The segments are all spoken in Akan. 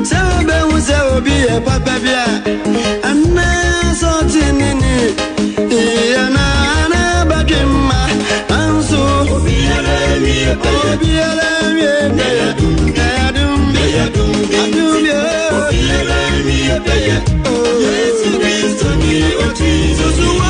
Sabe use obi e papa bia. Anna so tinini. Yana na badwema. Anso obi ele mi e pe. Obi ele mi e pe. Adum obi ele mi e pe. Yesu Kristo ni oti. Susu wa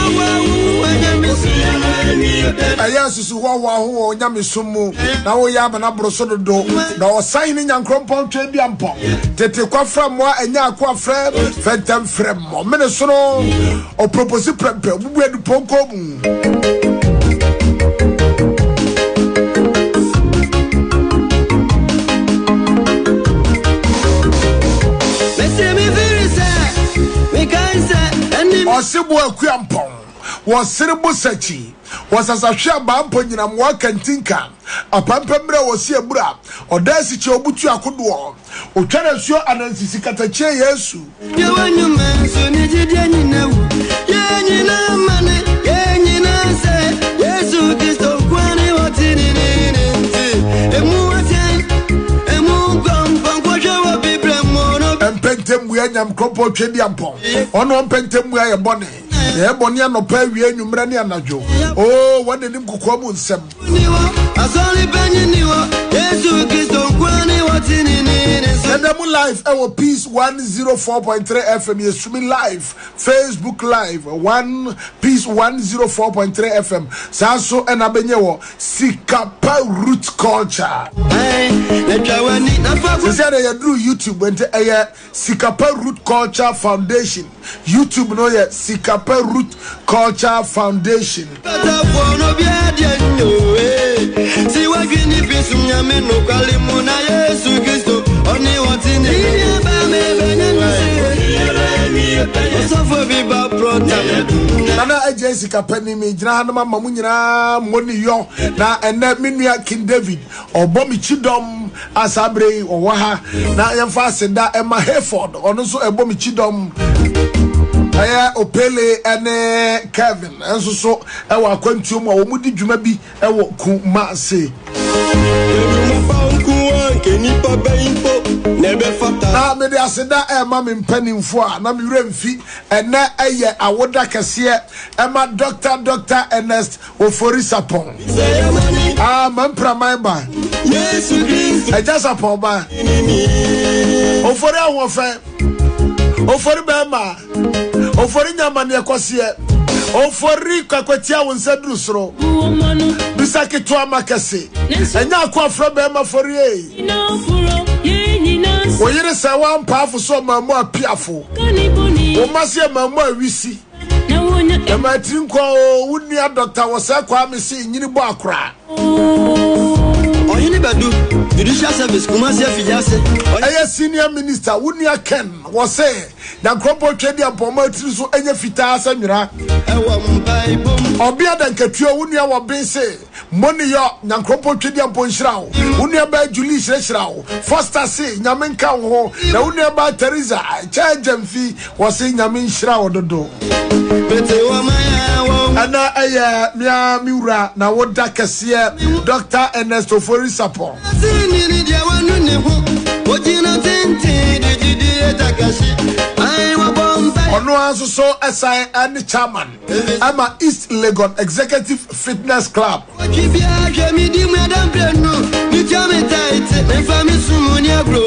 anyame sumu. Aya susu wa ho nyame sumu. Na wo ya ba na broso dodo. Na o sign nyankrompon twedi ampo. Tete kwa frem wa enya akwa frem. Fentem frem mo. Mene so no o propose prempe. Bubu edu ponko mu. Osibu akuampon wasiribu sechi wasasahwe bampo nyina mwa kantinka apampemre wosi abura odasi che obutu akodo otware suo anansisi katache Yesu yewanyu manso ni jide nyina wu yenyina mane yenyina se Yesu Kristo kwani watini nti emu wati emu gompa kwashe wa bible mono empentem ya nyam kropo twedi ampon ono empentem ya bone ye bone anopa wie nwumra ne anajo oh wade nim kokwa mu nsem niwo asoli benyi niwo Yesu Kristo kwani watini Nadamu live our Peace 104.3 FM yesumi live Facebook live Peace 104.3 FM saso enabenye wo Sikapa root culture sese ya do YouTube ente eye Sikapa root culture foundation YouTube no ye Sikapa root culture foundation si wagini bisu nyame no kwalimu na Yesu Kristo oni watini ba me so be ba prota na Adjei Sikapa ni me gina na mama mu nyina moni yo na ene menua King David obomi chidom asabre owo ha na yemfa aseda Emma Hayford ono so ebomi chidom aya Opele ene Kevin enso so ewa akwantuom a omudi dwuma bi ewo Kumase na me de aseda Emma me mpanimfo a na me wuremfi ene eye awoda kese Emma Dr. Ernest Oforisapon mampra maiba Yesu Kristo ejasapon ba ofori awofe ofori bema ofori nyama ne kwose ofori kakwatia wonsaduru soro bisaki to amakase enya akwa afro bema fori oyire se wan paafo so mamu apiafo o mase mamu awisi na matrinko wunia Dr. Wose kwa amesi nyini bo akora oyini badu judicial service Kumasi afijase aya senior minister wunia Ken Wose na kropo twedi ampoma tiri so enye fitaa sanwira ewa mbai bom obia da nkatuo wunia wo bense moni yo na kropo twedi amponhirawo wunia ba Julie hirehirawo Foster say nyame nka ho na wunia ba Teresa chajamfi Wose nyame nhirawo dodo bete wa maya wo ana aya mia miura na woda kese Dr. Ernest Oforisapon sinini dia wanu ne ho ojina tenti didi etakashi ai wa bomba ono aso so asai and chairman ama East Legon Executive Fitness Club kibia jemi di mu adam pleno ni jame tight me fami sumuni agro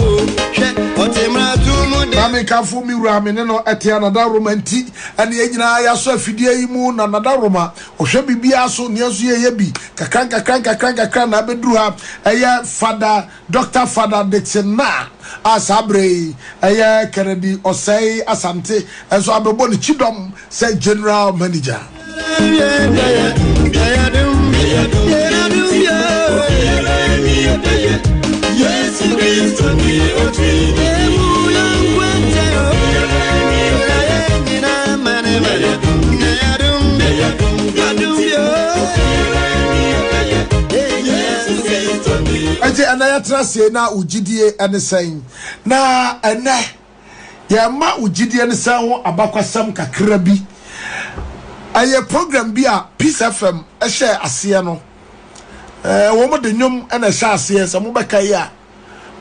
hwe otemra tumu de mami kafu miura me ne no etia na da romanti ane nyina ya so afidie yi mu na da roma ohwe bibia so ne aso ye bi kakranka na bedru ha eye Dr. Father Dixon na asabre eye Kennedy Osei Asante enso abebo ni chidom say general manager Yes, Kristo ni oti emu yankwete Adjei anaya trase na Wogyedie ene sen na ene ya ma Wogyedie ene sen ho abakwasam kakra bi aye program bi a Peace FM share ase no wo mo de nwom ene share ase se mo beka yi a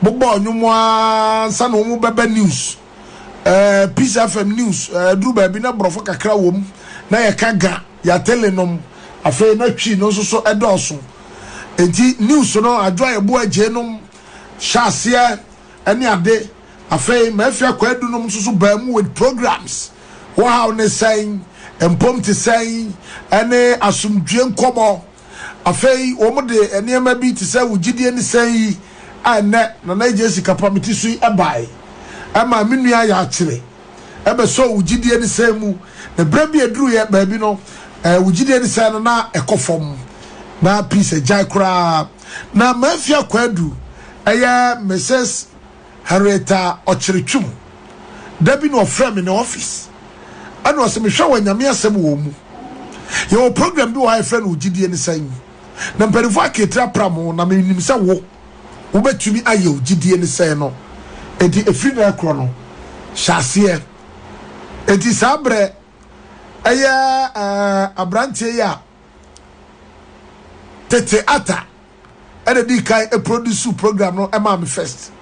bobo nyumwa sa no mu bebe news Peace FM news dru ba bi na brofo kakra wom na ye kaga ya telenom afa na twi no so edoso enti news no Adjei bo Adjei no shasia ene ade afa ma afia kwadu no so ba mu with programs wow ne saying empom te saying ene asumdwe nkomo afa wo mo de enema bi te say Wogyedie ne saying ana na Adjei Sikapa metisu ebai ama menua ya akire ebe so Wogyedie ne say mu na brabi eduru ye ba bi no Wogyedie ne say no na ekofom na peace Adjei kura na mafia kwadu aya Mrs. Harrieta Ochiritwum dabi no frame in office ana o se me hwa wanyame asem wo mu ye program bi wo ha friend Wogyedie ne say na mperifo aketra pramo na menim se wo betumi aye Wogyedie ne say no enti efiri na ekro no hyase enti sabre aya abrantie ya tete ata ene di kai produce program no e ma me first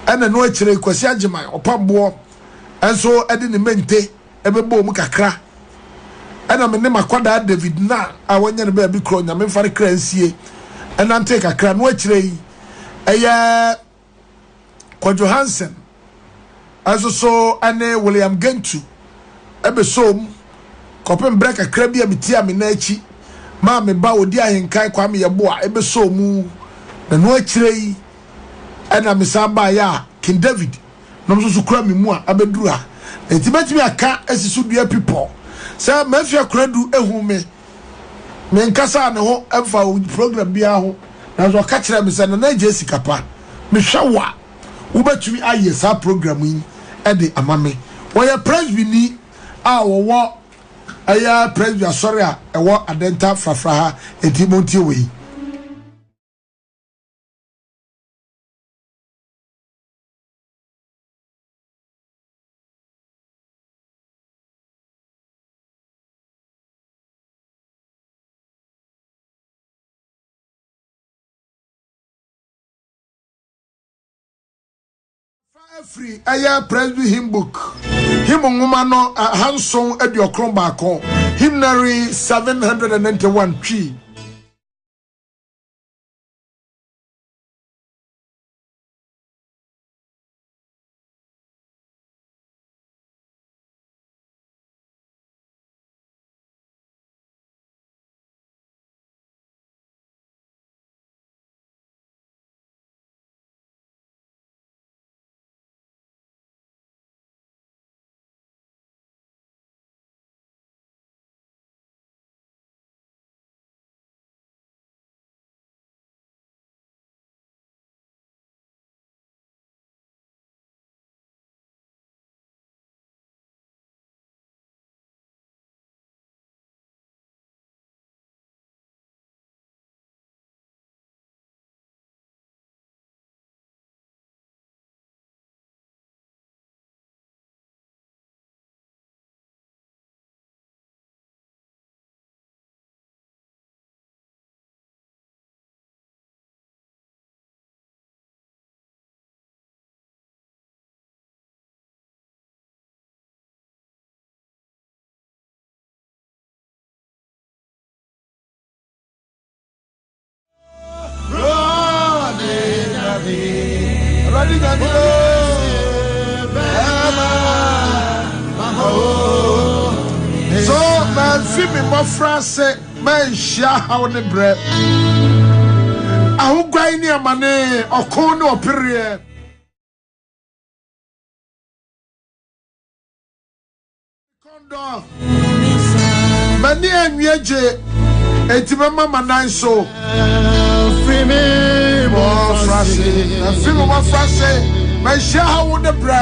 ene no akire kwasi agiman opambo enso ede ne mente ebebo mu kakra ena me ne makwada David na awanya ne ba bi kro nya me fare kransie ena nte kakra no akire yi eye Kwadwo Hansen aso so ane William Gentu ebesom kopem break kakra bi ametia me na achi ma me ba odi ahenkan kwa me yebo a ebesom na no akire yi ena me saba ya King David no so kura me mu a abeduru a enti aka asisu dua people say mafia kuradu ehu me nkasa ne ho emfa program bia ho na so ka kire me say na Adjei Sikapa me hwawa wo betumi aye sa program yi e de amame wo ya presbyni a wo aya presby sorry a wo adenta frafra ha enti montie we free aya presby hymn book hymn ngoma no hanson ediokron baako hymnary 791 twi so man fimi mo France man shia how ne bre ahugwai ni amane okon ne opere kondo mani anweje etimama manan so fimi mo France man shia how ne bre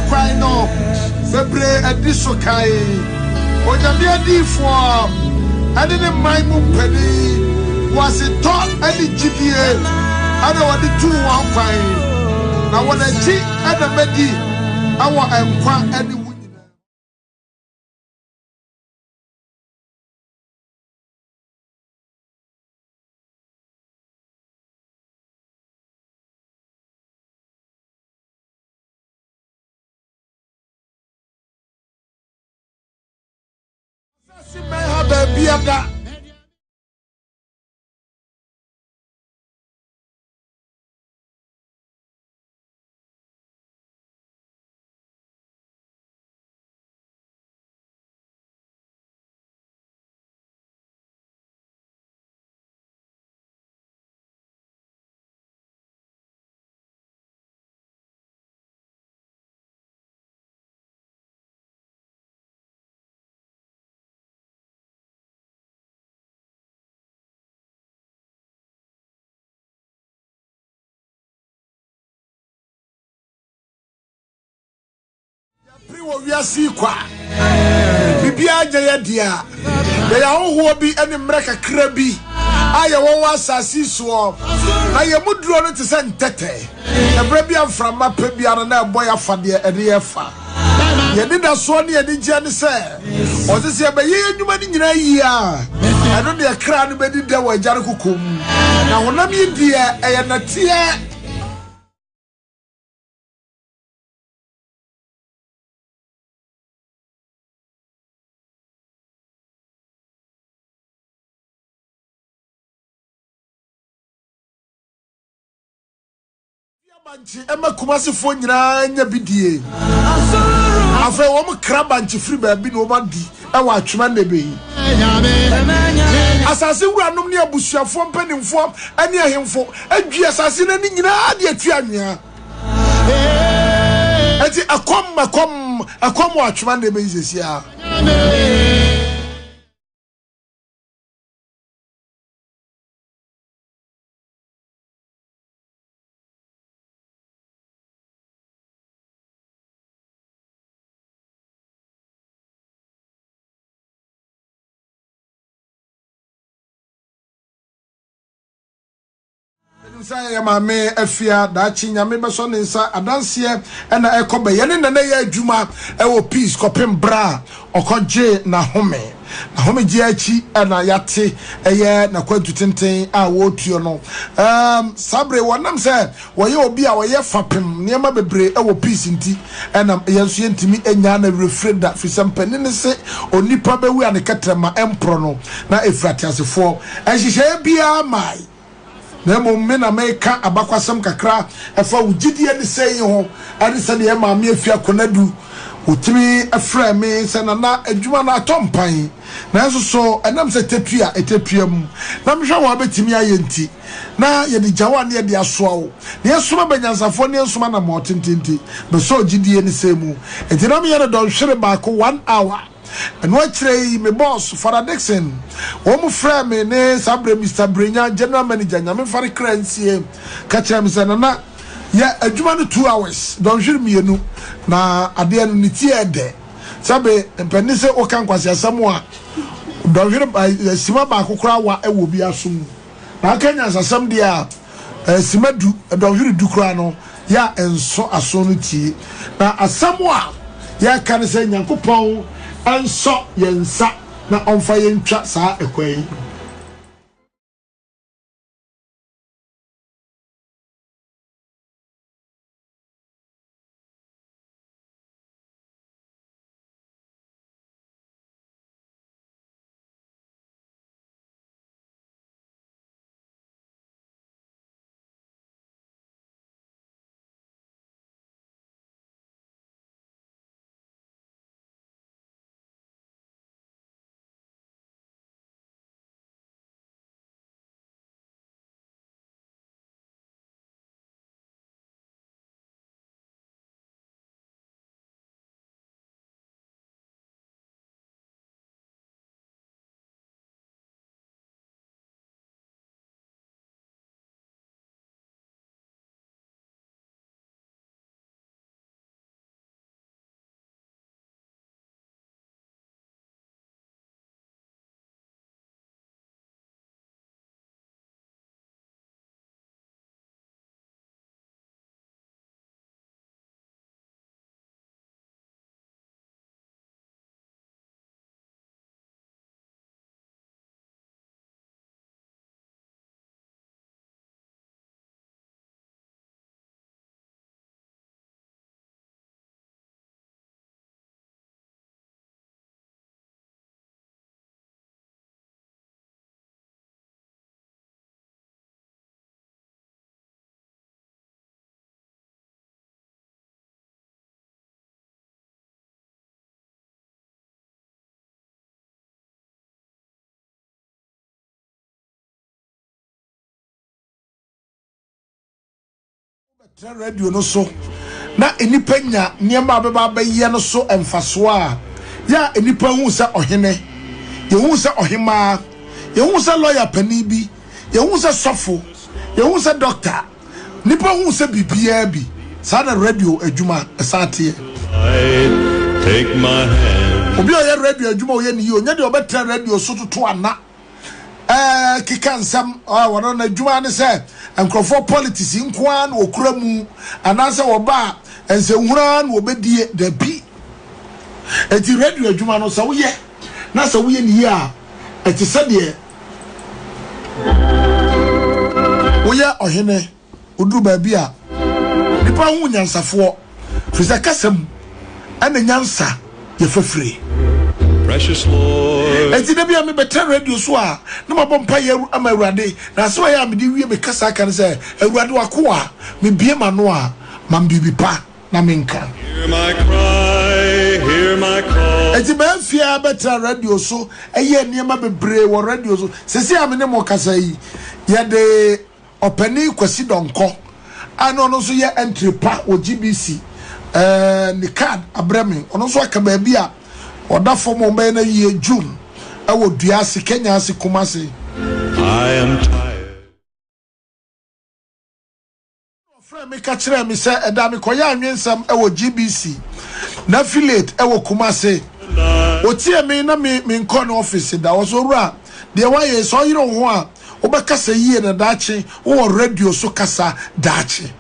kwai no bebre adiso kai onyame adifo ade ne mai mu padi was it taught any GPA ada wadi tu wan kwai na wona chi ada medi awo enkwa ani wunyina sasi me ha ba biada priwo wiasi kwa bibia Adjei dia ya hoho bi ene mreka kra bi aye wo asasi so na ye muduro no te se ntete ebra bi amframa pa bia no na eboy afade ede ye fa ye dida so ne ye digye ne se o se se be ye enuma ni nyina yi a eno de kra no be dida wa jare kokom na honam ye dia eye na tie banchi ema kumasi fo nyina nya bidie afa wo mo kra banchi free ba bi no ma di e wa atwema na be asase wuranom ne abusuafo mpanimfo ane ahemfo adwi asase na ni nyina de atu anwea ati akom wa atwema na be yesia Say ya mame afia da chi nyame beso ne nsa adanse na ekobe ye ne na ye adwuma e wo peace kopem bra okoje na home ji achi na yate eye na kwadu tenten a wo tuo no sabre wonam se wo ye obi a wo ye fapem niema bebre e wo peace nti na ye nso yentimi enya na refreda fisempani ne se onipa bewu ane katrama empro no na efratiasefo ehihye bia mai na me na meka abakwasam kakra efa Wogyedie ne sei ho ade se ne maame afia konadu utimi afra me se na adwuma na atompan na enso so enam se etetuam na mhwa wo abetimi ayenti na ye de jawa ne de asoa wo ne esoma banyansafo ne esoma na motententi be so Wogyedie ne sei mu entinam ye no don hwere baako 1 hour and what tray me boss Father Dixon omu frame me ne sabre Mr. Brenya general manager nyame fare kransie ka kire me se na ya adwuma no 2 hours don hwere mienu na ade no ne tie de sabe mpani se o kan kwase asam a don hwere sima ba akokora wa ewo bi asom na kanya asam de a sima du don hwere du kora no ya enso aso no tie na asam a ya kan se nyankopon anso yensa na onfa yentwa saa ekwan Betre radio no so na enipa nya niema abeba abaye no so emfaso a ya enipa hu se ohene ye hu se ohema ye hu se lawyer pani bi ye hu se sofo ye hu se doctor nipa hu se bibia bi sa na radio adwuma esate take my hand obi o ye radio adwuma o ye ni yo nya de obetra radio so toto ana kika nsam wono na adwuma ne se enkrofo politics nkoa na okura mu anase wo ba ensenhura na obedie da bi eti radio adwuma no so wo ye na so wo ye ni a eti se de wo ye ohene odu ba bi a nipa hu nyansafo fisa kasam ana nyansa ye fafire precious Lord. Eti de bia me better radio so a na mabompa ye ama awurade na so ya me di wie me kasa kan se awurade wako a me bie ma no a mam bibi pa na me nka. Hear my cry, hear my call. Eti be fia better radio so eye niema bebre wo radio so sesi am ne mo kasa yi ye de opani kwasi donko ano no so ye entry pa o GBC ni card abrami ono so aka ba bia oda fomo mbe na ye June awo duase Kenya ase kumase. I am tired. Friend me ka kire me say eda me koya anwensam awo GBC na affiliate awo kumase otie me na me nko na office da wo so ru de wa ye so yiro ho a obekasa yie na daache wo radio so kasa daache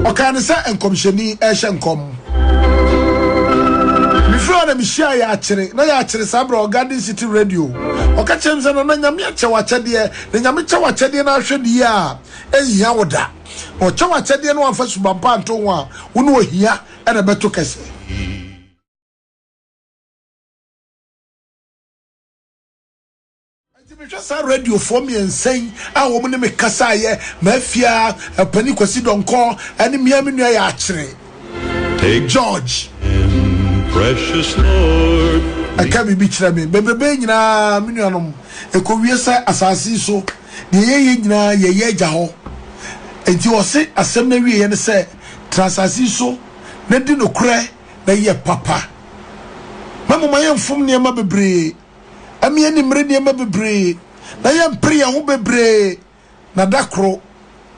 o kan say enkomsheni e hye nkom Before them share ya chere na ya chere sabra Garden City Radio oka chemse no na nyame achewa chede na nyame chewa chede na hwede ya ehia woda o chewa chede no amfa subampa nto ho a wo no ohia e na beto kese Antibisha sa radio for me ensen a wo ne me kasa ye mafia pani kwasi donko ene miami nua ya chere Take George precious Lord. I can't be beach me. Bebe nyina minuanom ekowiesa asase so de ye nyina ye jaho. Enti wo se asem na wie ye ne se transase so na di no kure na ye papa. Mamo ma ye mfom ne ma bebre. Ami ani mre ne ma bebre. Na ye mpre ye ho bebre. Na dakro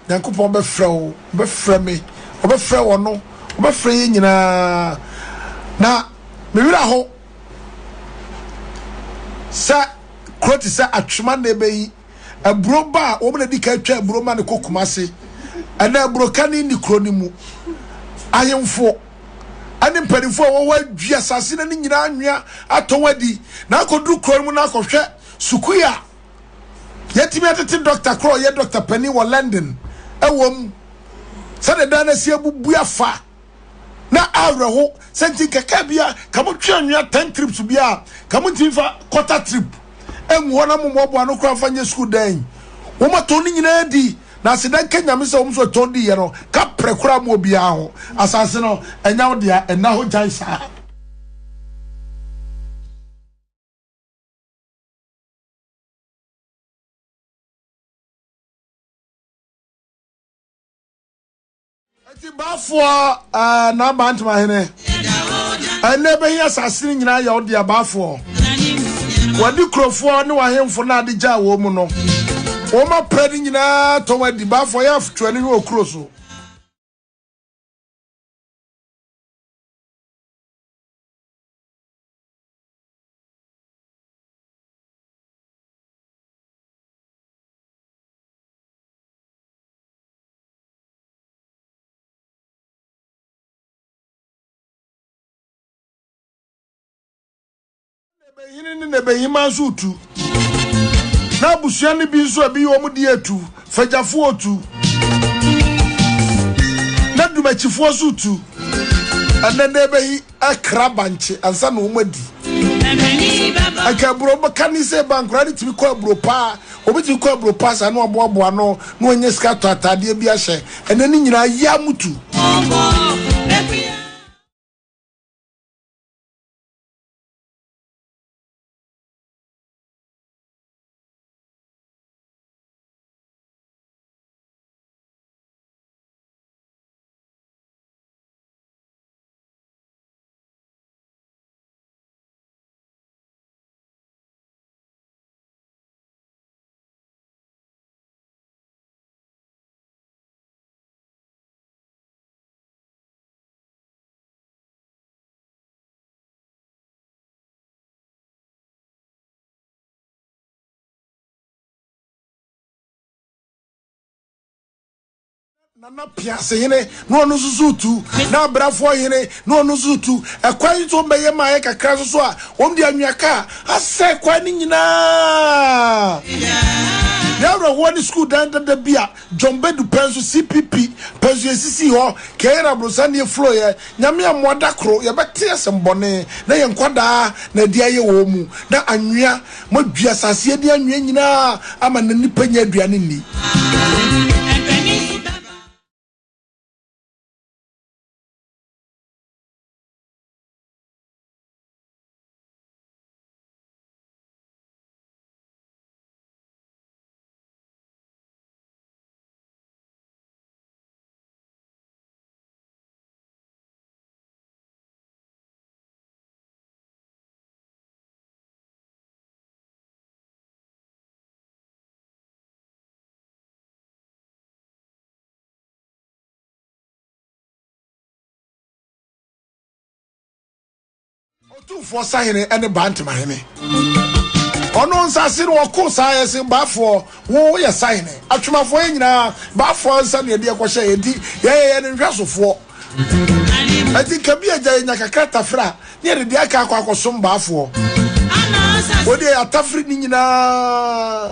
Yankopon be frɛ be frɛ me. Obe frɛ wo no. Obe frɛ ye nyina na me wira ho sa kroti sa atwema na ebeyi aburo ba wo me di ka atwa aburo ma ne kokumase ana aburo kani ni kroni mu ayemfo ani mpanifo wo wadwi asase na ni nyina anwea atowadi na akoduru kroni mu na akohwe sukuya yetimi atete doctor Crow ye Dr. Penny wo London ewom sa de dana si abubu afa na awreho senti kaka bia kamo twanua 10 trips bia kamo tinfa quarter trip enwo na momobo anu kra fanye school den wo ma to ni nyina di na sedan Kenya me se wo so to di ye no ka prekura mo bia ho asase no enya wo dia ena ho jansa Ati bafo na bantma hene ene be hia sasiri nyina ya odi abafo wadi krofo ne wahemfo na ade gya wo mu no wo ma predi nyina to wadi bafo ya futu ani wo kroso Behini ne behima zutu na busua ne bi nso abi wo mu die tu fajafo otu na dumachifo zutu anene behi akra banche ansa na wo madi akaburo bakani se bankura ni timi ko aburo pa obiti ko aburo pa sa na oboaboa no na onye skato atade bi ahye enani nyina ya mutu Nana piase hene no no susutu na brafo hene no no susutu ekwan to mbeye ma kakra so a wom de anwaka ase kwa ni nyina ya ro woni school dan da bia jombedu penso CPP penso esisi ho kera brosane flow ye nyame amoda kro ye bete asembone na ye nkwada na dia ye wo mu na anwea modua sase dia anwea nyina ama na nipa nya aduane ni otu for sign any bant ma hene ono nsase no ko science bafo wo ye sign atwemafo nyina bafo nsa ne de ekwohye edi ye ne nhwasofo ati kabi Adjei nyakakata fra ne de aka akwakosom bafo odi atafri ni nyina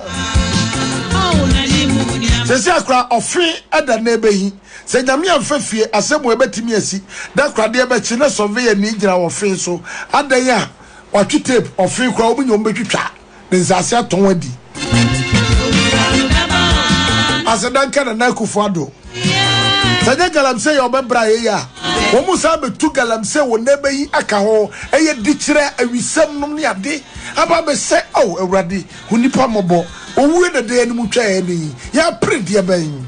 sese akra ofin ada na ebehi se nyame amfafie asemo ebetimi asi da krade ebechi na survey ni gira ofin so adan ya watwi tape ofin kra obunyom betwitwa ne nsase aton adi asedan kana na kufu ado sanya galamse yo bebra ye ya wo musa betu galamse wo nebeyi aka ho eye dikire awisam nom ne ade aba be se oh awrade hunipa mobo owuwe na de animu twa ye ni ya print ye ban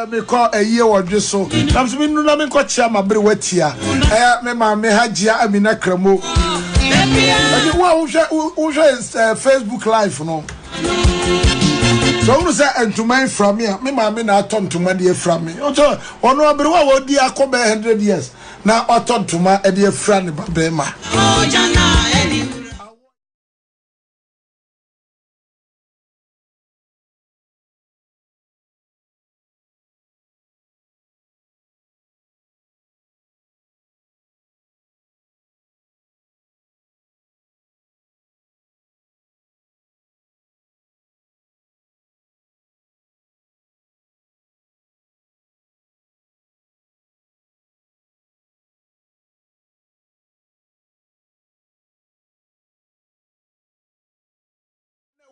me call a year or just so. I'm saying, no, I'm quite sure my brother here. Me Adjei Amina Kremo. Who is Facebook Live, no? So, who say, and to mine from me, me, I turn to my dear from me. Also, on no, but what would dear come 100 years? Now, I turn to my dear friend, Babema. Oh, Jana,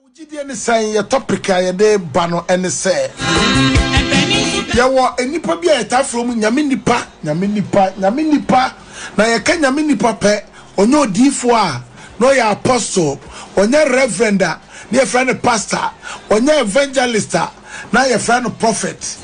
Wogyedie ne san ye topic a ye de ba no ene se ye wo enipa bia ye ta from nyame nipa na ye ka nyame nipa pe onye odifo a no ye apostle onye reverend a ne ye friend pastor onye evangelist a na ye friend prophet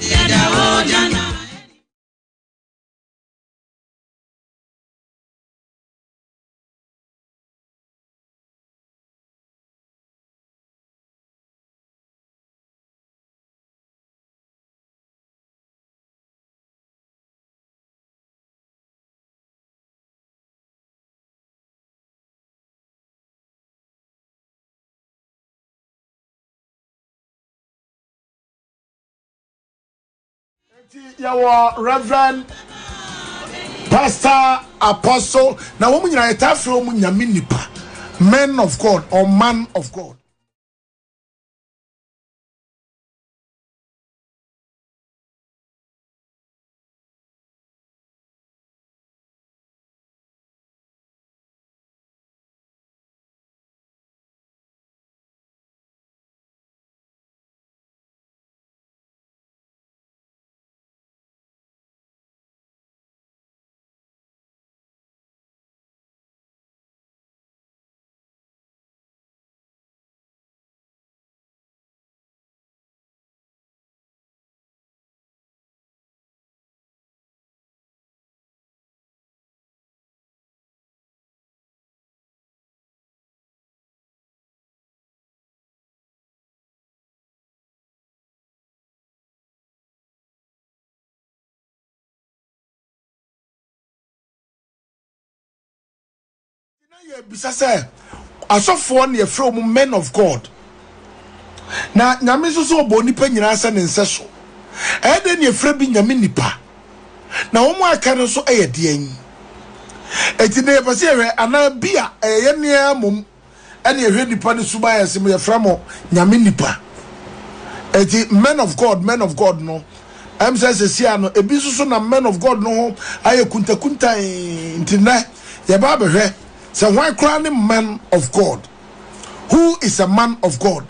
your reverend pastor apostle na wo munyina yeta from nyame nipa men of God or man of God ye bisa say asofo na ye from men of God na nyame so obo nipa nyina se ne nse so e de na ye fra bi nyame nipa na wo mu aka no so eye de an eti na ye pese ye ana bia ye ne mum ene ye hwe nipa ne suba ye se ye fra mo nyame nipa eti men of God no am says sia no ebi so na men of God no ho aye kunta ntina ye ba behwe se why crying man of God. Who is a man of God?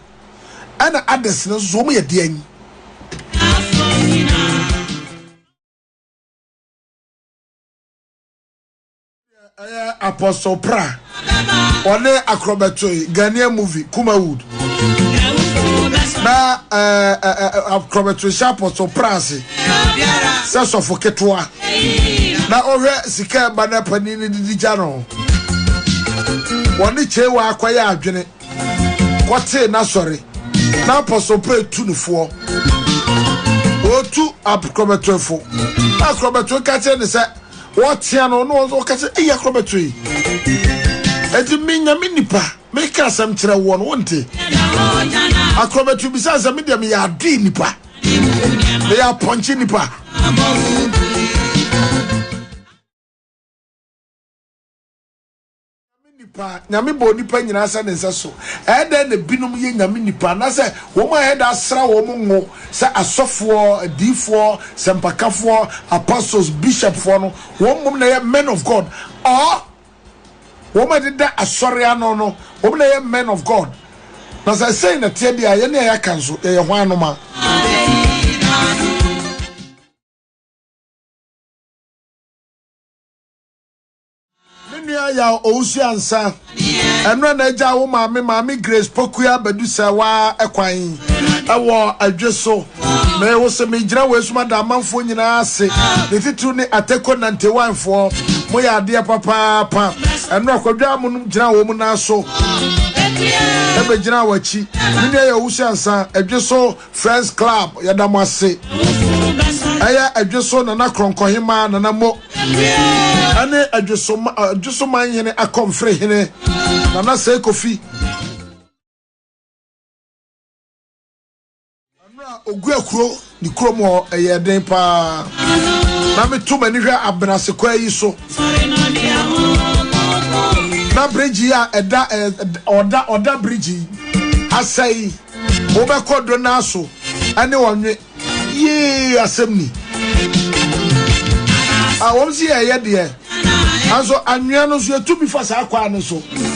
And others no so me de an Apostle Pra one acrobatry Ghanaian movie Kumawood na acrobatry Apostle Pra se sofoketwa na ohwe Sikapa na panini di jano one chewa akwaya adwene kwate na sori na Apostle Pra tunufo otu acrobatry fo acrobatry ka che ne se what no no ka che e acrobatry eti minya minipa me ka sam kire wo no wonte acrobatry bisa za media me ya di nipa me ya ponchi nipa nyame bo nipa nyina sa ne nseso e de na binum ye nyame nipa na se wo ma he da asra wo mo ngo se asofo adifo sempakafo apostles bishopfo no wo mom na ye men of God or wo ma de da asori ano no wo na ye men of God na say na tie dia ye na ya kanso ye ho anoma ya ousi ansa enra na eja wo maami Grace Pokuya bedusa wa ekwan ewo Adjei so me wo se me gira we suma da manfo nyina ase ne titu ne ateko 91 fo mo ya ade papa enra kwadwa mo gira wo mu na so ebe gira wachi ne ya ousi ansa Adjei so Friends Club ya da mo ase aya Adjei so na kronkohima na mo ane Adjei so man hene akomfre hene na say kofi anra oguakuro ni kromo eye den pa na meto mani hwa abenase kwa yi so na bridge ya eda oda bridge asai obekodo na so ane wonwe ye asemni awomsi eye de aso anwea no so etu bi fa sa akwa ne so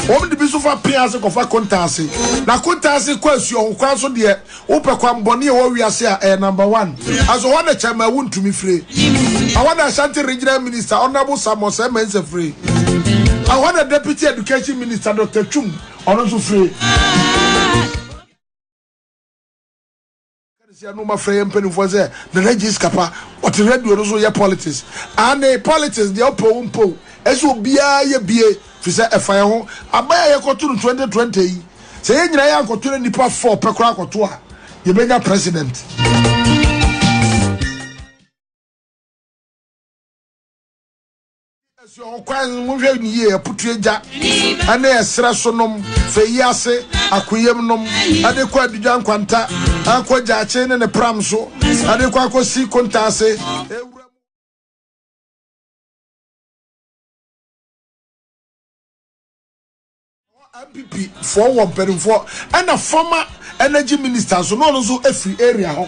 wom de bi so fa pia se kofa kontase na kontase kwa asuo kwa so de wo pe kwa mbone e wo wiase a number 1 aso ho na chama wuntumi free awada Ashanti regional minister honorable Samuel Mense free awada deputy education minister Dr. Chum ono so free ya no ma free mpeni fo se na Adjei Sikapa what radio no so ya politics and politics dey oppo eso bia ye bie fi se efa ho abaya ye koto 2020 yi se ye nyina ya koto nipa 4 pekora koto a ye benya president eso kwan mu hwe ni ye putu eja ana esra so nom fe yi ase akoyem nom ade kwa adudwan kwanta akwaja ache ne pram so ade kwa akosi kontase MPP for one for and a former energy minister so no so every area ho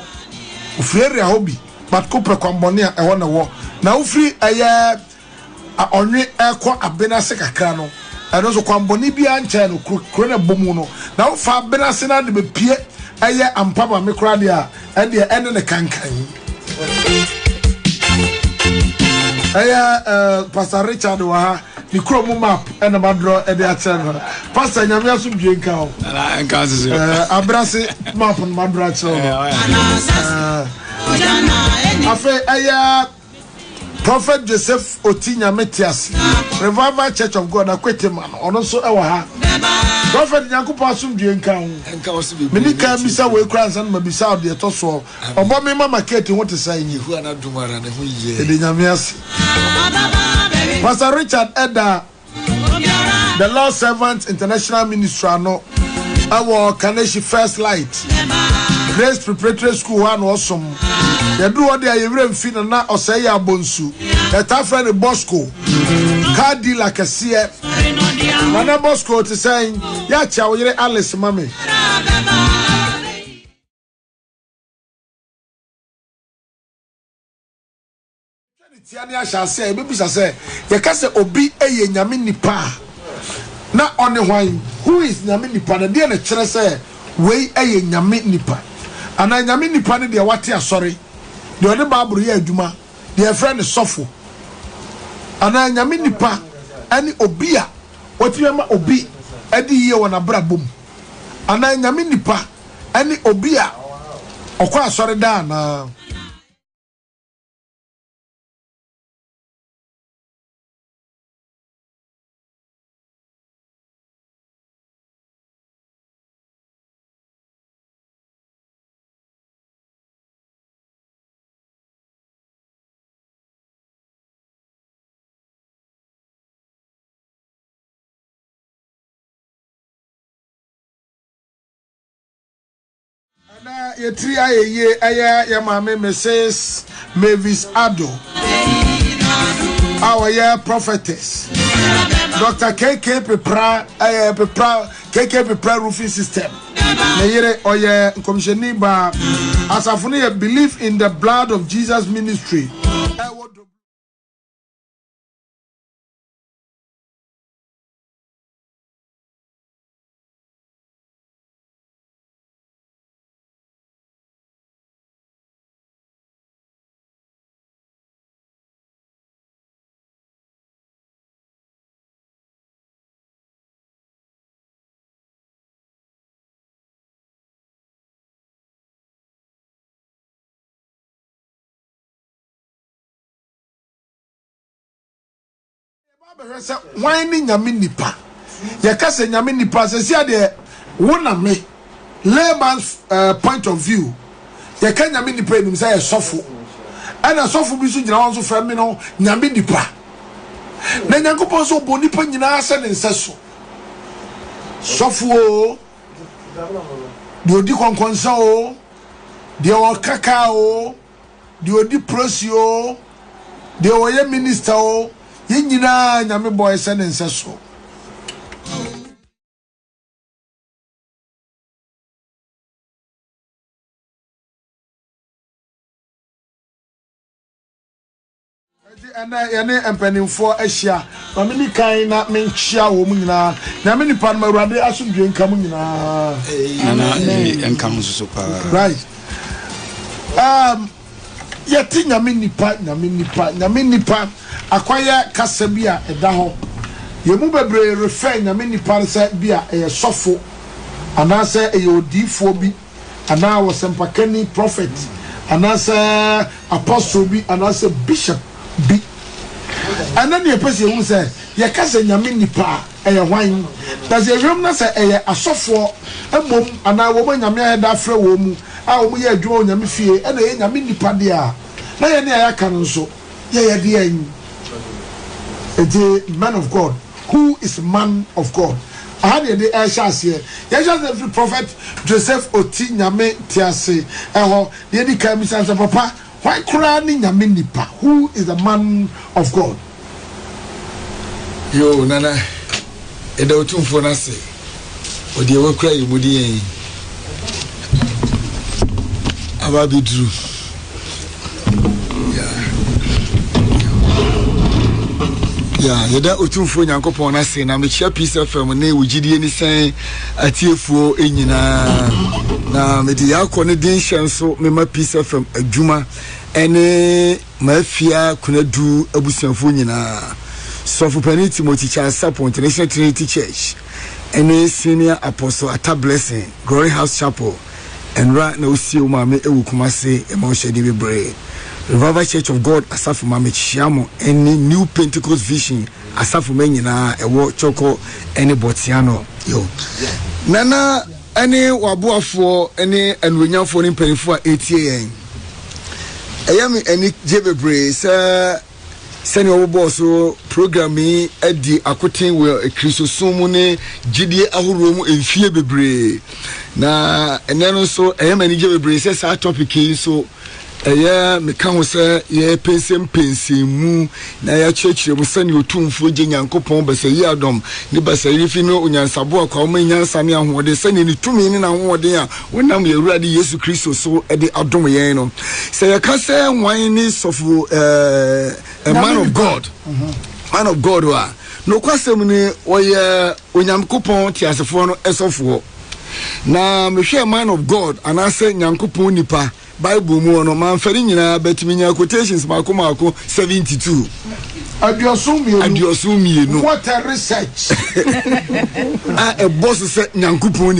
free area ho bi but ko prekwambone e ho na wo na wo free eye onwe ekọ abenase kakra no eno so kwambone bi anche no kro na bomu no na wo fa abenase na de bepie eye ampaba me kra de a ende ene ne kankan eye Pastor Richard wa ni kromo map ena madro e de achen pastor nyame asum dwenka o ala enka sese abrase map no madro achen afa aya Prophet Joseph Otinya Metias Revival Church of God Akweteman ono so e wa ha Prophet Nyankopɔ asum dwenka o enka osibi menika bisa we kransan ma bisa de to so obo me mama market ho te sai nyi hu ana dumara ne ho ye e de nyame ase Pastor Richard Eda the Lord Servant International Ministry ano our Kaneshi First Light Grace Preparatory School one awesome. The do what they are even fin na osay ya bonsu. The ta friend Bosco. Car dealer kasiye. Nana Bosco to say ya cha wo yire Alice mami. Tiani asha say be bisa say ye ka say obi eye nyame nipa. Na on the wine who is nyame nipa na dey na kire say we eye nyame nipa. Ana nyame nipa ne de wate asori de ode baaburu ye adwuma de friend sofo ana nyame nipa ani obi a wati ma obi adi ye wona brabom ana nyame nipa ani obi a okwa asori da na na yetri ayeye aya ya mama Mrs. Mavis Ado our year prophetess Dr. KK Pepra KK Pepra roofing system na yere oye commissioni ba asafuni believe in the blood of Jesus ministry whining nyame nipa ye ka se nyame nipa se sia de wona me layman's point of view ye ka nyame nipa enim say sofo ana sofo bi so gina won so fa me no nyame nipa na nyankopon so bo nipa nyina se ne nseso sofo o de odi konkonsa o de o kaka o de odi prosi o de o ye minister o Yinina nyame boy send nseso ana yene empanimfo ahia mamini kan na menchia wo mu nyina nyame nipa no awurade asomdwe nka mu nyina ana enka mu so pa right yeti nyame nipa akwaya kasabia edaho yemu bebre refer nyame nipa se bia sofo anase odifo bi ana wasempakani prophet anase apostle bi anase bishop bi anani epese hu se ye kase nyame nipa hwan da se hwem na se asofo emom ana wo nyame eda frɛ wo mu a wo ye adwo nyame fie na ye nyame nipa de a na ye ne ayaka nso ye de an a man of God. Who is man of God? I had the Ashas here. Yes, every prophet Joseph Oti Nyame Tiase. The Eddie Kamis and Papa. Why crying Nyame Nipa? Who is the man of God? Yo, Nana. Edo tun for nase. Odi ewe cry mudi Ababi Drew. Yeah, yeda otumfo nyankopon na se na me chia peace FM na Wogyedie ni sen atiefuo enyina na me di yakọ ne din hyenso me ma peace FM adwuma ene mafia kunadu abusuafo nyina Sofu Penny Timothy Charles International Trinity Church ene senior apostle Ata Blessing Glory House Chapel enra na osio ma me ewu Kumase e ma ohyede bebre Revival Church of God Asafu Mame Chiamo any New Pentecost Vision Asafu Menyina ewo choko any Botiano yo Nana any wabuafo any enwenyafo ni mpanifo a ATA Ayami any jebebre sir senior boss so program yi edi akoten we kristosom ne gidie ahoro mu enfie bebre na eneno so eyemani je bebre se sa topic yi so meka ho se ye pensem na ya chechire mu sane otumfo je Nyankopɔn basayi adom ne basayi fi no onyansabo akwa ma nyansa ne ahode sane ni tumi ne na ahode a wonam ye Awurade Yesu Kristo so de adom yen no se ya ka se wan ni sofo a man of God man of God wa no kwasem ni oye Onyankopɔn tiasefo no esofo na mehwe man of God anase Nyankopɔn nipa Bible mu no man fari nyina betimi nya quotations mako 72 adiosu mienu what a research a boss say Nyankopɔn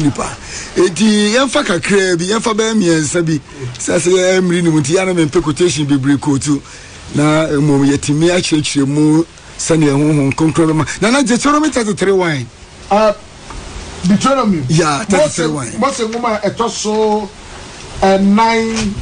nipa eti yemfa kakra bi yemfa ba miensa bi sase emri ni muti ya na me quotation bebre kotu na mom yetimi a kyerɛkyerɛ mu sane honhom konkro ma na Deuteronomy 33:1 Deuteronomy. Yeah, 33:1. What's a woman a tosso 9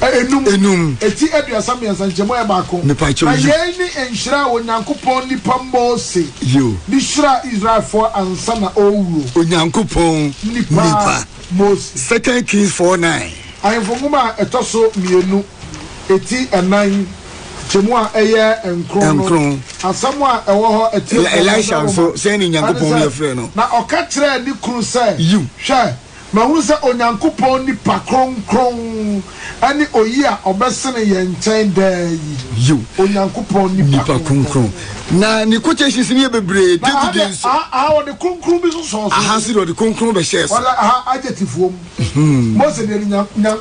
enum. Eti eduasam yansan jemo e baako. Me pa cho. Na ye ni enhira Onyankopɔn nipa Mose. Yo. Di shira Israel for ansa na owu. Onyankopɔn nipa Mose. 2 Kings 4:9. Ayefo woman a tosso mienu. Eti 9 Chemu a eye enkron asam a ewo ho eti Elisha so say ni Nyankopɔn ye frɛ no na oka kire ni kru say you hwɛ ma hu say Onyankopɔn ni pa kronkron ani oyi a obesene ye nkyɛn da yi you Onyankopɔn ni pa kronkron na ni quotations ni bebre David so o de kronkron bi so aha si do de kronkron be share so wala aha adjective Mose de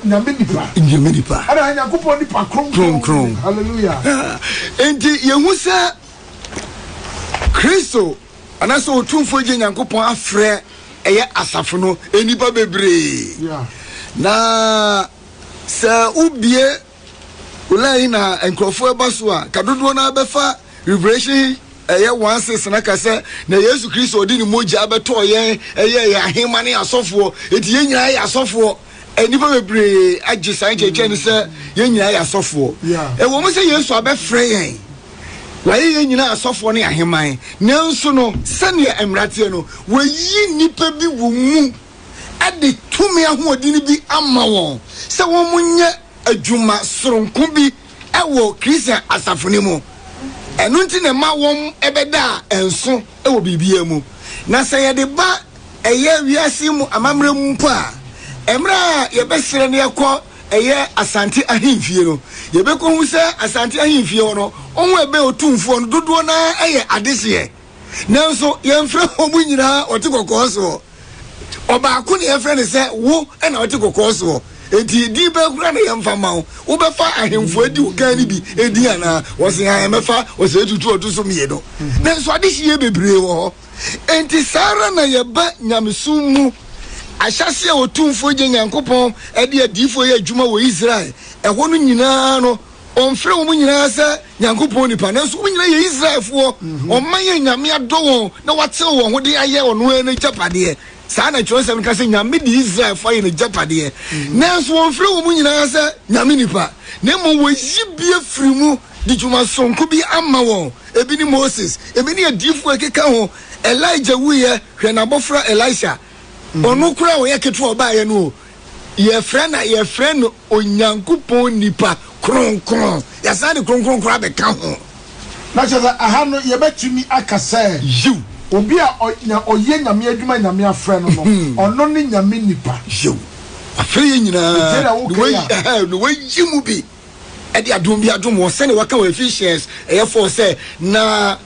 nyame nipa ana Nyankopɔn ni pa kronkron hallelujah enti yehu sa Kristo anaso otumfo je Nyankopɔn afrɛ eye asafo no enipa bebre na sa ubie ulai na enkrofo eba so a kadodo na befa Revelation eye 1:6 na kase na Yesu Kristo odi ni moja abeto yen eye ahema ne asofo eti yen nyina ya asofo enipa bebre Adjei san cheche ni se yen nyina ya asofo wo mo se Yesu abefre yen waye yen nyina asofo ne ahema nanso no sane emrate no wayi nipa bi wo mu ade tumi ahoodi ni bi ama won se wo munye adwuma soronko bi ewo Christian asafo ne mu enunti ne ma won ebeda enso ewo bibia mu na se ye de ba eye wiase mu amamre mu pa emra ye besere ne yakọ eye asante ahimfie no ye be ko hu se asante ahimfie no onwo ebe otumfo no dodo na eye adese nanso ye mfre homu nyina otikokọ so oba ko ne ye fre ne se wo na otikokọ so enti di be kura na yemfa ma wo be fa ahemfo adi wo kan ni bi edi ana wo se ha mefa wo se tutu otuso miye no na so ade hie bebre wo enti sara na ye ba nyamsum mu ahyase a otumfo je Nyankopɔn ade adifo ye adwuma wo Israel ɛho no nyinaa no onfre wo nyinaa se Nyankopɔn nipa na so wo nyinaa ye Israelfo ɔman ye nyame adɔ na wate wo ho de ayɛ ɔno na japade sana chosem ka se nyame di Israel fa ye ne japade nanso onfre wo nyinaa se nyame nipa na mo wo yibie firi mu di dwuma sonko bi ama won ebi ni Moses ebi ni adifo ekeka ho Elijah wuye hwe na bofra Elisha onu kura wo yeketo oba ye no ye frɛ no Onyankopɔn nipa kronkron ya sa de kronkron kura be ka ho na cheza aha no ye betumi akasa you obi a oye nyame adwuma nyame afrɛ no no ono ne nyame nipa yo afrɛ ye nyina no we yimu bi e de adom bi adom wo sene waka wa Ephesians eye for say na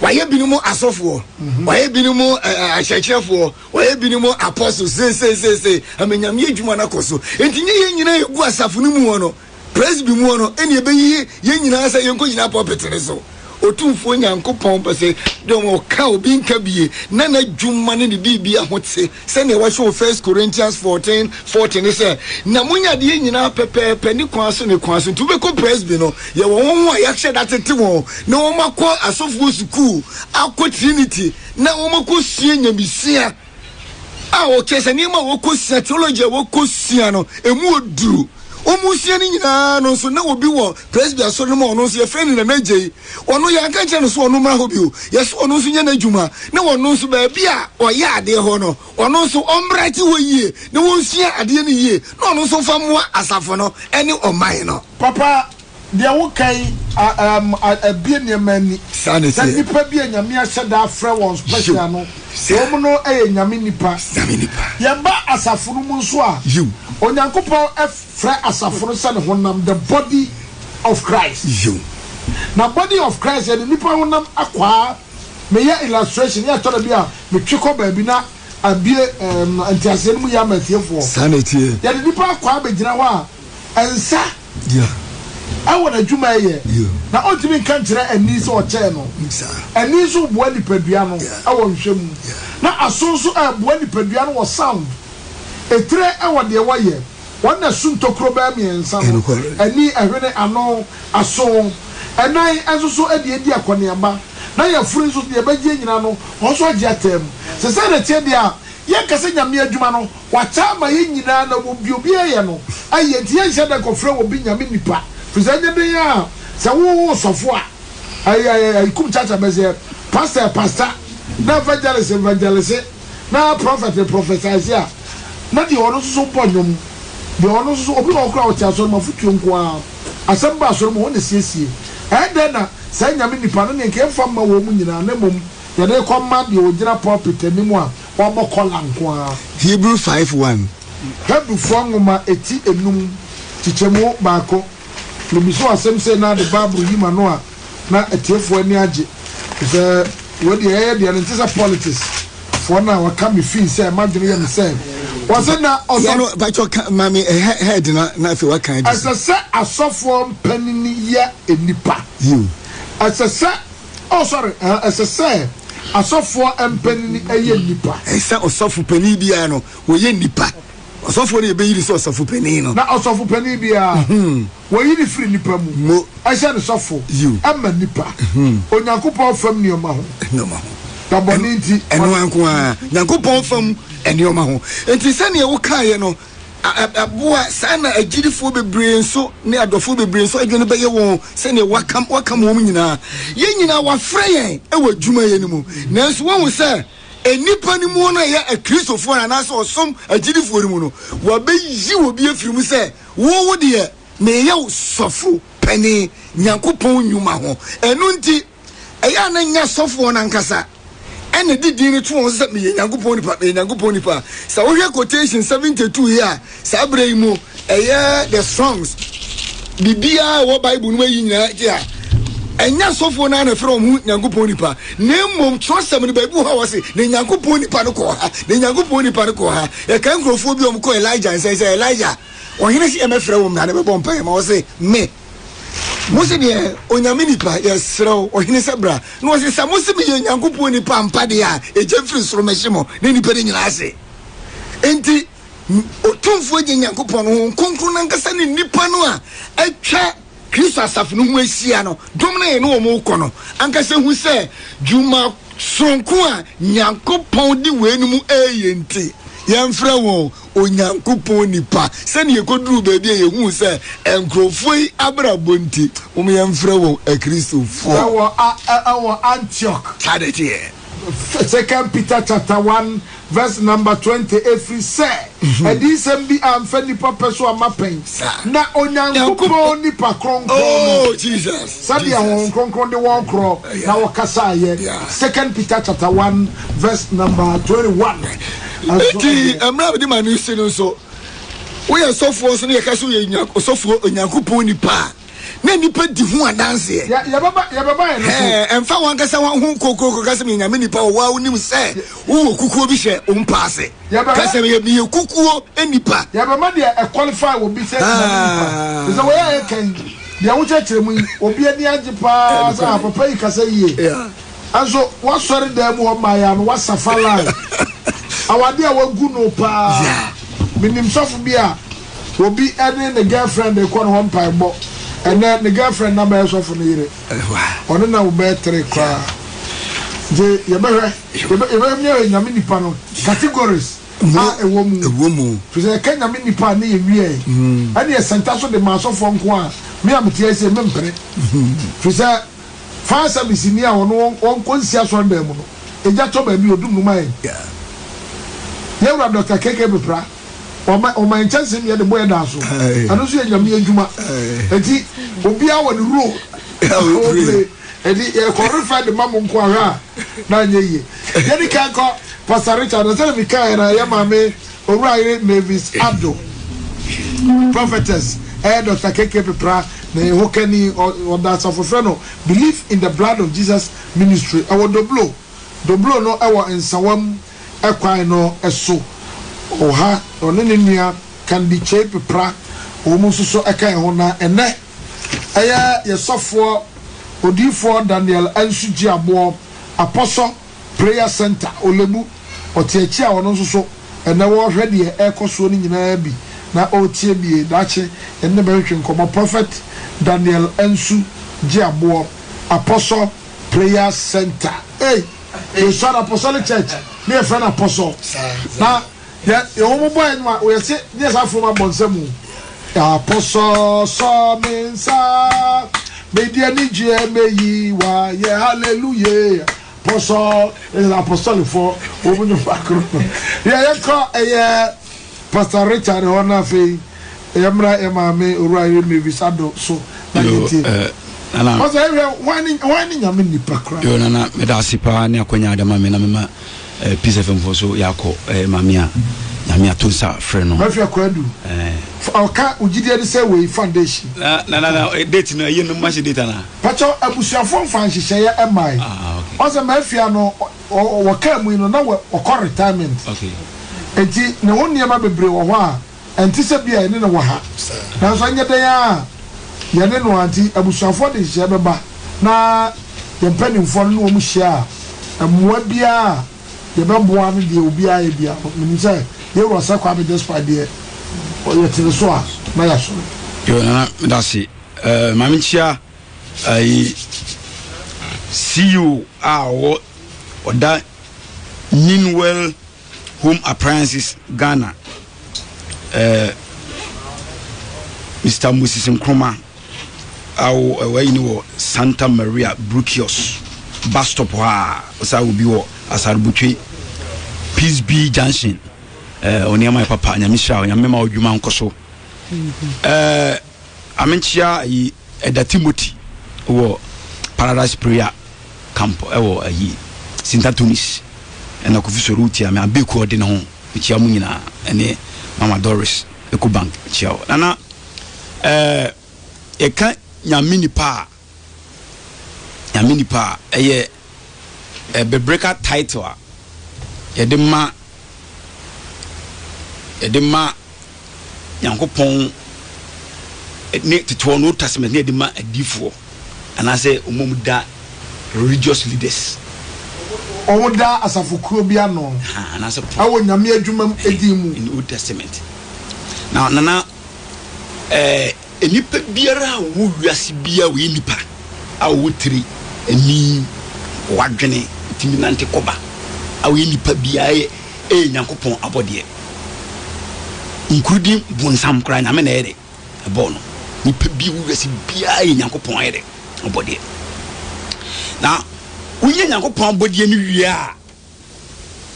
waye binimu asofo waye binimu ahyɛkyerɛfo waye binimu apostles say amenyame adwuma na koso enti nye ye nyina egu asafo no mu no praise bi mu no ene ebeyi ye nyina sɛ yenko nyina pulpit ne so otumfo Nyankopɔn pese de mo ka obi nka bie na na dwuma ne bibi ahote se ne wa show 1 Corinthians 14 ne se na munya de nyina pepepe ni kwan so tu be ko praise bi no ye wo ho a yakhye datete wo na wo makɔ asofo school akɔ Trinity na wo makɔ sua nyamisia a o kese ni ma wo kɔ sua theology wo kɔ sua no emu oduru omusia ni nyina no so na obi wo presbyter so no mo no so ye friend na Adjei ono ya ka che no so ono mra ho bi o yes ono so nya na adwuma na ono so ba bia oye ade ho no ono so omra ti wo yie na wonsia ade ni yie na ono so famoa asafo no ene oman no papa dia wo kai bie niamani sanity nipa bie nyame ahyeda afra won special no so no nyame nipa yeba asafo no mu so a onyankopon afra asafo no sane honam the body of Christ na body of Christ and nipa honam akwa me ya illustration ya to bia me tweko ba bi na abie antiase no mu ya matiefo sanity ya nipa akwa be gina ho a ensa awo na djuma ye na ontimi kan kire ani so o che no ani so bo ani padua no awo nhwem na asonso bo ani padua no wo sound etre awo de wo ye wona suntokro ba miensa no ani ehwene ano aso enan enso edi akoniamba na ya furu so de bagie nyina no wo so agi atem se se na tie dia ye kase nyame adwuma no wacha ma ye nyina na wo biobi ye no aye tie nhyɛ da kofra wo bi nyame nipa President ya sa wo sofo a ay kum chacha beze pastor na evangelist na prophet Isaiah na di ono so ponyum di ono so obi no kra o tia so ma futu nko a asamba so mo wona siesie den na sa nyame nipa no ne nke fa ma wo mu nyina na mom ye de ko ma de ogira pulpit animu a wo bokola nko a Hebrew 5:1 Hebrew fo ngoma eti enum tichemu baako Lubiso asem say na the Bible yima no a na etiefo ani age se we dey dey na ntisa politics for na wa come feel say imagine you say was na oso ba cho mami head na fe wa kan as say asofo panini ya enipa you as say oh sorry as say asofo panini ya enipa say osofo panini bia no wo ye nipa osofo ne be yiri so osofo panini no na osofo panini bia wo yiri free nipa mu ahyɛ ne sɔfo ama nipa onyankopɔn fam nioma ho tabɔne nti ɛno anko a nyankopɔn fam enioma ho enti sɛ ne wo kae no aboa sana agirifo bebree nso ne adɔfo bebree nso adwene bɛyɛ wɔn sɛ ne wakam wɔn nyinaa yɛn nyinaa wafrɛ yɛn ɛwɔ adwuma yɛn mu nanso wɔn sɛ enipa ni mu na yɛ akristofo na na sɛ ɔsom agirifo mu no wɔbɛyi wɔ bi afiri mu sɛ wo deɛ me yɛ sɔfo pani nyankopɔn nyuma ho ɛno nti ɛyɛ na nya sɔfo na nkasa ɛna didi ne to wɔn sɛ me nyankopɔn nipa sɛ wohwɛ quotation 72 here sɛ abrɛ yi mu ɛyɛ the songs bibia wɔ bible no yi nyinaa tia ɛnya sɔfo na frɛ wɔn nyankopɔn nipa na mmom trɔsɛm ne baabi hɔ wɔ se ne nyankopɔn nipa no kɔ ha yɛka nkurɔfoɔ bi wɔn kɔ Elijah nsɛ Elijah ohine si emefre wo na ne bebo mpa ma wo se me mo se de onyame nipa yesrew ohine se bra no se sa mo se me nyankopon nipa mpa de a eje firi soro mehimo ne nipa de nyina ase enti otumfo je nyankopon ho konkro na nkasa ne nipa no a atwa Kristo asafo no ho ahia no dom na ye no wo kɔ no ankasa hu se djuma sonko a nyankopon di we enu mu eyenti yɛmfrɛ wɔn onyankopɔn nipa sɛne yɛkɔduru baabi a yɛhu sɛ nkurɔfoɔ yi abrabɔ nti yɛmfrɛ wɔn akristofoɔ ɛwɔ Antioch tadeteɛ 2 Peter chapter 1 verse number 20 every say edi sem bi amfa nipa peso amapen na onyankopɔn nipa kronkron oh Jesus sabi ahon kronkron de won kro na wakasa ye 2 Peter chapter 1 verse number 21 eti amra bi manu sino so we sofo so ne yakaso ye sofo onyankopɔn nipa na nipa di ho adanse ya baba ye no emfa wan kasa wan ho kokoko kasa me nyame nipa wa wonim se wo kukuo bi hye o mpaase kasa me ye kukuo enipa ya baba de e qualify wo bi se nipa so we ya kan dia wo chekere mu obi ani age pa sa papa yi kasa yie anso wa sori da mu ho ma ya no wa safala awade a wagu no pa minim sofu bia obi ene ne girlfriend e ko no ho mpa ebo ene ne girlfriend na ba sofu ne yire ono na wo betre kwa je ye be nyame nipa no categories ewomu fise Kenya me nipa na yewie ani esenta so de masofo nko a me amtie se me mpere fise fa service ni a wono won konsia so ndam no eja to ba bi odum no mai ye wura Dr. Keke Bepra o ma chance me de boy da so anu so enyame adwuma enti obi a won rule edi e qualify the mamu nko ara na nyeye ye di kan ko Pastor Richard na tell me kai na ya mame Owura Mavis Abdo prophetess Dr. Keke Bepra na hokani or that of friend believe in the blood of Jesus ministry our doblo no our nsawam ekwan no eso oha onene nua can be cheap pra o mususo ekan ho na ene aya yesofo odifo Daniel Ansuji abo Apostle Prayer Center Olebu otiachi a wono so ene wo hwe de ekoso ni nyina bi na otie bie dache ene be hwe nkomo prophet Daniel Ansuji abo Apostle Prayer Center you saw Apostolic Church me a friend apostle na ya wo boy no we say yes afro bonsemu apostle so mensa me dia ni je meyi wa ye hallelujah apostle is apostolic for wo no fakro ya ko Pastor Richard hona fe emra emame Owura Mavis Abdo so na yeti ana what's wani nyame nipa kra yo nana me da sipa ne akonya adama me na me peace FM for so yakọ mamia nyame atonsa frɛ no mafia kwadu aka Wogyedie de say we foundation na date no ye no match date na pacho abusuafo mfa nhyehyɛ ya emai ose mafia no waka mu no na wɔ retirement okay enti ne ho niema bebre wɔ hɔ a enti sɛ bia ne wɔ ha na so anya dan a yene no anti abusuafo de hye beba na ye mpanimfo no wo mu hye a mmoa bia ye beboa no de obi a ye bia mini say ye wo sa kwa be despite de o ye tiri so a na ya so yo na dasi maminchia ai CEO a oda Ninwell Home Appliances Ghana Mr. Moses Nkrumah where you know Santa Maria Brucios bus stop ha osa will be Asarbutwe Peace B Junction oniama papa nyamisha onyamema odwuma nkoso amenchia Eda Timothy wo Paradise Prayer Camp ewo ayi Sinta Tunis ena kofiso route ya me abeku ode ne ho chia mu nyina ene Mama Doris Eco Bank chia nana eka nyamini pa eye breaker title yedema Yankopon ne to no testament ne yedema adifo ana say umumda religious leaders oda asafukuro bia no ana say awo nyame adwuma edimu in Old Testament now nana enipa biara wo wiase bia we nipa awo tiri eni wadwene timinante koba awo nipa bia Nyankopon abode including bonsam kra na me na ere ebo no nipa bi wo wiase bia Nyankopon ere abode na unye Nyankopon abode ni wia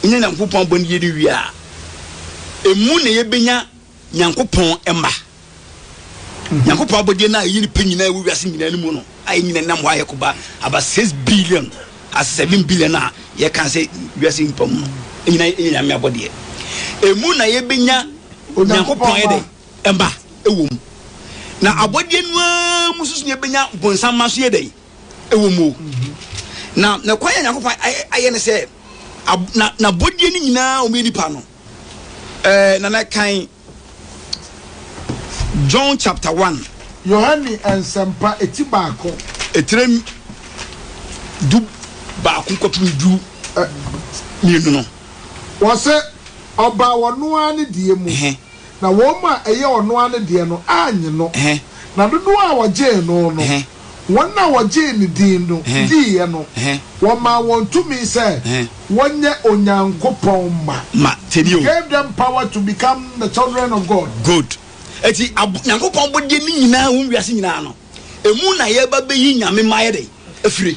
unye Nyankopon abode ni wia emu na ye benya Nyankopon emba Nyankopon abode na yi ni panyina wo wiase nyina ni mu no ayi nyina nam wa yakoba about 6 billion as 7 billion na ye kan say wiase mpam nyina me abode emu na ye benya Nyankopon ede emba ewom na abode nu mususu ye benya bonsam maso ye dai ewom na kwanya Nyankopon aye ne say na bodie ni nyina o me nipa no na kan John chapter 1 Yohani ensempa etibako etrem du ba konkopim du ni no wose oba wono ane die mu na wo ma eye wono ane die no anye no na dodo a woje no one now Wogyedie din no di ye no one ma want to me say one ye onyankopon ma gave them power to become the children of God. Good. Eti nyankopon bodie ni nyina wo wiase nyina no emu na ye ba be yi nyame maye afiri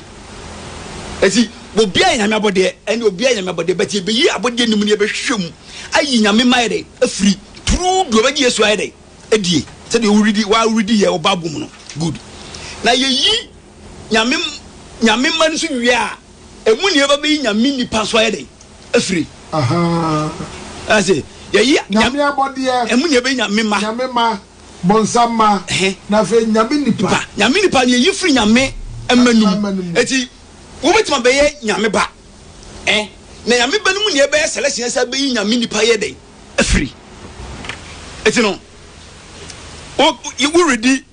eti obia nyame abode ene obia nyame abode beti be yi abode nim ne be hwem ayi nyame maye afiri true do ba Yesu aye edie se de wuridi ye obabum no. Good. Na ye yi nyame man so wie a emu ne ba be yi nyame nipa so aye afiri ase ye yi nyame abode emu ne be nyame ma bonsama na fe nyame nipa ne yi firi nyame emanum eti wo betima be ye nyame ba na nyame ba no mu ne be selection sa be yi nyame nipa ye dey afiri eti no you ready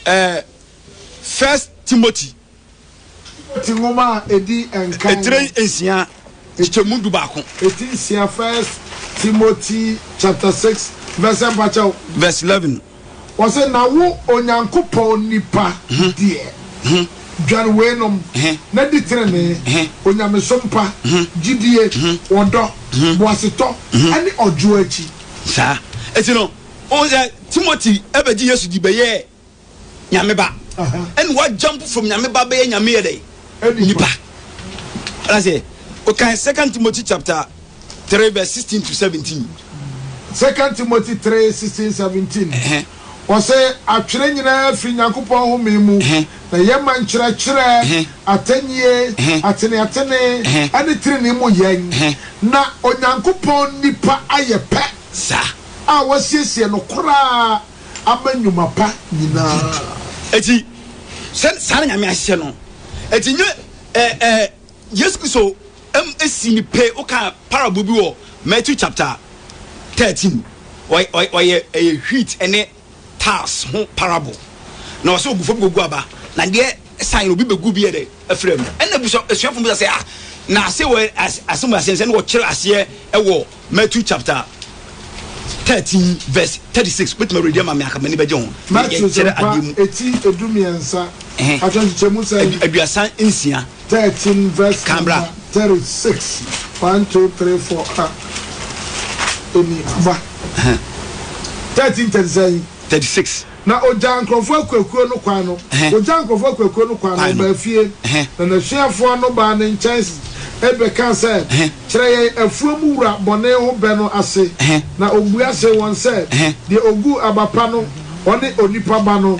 1 Timothy ngoma edi enkan etre ensia echemundu ba ko eti nsia 1 Timothy chapter 6 verse 11 was say na wo onyankopon nipa die dwan wenom na ditrene onyamesompa gidie odo boaseto ani ojo achi sa eti no o say Timothy ebeji Yesu di beye nyame ba and what jump from nyame ba beye nyame ye dey nipa I say okay 2 Timothy chapter 3 verse 16 to 17 2 Timothy 3 16 17 Ose atwere nyina fi nyankopon home mu na yema nkyerɛkyerɛ atanye atene ane tirene mu yen na onyankopon nipa ayepɛ sa a wasiesie no kora amanyuma pa nyina eti sa nyame ahye no eti nye Yesu Kristo esi ni pe o ka parable bi wo Matthew chapter 13 why a wheat ene task ho parable na so ogufo bi gogu aba na de sign obi begu bi ede afrem ena bu so esuafo bi say na say we asem asense na wo kire ase e wo Matthew chapter 13 verse 36 with my redeem ma aka mani beje ho Matthew eti edumiensa atwanche mu say aduasa nsia 13 verse 36 1 2 3 4 eni ba 36 na ojankrofo akwekuo no kwa no ojankrofo akwekuo no kwa no ba fie na hweafo no ba ne nchance ebe kan se kire afuamu wura bone ho be no ase na ogu ase won se de ogu abapa no one onipa ba no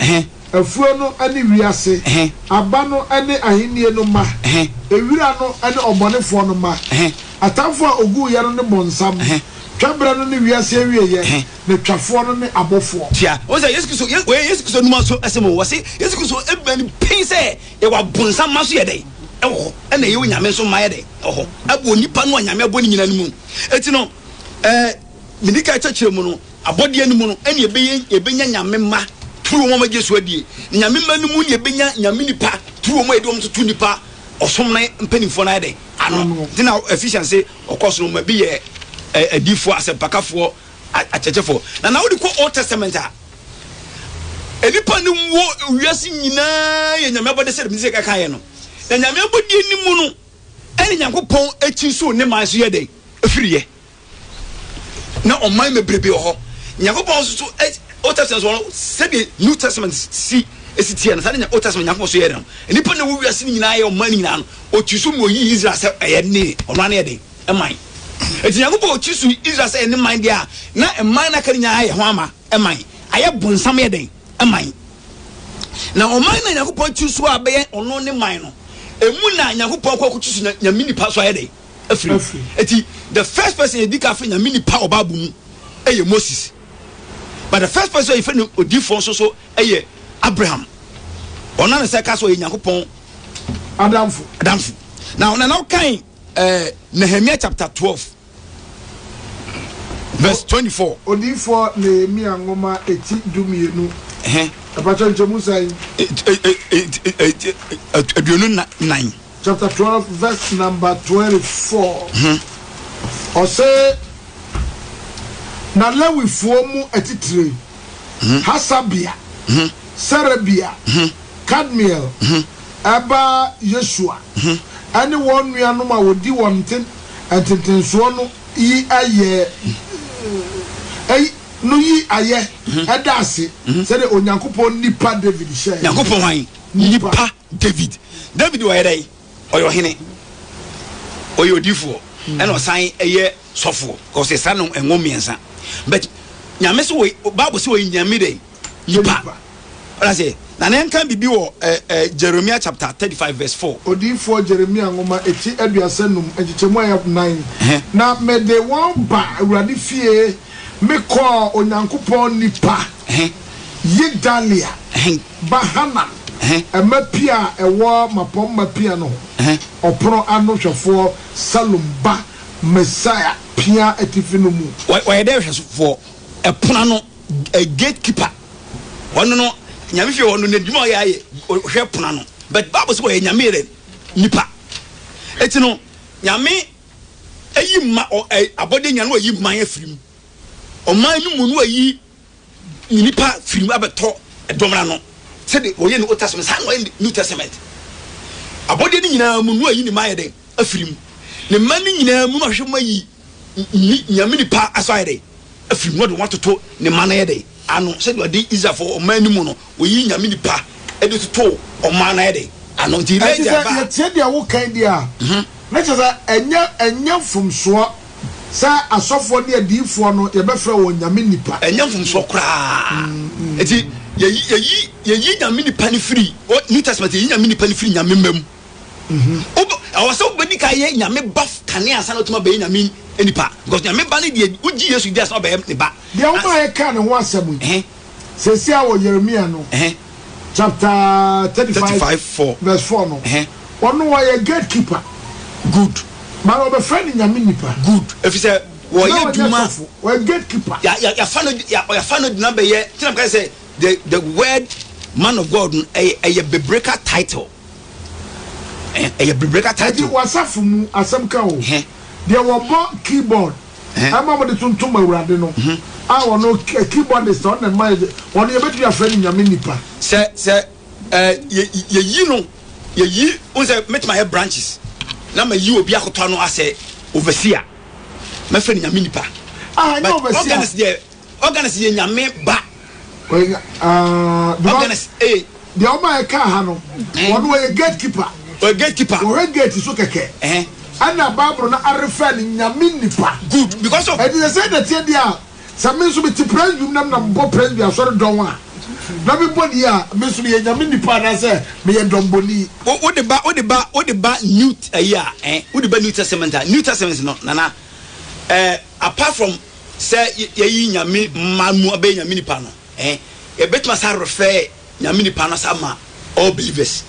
afuo no ani wiase aba no ani ahenie no ma ewira no ani obonefo no ma atamfo a ogu ya no ne bonsam twabra no ne wiase awieye ne twafo no ne abofo tia o say Yesu Kristo numa so asemo wo say Yesu Kristo ebani pin say e wa bonsam ma so ye dey eho na ye nyame so ma ye dey eho abo nipa no nyame abo ni nyina no mu eti no minika chachire mu no abodie no mu no ene ebenya nyame ma turu wo ma Jesu adie nyame ma no mu ne ebenya nyame nipa turu wo ma edom to tu nipa osom na mpanimfo na ye dey ano tina efficiency okoso no ma bi ye adifo asempakafo achechefo na wodi ko Old Testament a enipa ni wo wiase nyina ye nyame abode se de ka ye no na nyame abode ni mu no ene nyankopon echi so ne man so ye dey afiriye na oman mebrebe ho nyankopon so Old Testament so se de New Testament si esitie na sa de Old Testament nyankopon so ye no enipa na wo wiase nyina ye oman nyina no ochi so mo yi Israel se ye ne ono na ye dey eman eti nyankopon chisu Israel say any mind dia na eman na kanya aye ho ama eman aye bonsam ye den eman na oman na nyankopon chisu abe ono ne man no emu na nyankopon kwa chisu na nyamini pa so aye den afri eti the first person e dika afri nyamini pa obabu mu eye Moses but the first person e fe no odifo so eye Abraham ona na say ka so nyankopon Adamfu now kan Nehemiah chapter 12 verse 24 odifo Nehemiah ngoma eti dumienu abacha nchemu sai aduonu 9 chapter 12 verse number 24 ose na Lewifuo mu etitire Hasabia Serebia Cadmiel aba Yeshua ani won nuanom a wodi won ententenso no yi aye no yi aye edase say the onyankopon nipa David share Nyankopon wan nipa David wa yedai oyo hene oyo difo eno san eye sofo cause san no enwo miensa but nyame so Bible say we nyame dey nipa ola say na nen kan bibi wo Jeremiah chapter 35 verse 4 odifo Jeremiah ngoma eti aduasanum echichemu aye 9 na me de won ba awurade fie me call onyankopon nipa Yedalia Bahana Mapia ewo mapom mapia no opro anohwefo Salumba Messiah pia etifinu mu why there for a plano a gatekeeper one no nyame fie wono na dwuma ya ye hwe plano but Bible say nyame re nipa eti no nyame ayi ma abode nyane ayi man afirim o man no mu no ayi nipa firim abeto edomra no said the Old Testament, New Testament. Abode ni nyina mu no ayi ni man yede afirim. Ne man ni nyina mu ahwema yi nyame nipa asayede afirim no de want to ne man yede. Ano said we dey Israel for o man ni mu no oyi nyame nipa e de to o man yede. Ano ti reja ba. Ye tie dia wo kan dia. Na chesa enya fumso sa asofo ne adifo no ye be fra wo nyame nipa. Enya fumso kra. Eti ye nyame nipa ni free o New Testament ye nyame nipa ni free nyame mam awaso bedi ka ye nyame baf kane asa no tuma be nyame nipa because nyame ba ne de uji Yesu dia so be ne ba de o ma ye ka ne ho asem se sia wo Jeremiah no chapter 35 verse 4 no ono wa ye gatekeeper good ma no be friend nyame nipa good if say wo ye duma wo gatekeeper ya fano de number ye tinam ka say the word man of God a biblical title a biblical title wasafu mu asem ka o de wo bo keyboard ama mo de tuntum awurade no a wo no keyboard is on and my one ye betu ya friend nyame nipa se ye yi no ye yi on say met my branches na ma yi obi akoto no ase overseer ma friend nyame nipa no overseer organize ye nyame ba organize the Oma car no one way gatekeeper or gate so keke ana Bible na arefan nyame nipa good because of and they say that dia some means to be praise you nam bo praise you sorry don wa na be body ya me so ye nyame nipa na say me ye don boni o de ba new year o de ba New Testament no nana apart from say ye nyame mamu be nyame nipa no a bit must refer nyame nipa no sama all believers.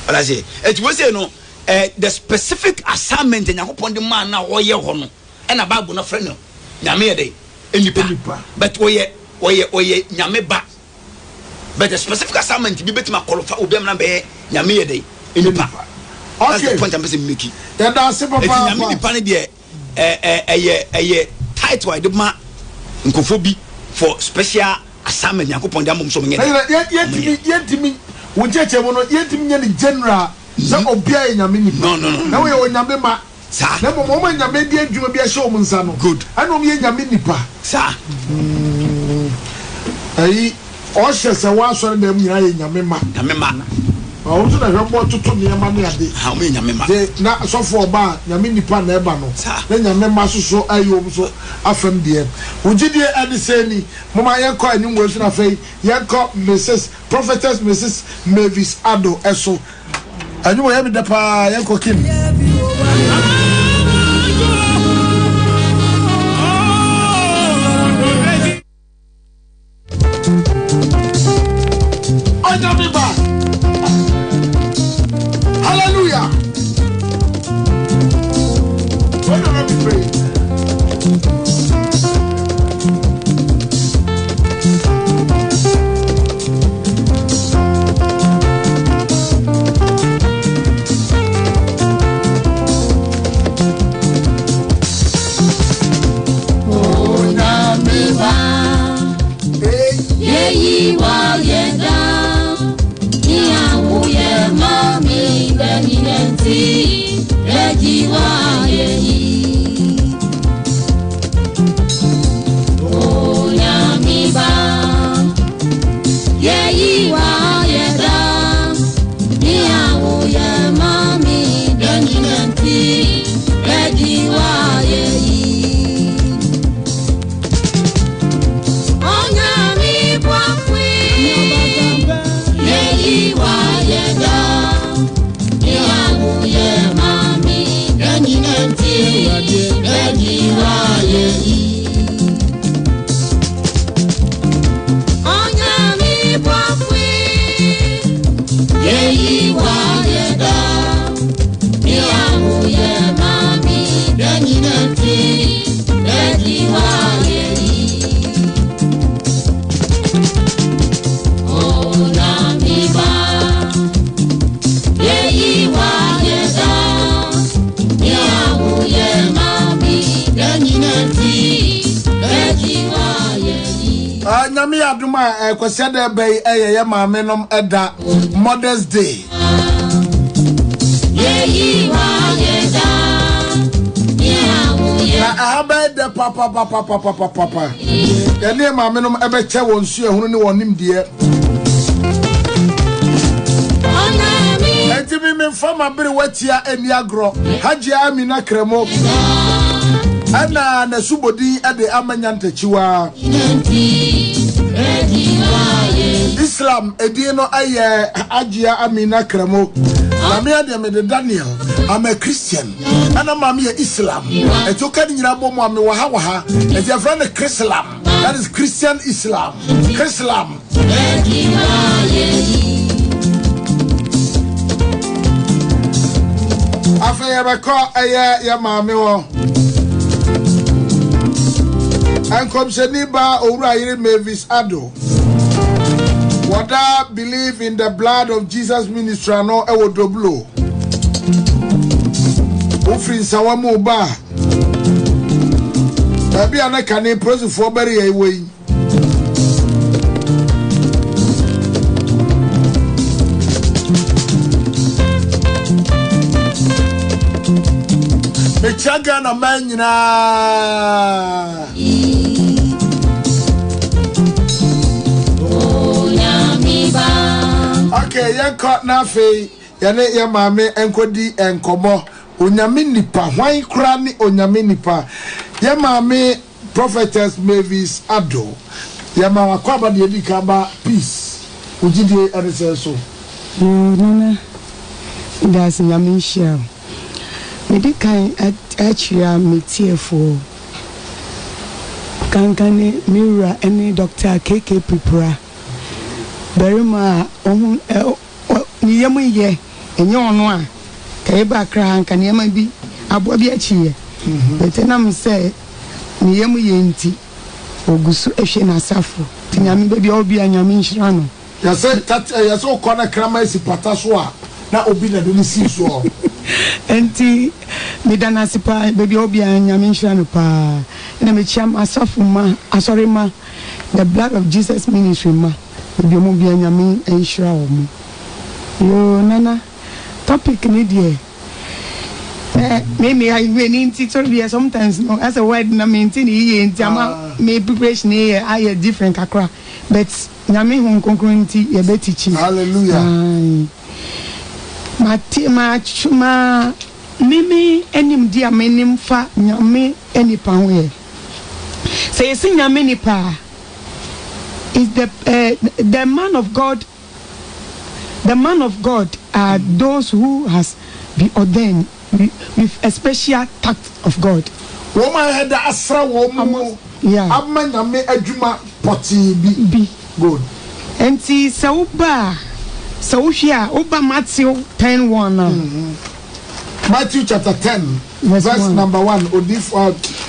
What I say it was no the specific assignment nyakopon de man na wo ye ho no and a Bible no friend no nyame dey nipa but wo ye nyame ba but the specific assignment be bit ma qualify obem na be nyame dey nipa. That's the point I'm making. Yeah, that's it, papa. Nyame nipa ne de title I de ma nkofo for special assignment yakopon de amom so menye yetimi wo cheche mo no yetimi nye ni general za obia nyame nipa no na we o nyame ma sa na mo nyame di adwuma bi a hye o nsa no good ana o ye nyame nipa sa ai o hye se wa so na nyina ye nyame ma o so na hwebo toto ne ma ne ade ha o me nyame ma de na sofo ba nyame nipa na eba no na nyame ma so ayom so afam de Wogyedie ade seni mama yenko ani mwe so na fei yenko Mrs Prophetess Mrs Mavis Ado eso anyu mo yemi de pa yenko kim Hallelujah. Let me pray. nti ejiwa yeyi o nyamiba yeyi wa yeda niawo ye mami denti ejiwa yeyi o nyamiba kwi yeyi wa yeda niawo ye mami denti ejiwa yeyi yeyi wa yeda niamu ye mami deninati yeyi wa yeyi ona miba yeyi wa yeda niamu ye mami deninati yeyi wa yeyi nyame aduma kwasiada bay ye maame nom eda Mother's Day. Yeyi wa yeda niamu ye na abede papa yani maame nom ebe che won su ehunu ne wonim de enti mi fama bere watia ani agro Adjei Amina kremo ana na subodi ade amanya ntachiwa Islam edino aye Adjei Amina kremo na me ade me de Daniel I'm a Christian ana mama ye Islam etoka nyina bo mo ame wa ha eti a friend Islam that is Christian Islam Islam afa ya bako aye ya mama wo ankom seniba owura yire Mavis Ado what I believe in the blood of Jesus ministry no e wo doblo ofrin sawamu ba tabi anaka ne prosefo bere ye wei Mechaga na manyina okay yanko na fe yane ya mame enkodi enkomo onyame nipa hwan kura ni onyame nipa ya mame prophetess Mavis Ado ya mama kwaba de dika ba peace Wogyedie erese so nana das nyame share medikai achia metiefo kankane mira any doctor KK Prepara berima ohun niyemu ye enye ono a kai ba kra hanka niyema bi abo bi achiye betenam say niyemu ye nti ogusu ehwe na safo tinyame bebi obi anyame nhira no ya say that ya so kona krama esi pataso a na obi na do ni si so enti midana sipa bebi obi anyame nhira no pa na me chiam asafo ma asori ma the blood of Jesus ministry ma bebi mo bi anyame nhira o mu yo nana topic ni die maybe I need to sometimes no as a word na maintain me preparation here I different kakra but nyame hon concurrenti ye betichi hallelujah ma mimi enim dia menim fa nyame enipa ho ye say nyame nipa is the man of God. The man of God are those who has been ordained with a special tact of God. Woman had the asra woman. Yeah. Amman me adwuma poti bi. Good. And see so here oba Matthew 10:1. Matthew chapter 10 verse number 1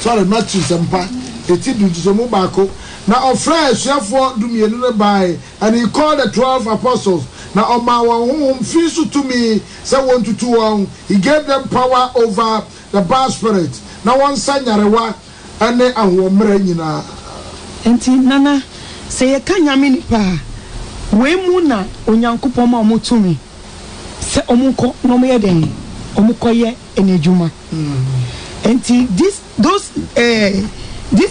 sorry Matthew sempa eti du so mo baako na ofra asuafo dumienu ne bai and he called the 12 apostles. Now, on my home, fisu to me, say 1 to 2. He gave them power over the bad spirit. Now, one son, Yarewa, and then I will marry na. Enti nana, say a kanyamini pa. We muna, onyankupoma mutumi. Se omuko no me den. omukoye enejuma. And these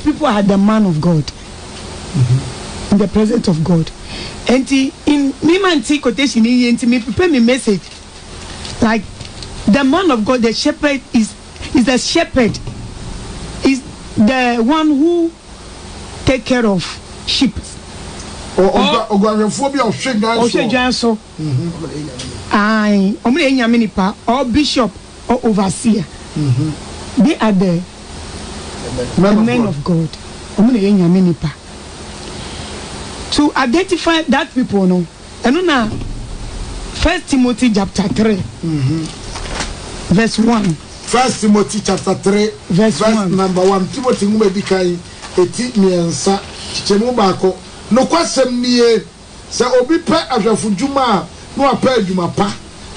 people are the man of God. In the presence of God. And in me man quotation me prepare me message like the man of God, the shepherd is the shepherd, is the one who take care of sheep. Or bishop or overseer. They are the men of God. To identify that people, no, and now 1 Timothy chapter 3, verse 1. 1 Timothy chapter 3, verse number 1. Timothy Mubedikai, eti miensa, chemubako. No kwasem niye, se obi pe ajafujuma, no ape juma pa.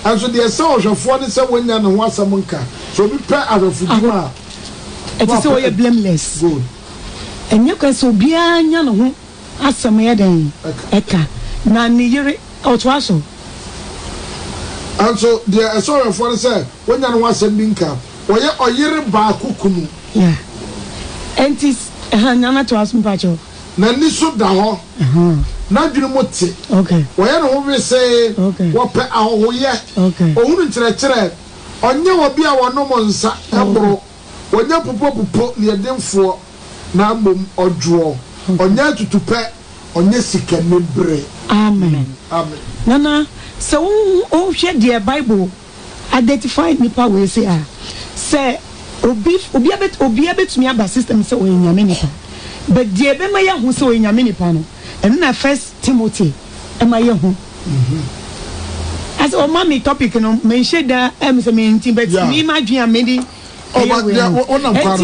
And so the esa ajafua ni se wenya na wasa munka. So obi pe ajafujuma. It is so blameless. Good. And you can so be a nyano asame den eka na ni yire otwaso. And so the esa ajafua ni se wenya na wasa binka. Oye oyire ba kukunu. Yeah. And this nyana to ask me pacho. Na niso da ho. Na dwene mote. Okay. Oye no ho we say wo pe ahohoye. Okay. Ohunu nkyerɛkyerɛ onye wo bia wono mo nsa ebro. Onye popo ne edemfo na mbom odwo. Onye tutupe onye sika mebre. Amen. Amen. Nana so o hwe the Bible identify nipa we say say obi abet me aba system say o nyame nipa. But the ebema ya hu say o nyame nipa no. And na 1 Timothy ema ya hu. As o mami topic no mention that say me ntin but me ma dwen amedi. Oh, but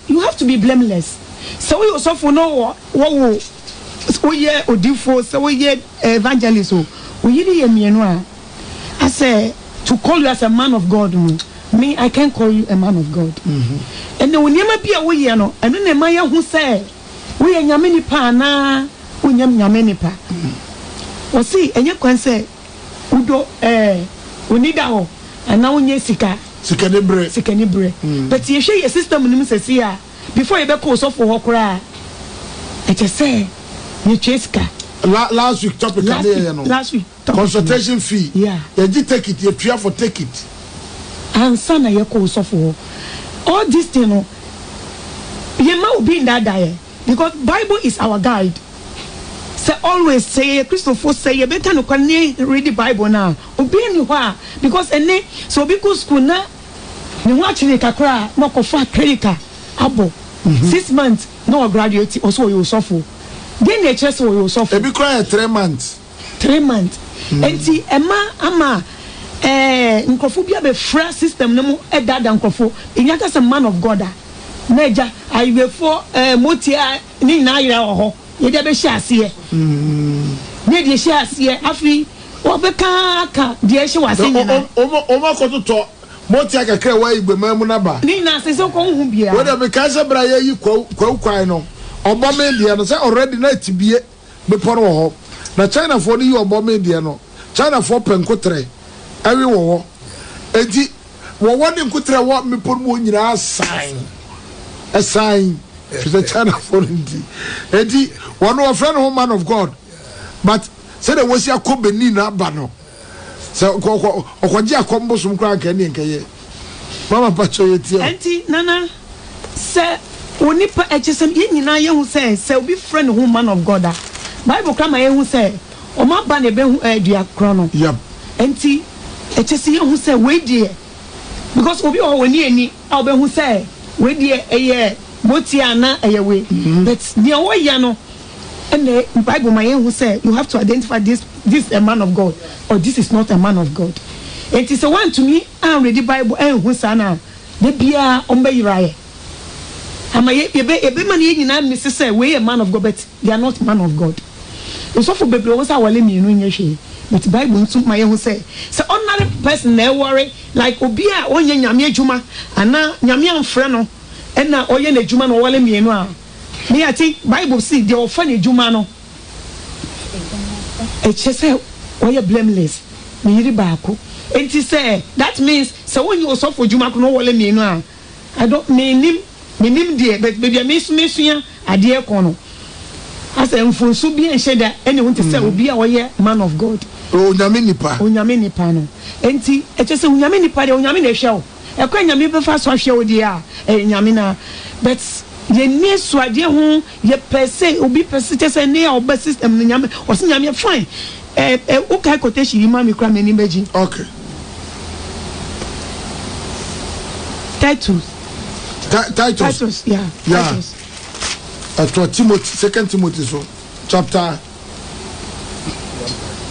you have to be blameless. So we also for no wo ye odifo so we ye evangelist o. Wogyedie ye mienu a. I say to call you as a man of God me I can call you a man of God. And the onyema bia wo ye no eno na ma ya hu say wo ye nyame nipa na wo nyame nipa. O see enye kwan say udo onida ho ana wonye sika Sikanibre. But you share your system in here before you be call so for hokra. I just say you cheska. Last week topic last week consultation fee. Yeah. You take it, you pay for take it. And son you call so for all this thing no. You might be in that diet because Bible is our guide. Say always say Christopher say you better no can read the Bible now. Obi anywhere because so because school na ni watching kakra no ko fa credit abo 6 months no graduate also you suffer then the chest you suffer e be cry 3 months enti ema ama nkofo bia be fra system no mu edada nkofo enyaka some man of God naja ayefo motia ni na ayira ho ye de be hye ne de hye afi obeka ka de hye wase nyina o ma ko to motia kakra wa igbemamu na ba ni na se so ko hu bia we de be ka se bra ye yi kwai no obo me de no se already na tibie be poro ho na China for ni obo me de no China for penkotre awi wo enti wo woni nkotre wo me poro mo nyina sign a sign to the China for ndi enti one of friend home man of God but say the was ya ko beni na ba no so okoje akombo sum kra kan ni nkaye mama pacho yeti enti nana say onipa echesem ye nyina ye hu say obi friend home man of God Bible kama ye hu say o ma ba na be hu dua krono yep enti echese ye hu say we die because obi o woni ani a be hu say we die eye motia na eye we but the o ya no and the Bible my who say you have to identify this a man of God or this is not a man of God. It is a one to me I read the Bible and who sana de bia ombe yiraye. Ama ye be man ye nyina miss say we a man of God but they are not man of God. So for bebre wo sa wale mienu nyehwe but Bible ntu my who say ordinary person na worry like obi a onye nyame adwuma ana nyame amfre no and na oye na adwuma no wale mienu a me I think Bible see the offend juma no it say we are blameless me yiri baako enti say that means So when you also for Juma no wole me no I don't menim there but baby me suya ade kono as mfonso bi enheda ene won te say obi a woye man of God onyame nipa no enti eche se onyame nipa de onyame na hwe o ekwa nyame befa so hwe o de a nyame na but ye ne so ade ho ye pese obi pese te say ne oba system nyame o se nyame fine o kai quotation yi ma me kra me ni beji okay Titus, yeah. Titus. Timothy, 2 Timothy, so chapter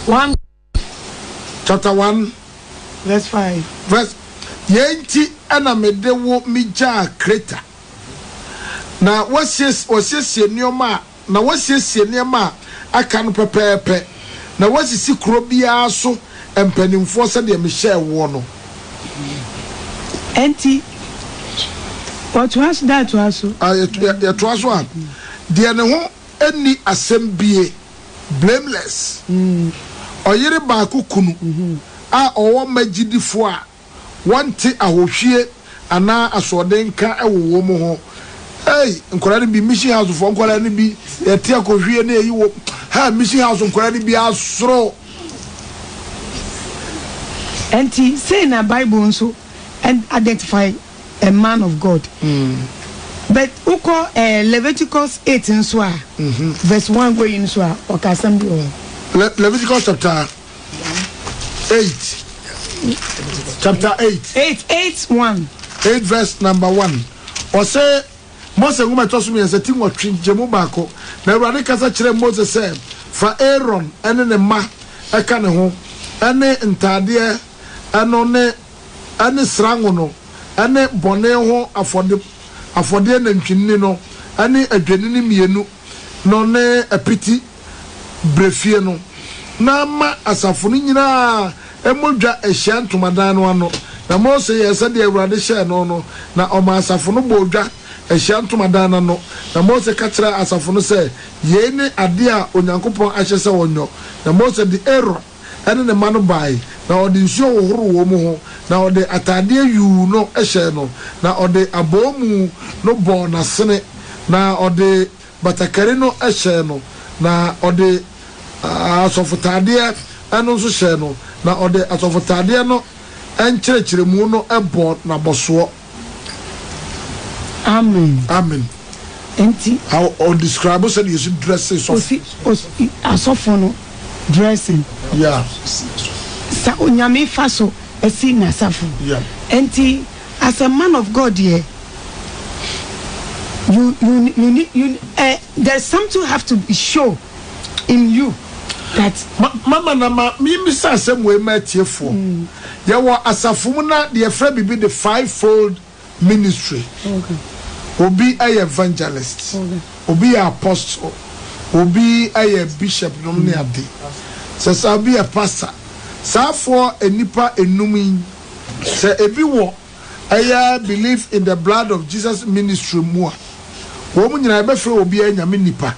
1, chapter 1, verse 5. Verse Yenti anamede wo mija kreta. Na wasiesie nioma na wasiesie niema aka no pepepe. Na wasisi kuro bia so empanimfo se de me share wo no. Enti what was that was so ya to so an de ne ho eni asem bie blameless oyire ba kukunu a owo magidifo a wanti ahohwie ana asodenka ewo mo ho hey nkora ne bi mission house fo nkora ne bi eti akohwie na eyi wo ha mission house nkora ne bi asoro enti say na Bible so and identify a man of God. But uko Leviticus 8 in swa verse 1 go in swa or assembly Leviticus chapter 8 chapter 8 verse number 1 or say Moses nguma tosu mi se tinwo twinjemu baako na Awurade kasa kire Moses say fa Aaron ene ne ma eka ne ho ene ntade eno ne ane srango no ane bone ho afode na ntwinni no ane adwenini mienu no ne apiti brefie no na ma asafo no nyina emodwa ehia ntomadan no ano na Mose yesa de Awurade hye no na oma asafo no bodwa ehia ntomadan no na Mose ka kira asafo no se ye ne ade a Onyankopɔn ahye se wonyo na Mose de Aaron ane ne manu bai na ode nsuo wohoro wo mu ho na ode atade yu no ehye no na ode abomu no bo na sene na ode batakari no ehye no na ode asofotade anu so hye no na ode asofotade no enkyerechiremu no ebo na boso amen enti how on describe said you should dress so asofo no dressing yeah sa onyame faso esi na safo yeah enti as a man of God here you there's something have to be show in you that mama na me misa sem we matiefo ya wa asafo na de efra bibi the fivefold ministry okay obi ay evangelist okay obi apostle obi ay bishop no ne ade se be a pastor sa for enipa enumi se ebi wo I believe in the blood of Jesus ministry mu a wo mu nyina be frɛ obi anyame nipa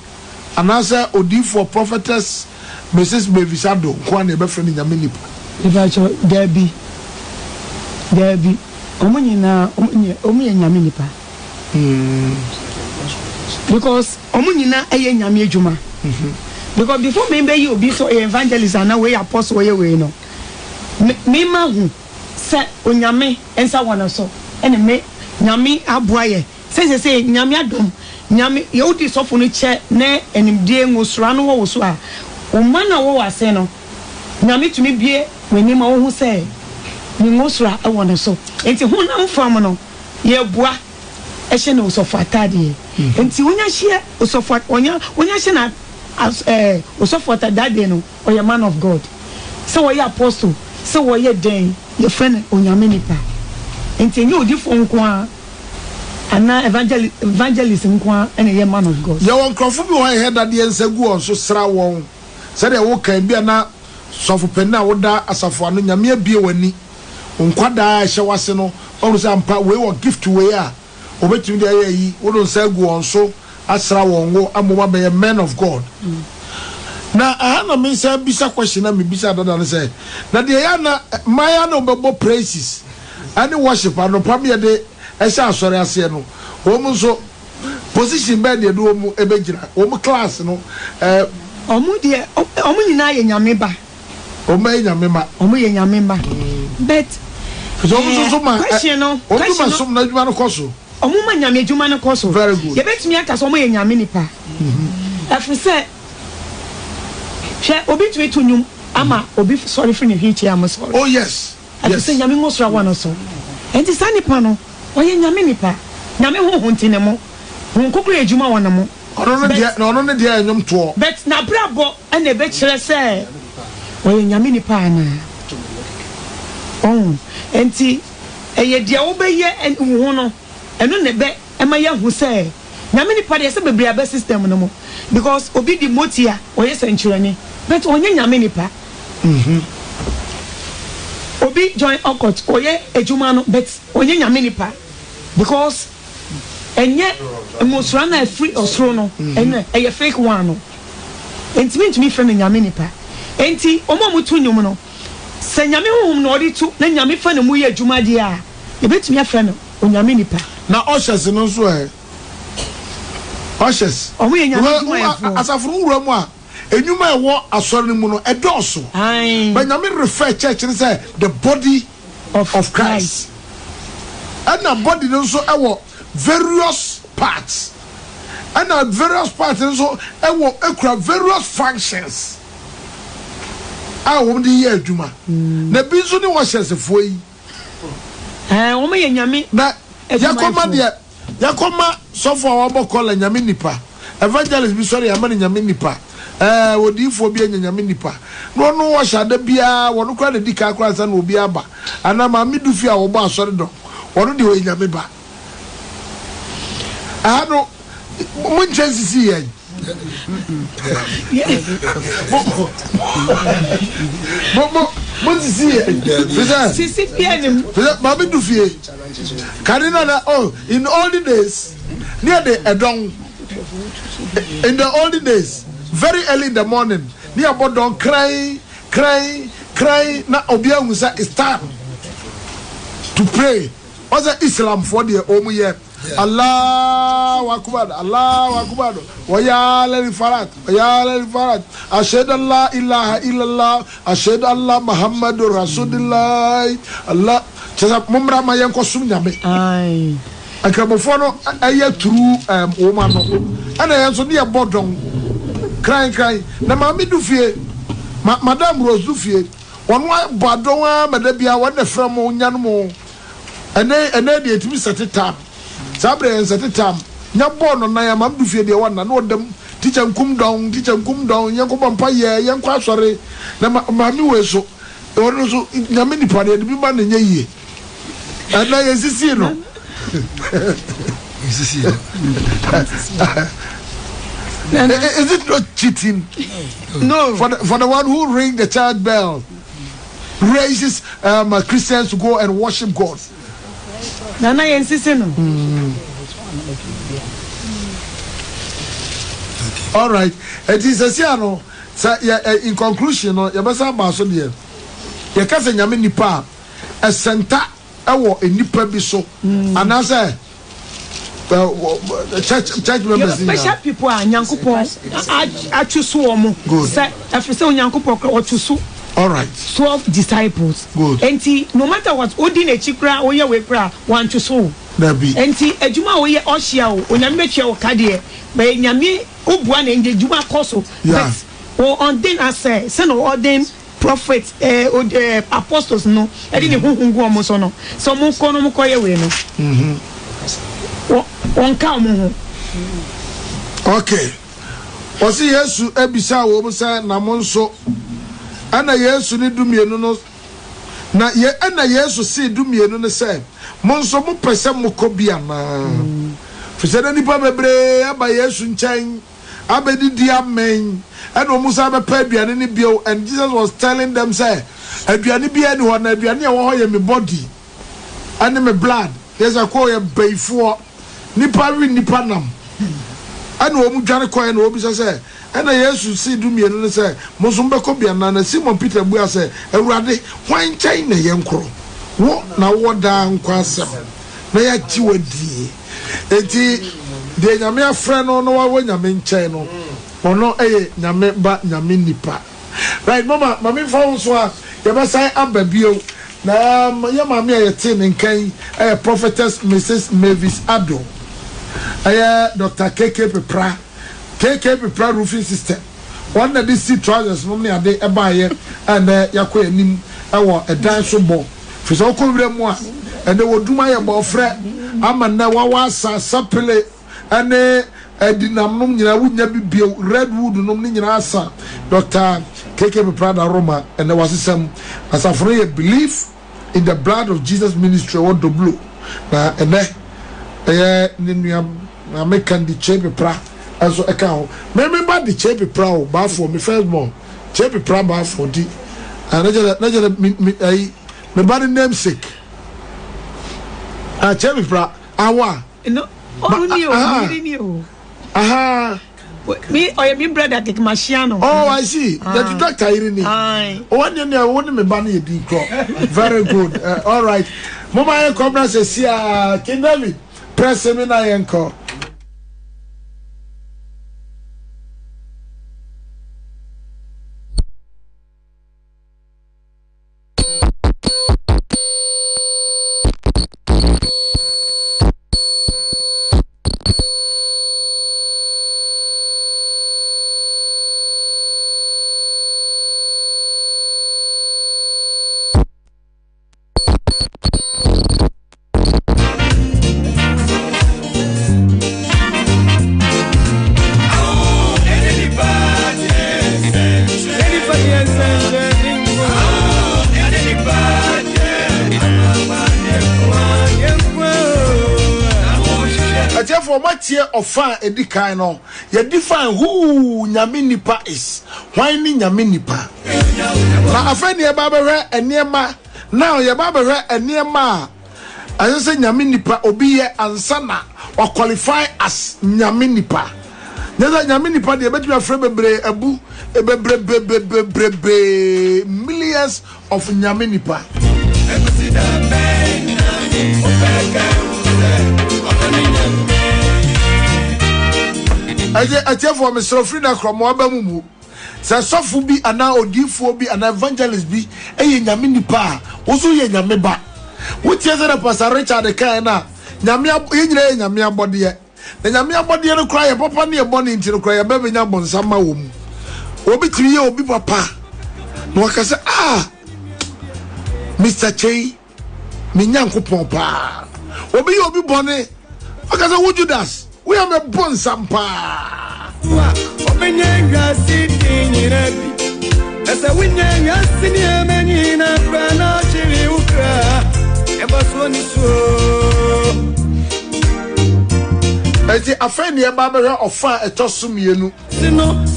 anasa odi for prophetess Mrs. Bevisado kwa na be frɛ ni nyame nipa ibacho Debbie omu nyina nyame nipa because omu nyina eye nyame adwuma because before me be you be so evangelist and now we apostle we no me ma hu se onyame ensa wana so ene me nyame aboaye se nyame adom nyame yodi sofo no che na enimdie ngosura no wo so a o mana wo wase no nyame tumi bie wani ma wo hu se ni ngosura e wona so enti hu na mfam no ye boa e hye na osofo atade enti wonya hye osofo wonya hye na as osofo atade no o ye man of God so wo ye apostle so wo ye den your friend onyame nipa enti nyi odifo nko a ana evangelist nko a ene ye man of God ya won krofo bi wo he da de nsagu on so sra won se de wo kan bia na sofo penna wo da asafo anu nyame abie wani nkwada hye wase no onu se ampa we wo gift we a obetimi de ayi wo do nsagu on so asra won wo amoma be men of God na ahana me say bisa question na me bisa dada na say na de ya na maya na obebo praises Any worship and Pamia de Esha sorry Asiano. Woman so position bed you do ebejina. Woman class no Omu de omu nyina ye nyameba. Omu ye nyamema. Omu ye nyamema. But so ma question no. Omu ma som na djuma no koso. Omu ma nyame djuma no koso. Very good. Ye betumi aka so omu ye nyame nipa. Afi se obi tumi to nyum ama obi sorry for ne hwichi am sorry. Oh yes. Afi se nyame mo sra wano so. Enti sa nipa no oye nyame nipa. Nyame ho ntine mo. Hun kokoro ejuma wona mo. Ono ne dia enyom to. But na brabo ene be kire se oye nyame nipa ana. Enti eye dia wo be ye hu no eno ne be ema ye hu se nyame nipa de se bebre aba system no mo because obi di motia oye senchurani but onye nyame nipa obi join okot oye ejuma no but onye nyame nipa because enye emosra na free osro no ene eye fake one no enti me friend nyame nipa enti omo mutu nyum no se nyame hum no odi tu na nyame fa na mu ye ejuma de a e betumi afa no onyame nipa na ushers no so ushers omo ye nyame ejuma ya fo asafuru wura mu a enyuma ewo asori mu no edoso but nyame refer church ni say the body of Christ and the body no so ewo various parts and the various parts so ewo ekura various functions a wo de ye adwuma na bi so ni wo hyesefo yi wo me ye nyame na yakoma so for wa bokola nyame nipa evangelist bi sorry amani nyame nipa odifo bi nyame nipa no no wo hyada bia wo no kra de dika kra sa na obi aba ana ma midu fi a wo ba asori do wo no de wo nyame ba no mun chance si yen Mo Sisi pianim. Mami du fie. Kanina na in olden days near the Edong. In the olden days, very early in the morning, near Bodon cry na obia musa is time to pray. Other Islam for the omuye. Allahu akbar wa ya lil farat ashhadu an la ilaha illallah ashhadu anna muhammadur rasulullah Allah chesa mumra ma yen ko sum nyame ai akrabofo no aye turu woman no ana yen so ne bodon cry na ma me du fie madam Rose du fie wonu bodon a madabia wona frem nya no mo ene de etimi seteta sabre en setetam nya bon no na ya mam du fie de wona na odam teacher nkum don yen ko bompa ye yen ko asore na ma mi we so wonu so nya me nipa de bi ma na nya yie ana ye sisi no sisi is it not cheating? No. For the one who ring the church bell raises Christians to go and worship God. Nana yensisi no. All right. It is a siano. In conclusion, you must have my son here. You can't say nyame nipa a center ewo enipa bi so. And I say church members special people are nyankopon atwusu omo. Say afise onyankopon otwusu. All right. 12 disciples. Good. Enti no matter what odin echikra oye we kra wan twusu. Nabi. Enti ejuma oye ohia o onyame betwe o kade be nyame obua na nje juma koso. Yeah. O ordain as say no ordain prophets apostles no e di ne hunhungu omo so no. So mo ko no mo koye we no. On ka mo ho. Okay. Osi Yesu ebisa wo mo say na mo nso ana Yesu ni dumienu no na ye ana Yesu si dumienu no say mo nso mo pese mo ko bia na fisada nipa bebre aba Yesu nchen abedi di amen and omusa be pa aduane ni bio, and Jesus was telling them say aduane bia ni ho na aduane e wo ho ye me body and me blood. There's a call ye beifo nipa wi nipa nam and omu dwane koy na obi say and Yesu si dumienu no say mo so be ko bia na Simon Peter bua say awurade hwan nchen na ye nkro wo na wo da nkwasem na ya ji wadi enti de nyame afre no no wa nyame nkyɛn no ono nyame ba nyame nipa right mama fa wo so a ye ba sai ababio na ya mama ya yete ne nkan prophetess Mrs Mavis Ado Dr. KK Pepra roofing system one that this see trousers no me ade eba ye and yakọ anim ewo edan so bo fi so ko wure mu a ene woduma ye bo frɛ ama na wa sapele ane edinam nom nyina wunya bibie redwood nom ni nyina asa Dr. KK Pepra da Roma ene wasesam asafro ye believe in the blood of Jesus ministry what the blue na ene ninuam na make can the Pepra aso account remember the Pepra o ba for me first born Pepra ba for di na me body namesake Pepra awa no only o me or your brother take Mashiano. Oh, I see. That the doctor Irini. One year, I want me banny a very good. All right. Mama, Cobra says, King David, press him in I encore. Ofa edikai no ye define who nyame nipa is why ni nyame nipa na afani e ba behwe enema now ye ba behwe enema ayo se nyame nipa obi ye ansa na wa qualify as nyame nipa neza nyame nipa de betu afre bebre abu bebre millions of nyame nipa Adjei for Mr. Frida Kromo abamumu sa sofu bi ana odifo bi ana evangelist bi nyame nipa woso ye nyame ba wotie se na Pastor Richard kan na nyame yenyire nyame abode na nyame abode no kra ye papa na ye bone nti no kra ye ba benya bonsama wo mu obi tiri ye obi papa no wakase Mr. Chei me nyankopon pa obi ye obi bone wakase wo Judas we am a bon sampa. Openyenga sitting in a as a winning as senior man in a brana chili ukra. Ever so. Eti afeni ya baba ofa etosum yenu.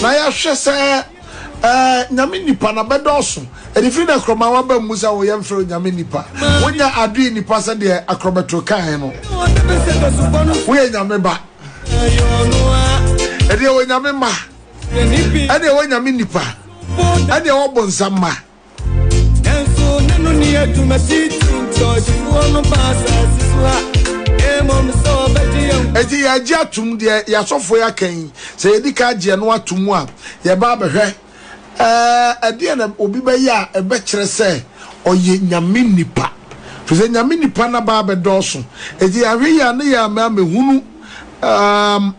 Na ya hwe se nyame nipa na bedoso. Edi fi na kroma wa ba musa wo yem fro nyame nipa. Wonya adu nipa se de akrobeto kan no. Wo nyame ba. Ede wo nyame ma ede wo nyame nipa ede wo bonsama enso nenu ni adumati tuntoji wono basa siswa emom so beti ede ya ji atum de ya sofo ya kan se edi ka je no atum a ye ba behwe ede na obi ba ya ebe kire se oye nyame nipa fize nyame nipa na ba be doso ede ya hwe ya ne ya ma mehunu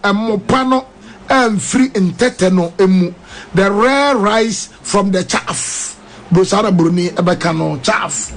mopano free in teteno emu the rare rice from the chaff brosara bruni ebekano chaff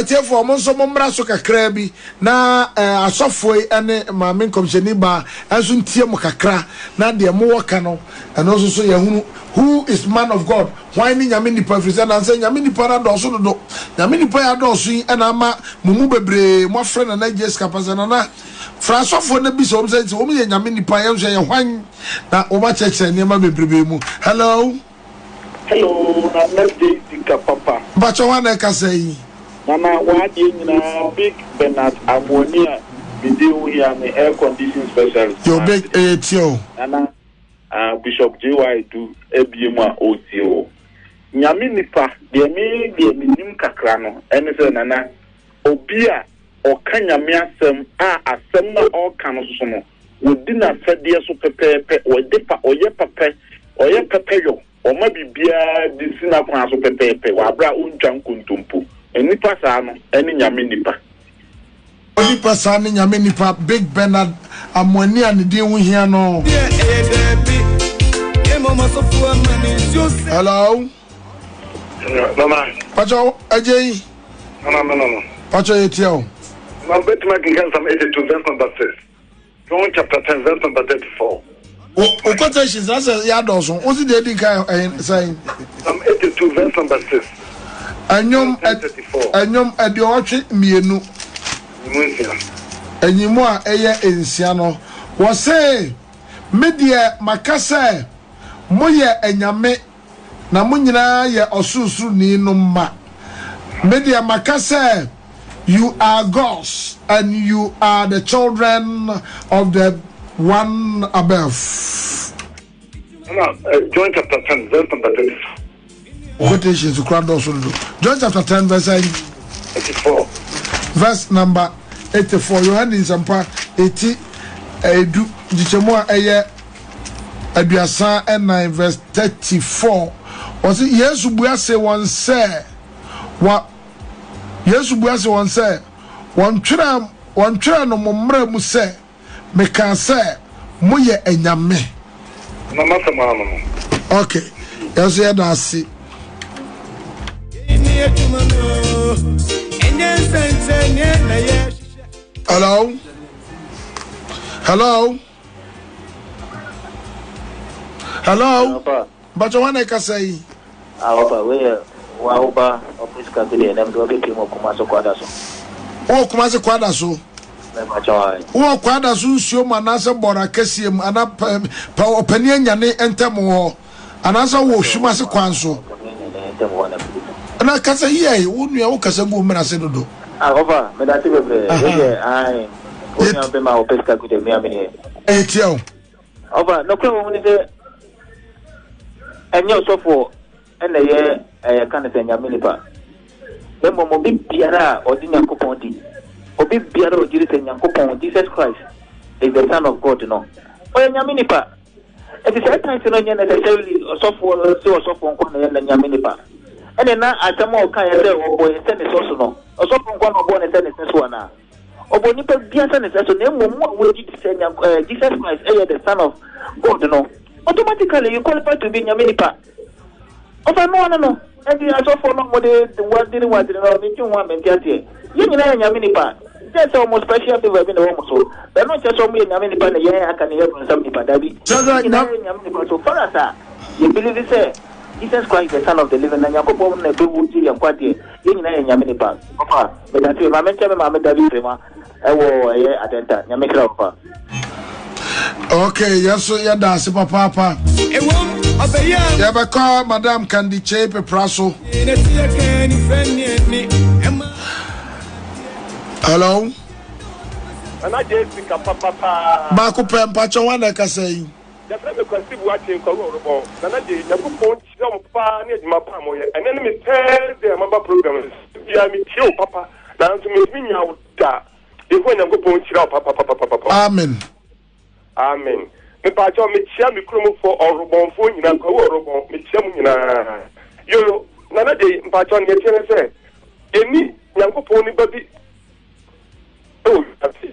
Therefore, monso mombra so kakra bi na asofoi ene maame komsheni ba enso ntie mo kakra na de mo woka no eno so ye hunu who is man of God why ni nyame nipa frisa na say nyame nipa na do so do nyame nipa ya do so ena ma mumu bebre mo frɛ na Adjei Sikapa na frasofo na bi so om say wo ye nyame nipa ye so ye hwan na wo ba cheche ne ma bebrebe mu hello na Adjei Sikapa ba cho wana ka say Nana Wogyedie nyina Big Bernard Amonia deal here an air conditioning specialist. Your big ATO. Nana Bishop J.Y. do Ebiema OTO. Nyame nipa de me nim kakra no ene se nana obi a oka nyame asem a asem na oka no so no wodi na fede so pepepe oye pepe yo o ma bibia di sina kwa so pepepe wa bra untwan kontompo enipa sa no ene nyame nipa onipa sa ne nyame nipa Big Bernard amwani an di hu hia no. Hello. Mama. Pacho Adjei. No. Pacho etio. I'm bet to make Psalm 82 verse number 6. John chapter 10 verse number 34. O quotations that's ya dozo. O si dey din kan saying Psalm 82 verse number 6. Anyom ade otwe mienu. Enyimu a eye ensia no. Wo say media makase moye enyame na munyina ye osusu ni no ma media makase you are gods and you are the children of the one above. John chapter 10 verse number 34. What is it to crowd also do? John chapter 10 verse 84. Verse number 84. Yohanes ampa 80 edu jichemo eye aduasa and 9 verse 34. Was it Yesu buase one say what Yesu buase one say one try no momre mu say me can say moye enyame. Okay. Yesu ya dasi. Hello. But you want to say? Wauba office kabili na mtu wapi mo kumaso kwada so o kumaso kwada so o kwada so nsuo manase bora kesiem ana pa opani nyane entem ho anasa wo hwumase kwanso na kasa hiye wo nua wo kasa gu mena se dodo oba me dati bebe ai o nya be ma office kabili me amene etio oba no kwa mo ni de enyo sofo ene ye kan se nyame nipa demo mo bibiara odi nyankopon di obi biara odi se nyankopon Jesus Christ is the son of God no o nyame nipa it is a time to no necessarily osofo nko na nyame nipa ene na atamo o kan ye se obo ye se ne so no osofo nko na obo ne se ne so na obo nipa biara se ne so na mo wo di se Jesus Christ is the son of God no automatically you qualify to be nyame nipa ofa no and the asofo no mo de what did no me tun wa me tiate ye nyina ya nyame nipa just almost special favor be no mo so but no just so me nyame nipa na ye aka ne ye some nipa dabi nyame nipa so far as you believe say Jesus Christ the son of the living na yakobo na be wuti ya kwate ye nyina ya nyame nipa ofa me that you ma me tell me ma me dabi prema ewo ye atenta nyame kra ofa. Okay, yes, yeah, that's papa. Yeah, but call Madam Candy Chape Praso. Hello. And Adjei Sikapa. Marco Pempacho, one like I say. The friend of Consibu watching Corrobo. And Adjei, the phone, some far near my palm, and then me tell their mother programs. Yeah, me too, Papa. Now to make me out that. If when I'm going to Papa. Amen. Amen. Me pacho me chia me kromo for orobon fo nyina kwa orobon me chia mu nyina yo nana de pacho ne tie se eni nyankopon ni babi o ati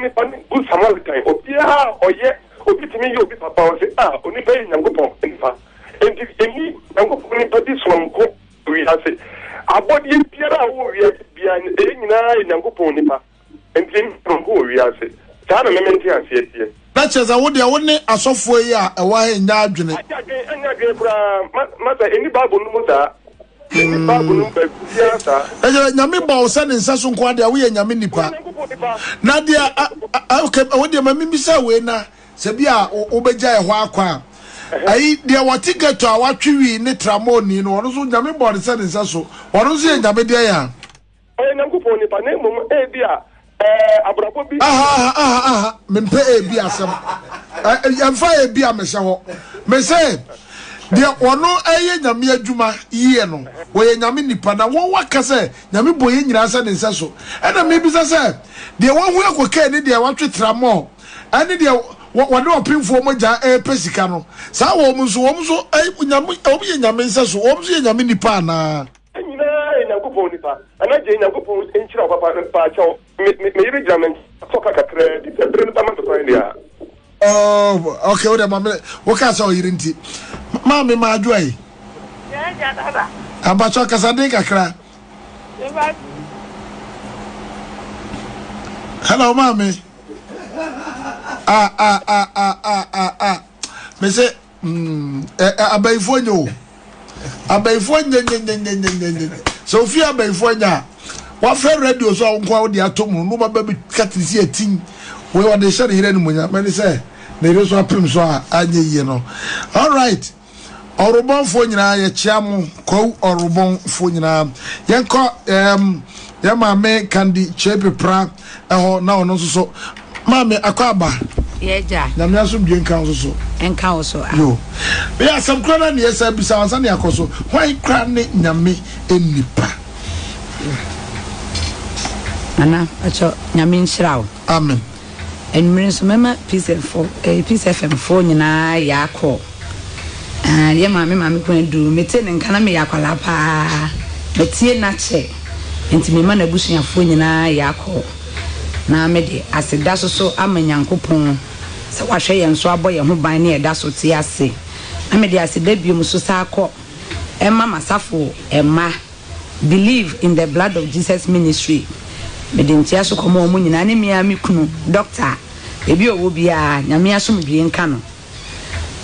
ni pani good samaritan obi ha oye obi timi yo obi papa o se oni be nyankopon nifa eni nyankopon ni babi sonko wi ase abodi biara wo wi bia nyina nyankopon nipa enti sonko wi ase ta na mementi ase tie. That's as I would asofo ya ewa he nya adwene. Anya bra masa eni bible no musa. Eni bible no ba bia sa. Nyame ba o se ne nsaso nko ade we nyame nipa. Na dia okay wo dia mamimi sa we na se bia obegya e ho akwa. Ai dia watigeto a watwewi ne tramoni no ono so nyame ba o se ne nsaso. Ono so nyame dia ya. Nyankopon nipa na mum bia abrabo bi mempe ebi asem yamfa ebi amehye ho me say de ono eye nyame adwuma yie no wo ye nyame nipa na won waka say nyame boye nyira se ne nseso ena me bi say de won hu akoka ni de watwetra mo ani de wode opinfo mo ja pesika no sa wo mu so nyame obi ye nyame nseso wo mu so ye nyame nipa na nyina Nyankopon nipa Adjei Nyankopon enchira papa pa chaw me yiri jamen soka kakre di bre nipa man to dia. Oh, okay, what am I? What can I say? You didn't. Mammy, my Adjei. Yeah, about your Casadeka cry. Hello, mommy. Me say, I bay for you. I bay for you. Sophia bay for you. What fair radio so on the atom, no baby cat is here. Ting. We want to share here anymore. Many say. There is a prim so Adjei, you know. All right. Orubon for nyina ye chiamu ko orubon for nyina yenko ya mame kandi chepe pra na ono so mame akwaba yeja na me aso dwen kan so enka so yo be asam krana ne yesa bisa wansa ne akoso hwan kra ne nyame enipa ana acho nyame nshirawo amen enmiri so mema peace FM for nyina ya akọ ye mame kwan du mete ne nkana me yakwala pa metie na che enti me ma na busuafo nyina yakọ na me de aseda so amanyankopon se wahwe ye nso aboye ho ban ne eda so tie ase na me de aseda biom so sa akọ emma masafo emma believe in the blood of Jesus ministry me de ntia so komo mu nyina ne mia me kunu doctor ebi owo bia nyame aso me bi nka no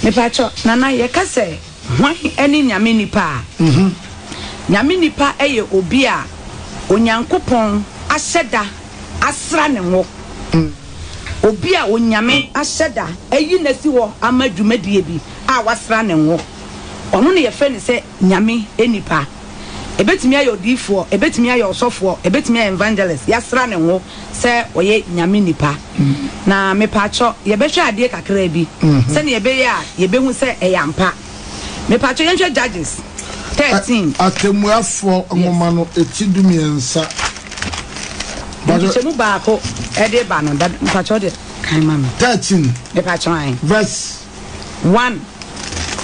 me pacho nana ye kase hwan eni nyame nipa nyame nipa eye obi a onyankopon ahyeda asra ne wo obi a onyame ahyeda eyi nasi wo amadwumadie bi a wasra ne wo ono ne ye fe ne se nyame enipa ebetimi ayo difo ebetimi ayo osofo ebetimi ayo evangelist yasra ne wo se oye nyame nipa na me pacho ye behwe ade kakra bi se ne ye be ya ye behu se eyampa me pacho ye hwe Judges 13 atemuafo ngoma no etidumiensa bajo chemu ba ko ede ba no da pacho de kan mama 13 me pacho ai verse 1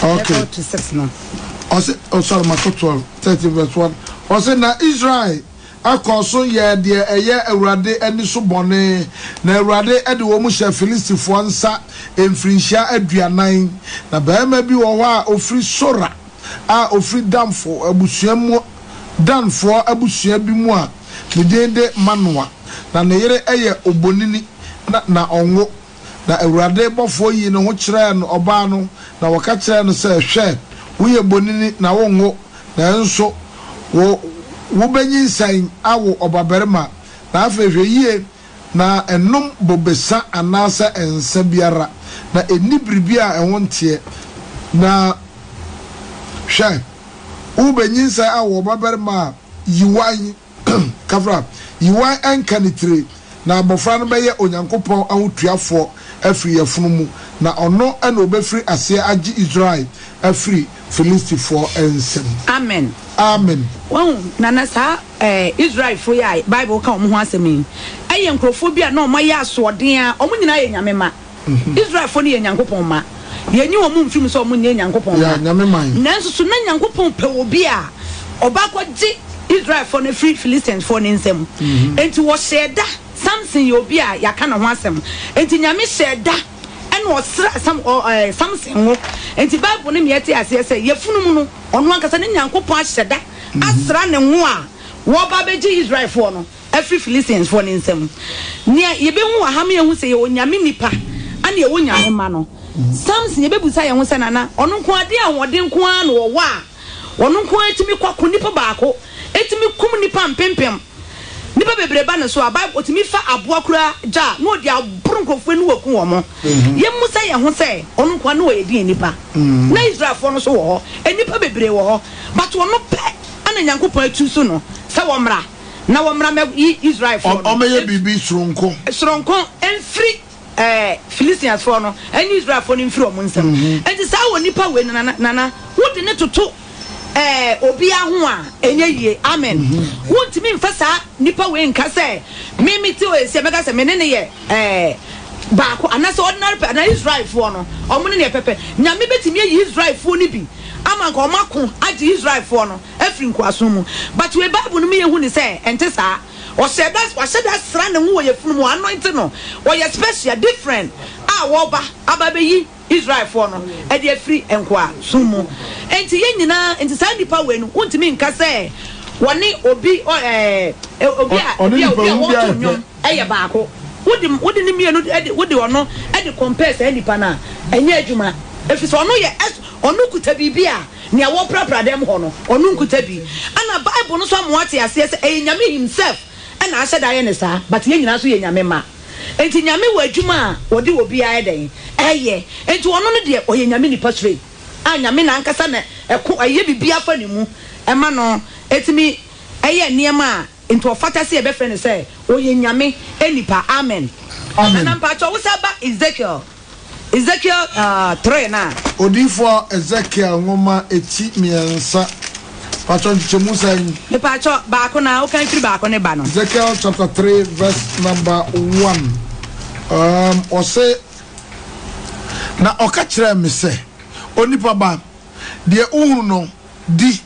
okay to 6 no sorry my 12 13 verse 1 also na Israel akoso ye de eye awurade ani so bone na awurade ede wo mu hye filistifo nsa emfrinhia aduanan na baema bi wo ho a ofri sora a ofri damfo abusuamu danfo abusua bi mu a medende manoa na ne yere eye obonini na onwo na awurade bofo yi ne ho kire no oba no na waka kire no se hwe wo bonini na wonwo na nso wo benyi san awo obaberema na afehwe yie na enom bobesa anasa ensa biara na enibribi a ehontie na hwe wo benyi san awo obaberema yiwan kafra yiwan ankanitire na abofra no beye onyankopon ahotuafo afiri yafunu mu na ono ana obefiri ase agi Israel afiri Filistifo ensem amen amen won nana sa Israel fo ya Bible ka omo ho asemi aye nkrofo bia na omo ya asoden a omo nyina ye nyamema Israel fo ne ye nyankopon ma ye nyi omo mfim so omo ne nyankopon ma ya nyamema nanso so na nyankopon pe obi a obakwaji Israel fo ne free Philistines fo ne nsem enti wo sheda Samson ye obi a yaka na ho asem enti nyame sheda eno Samson wo enti Bible ne miete ase ese yefunum no ono ankasa ne nyankopon ahyeda asra ne ho a wo ba beji Israel fo no every Philistines fo ne nsem ne yebe hu aham ye hu se ye onyame nipa ane ye wonyame ma no Samson ye bebusa ye hu se nana ono nko ade a wode nko a no wo wa ono nko atimi kwako nipa baako etimi kum nipa mpempem nipa bebreba ne so a Bible otimi fa aboa kura ja no de abronkrofo nu waku wo mo ye musa ye ho se ono nko na wo yedi nipa na Israel fo no so wo ho enipa bebre wo ho but ono pe ana nyankopon atu so no se wo mra na womra Israel for omeye bibi sronko enfri Philistines for no and Israel for no mfiri omunsam enti sa wo nipa we nana wode ne toto obi aho a enye yie amen wontimi mfa sa nipa we nka se me ti o ese meka se me ne ye baako anase ordinary pe na Israel for no omo ne pepe nyame betimi yi Israel for ni bi ama nka omako agi Israel for no afri nkwaso mu but we Bible no me yehu ni se ente sa o se da sra ne wo ye funu mu anointing no o ye special different wo ba ababeyi Israel for no e de afri nkwa sumu enti ye nyina enti sa nipa we no wontimi nka se woni obi obi wo tonyo eye baako wodi ni mienu wodi ono e de compare sa nipa na enye adwuma efisɛ ɔno yɛ ɔno kuta bibia nea wɔ prapra dem hɔ no ɔno nkuta bi ana Bible no so amoate ase sɛ ɛyɛ nyame himself ɛna ahyɛ da yɛ ne saa but yɛ nyina so yɛ nyame ma enti nyame wɔ adwuma a wɔde wɔ bia ɛdɛn ɛyɛ enti ɔno no deɛ ɔyɛ nyame nipa straight a nyame na ankasa na ɛko ɛyɛ bibia fa ne mu ɛma no etimi ɛyɛ nneɛma a enti ɔfata sɛ ɛbɛfrɛ ne sɛ ɔyɛ nyame enipa amen na mpatsɔ wosaba Ezekiel 3 na odifo Ezekiel ngoma eti miensa pacho chemusa me pacho baako na o kan firi baako ne ba no Ezekiel chapter 3 verse number 1 ose na oka kire me se onipa ba de uhuru no di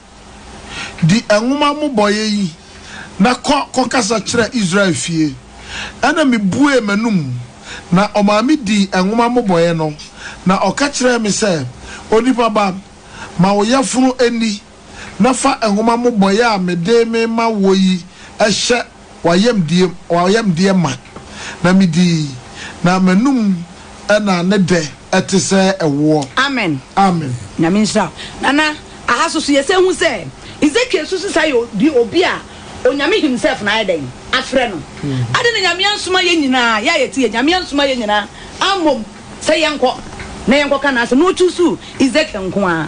ngoma mo boye yi na kasa kire Israel fie ana me bue manum na omami di enwoma moboye no na okakire me se onipa ba ma wo yafunu eni na fa enwoma moboye a mede me ma woyi ehye wayem die ma na midi na manum na ne de etese ewo amen na minsha nana ahaso so yese hu se Ezekiel so sayo di obi a onyame himself na ayden afre no ade na nyame ansoma ye nyina ya yeti nyame ansoma ye nyina amom se yenko na yenko kana se no chusu Ezekiel nko a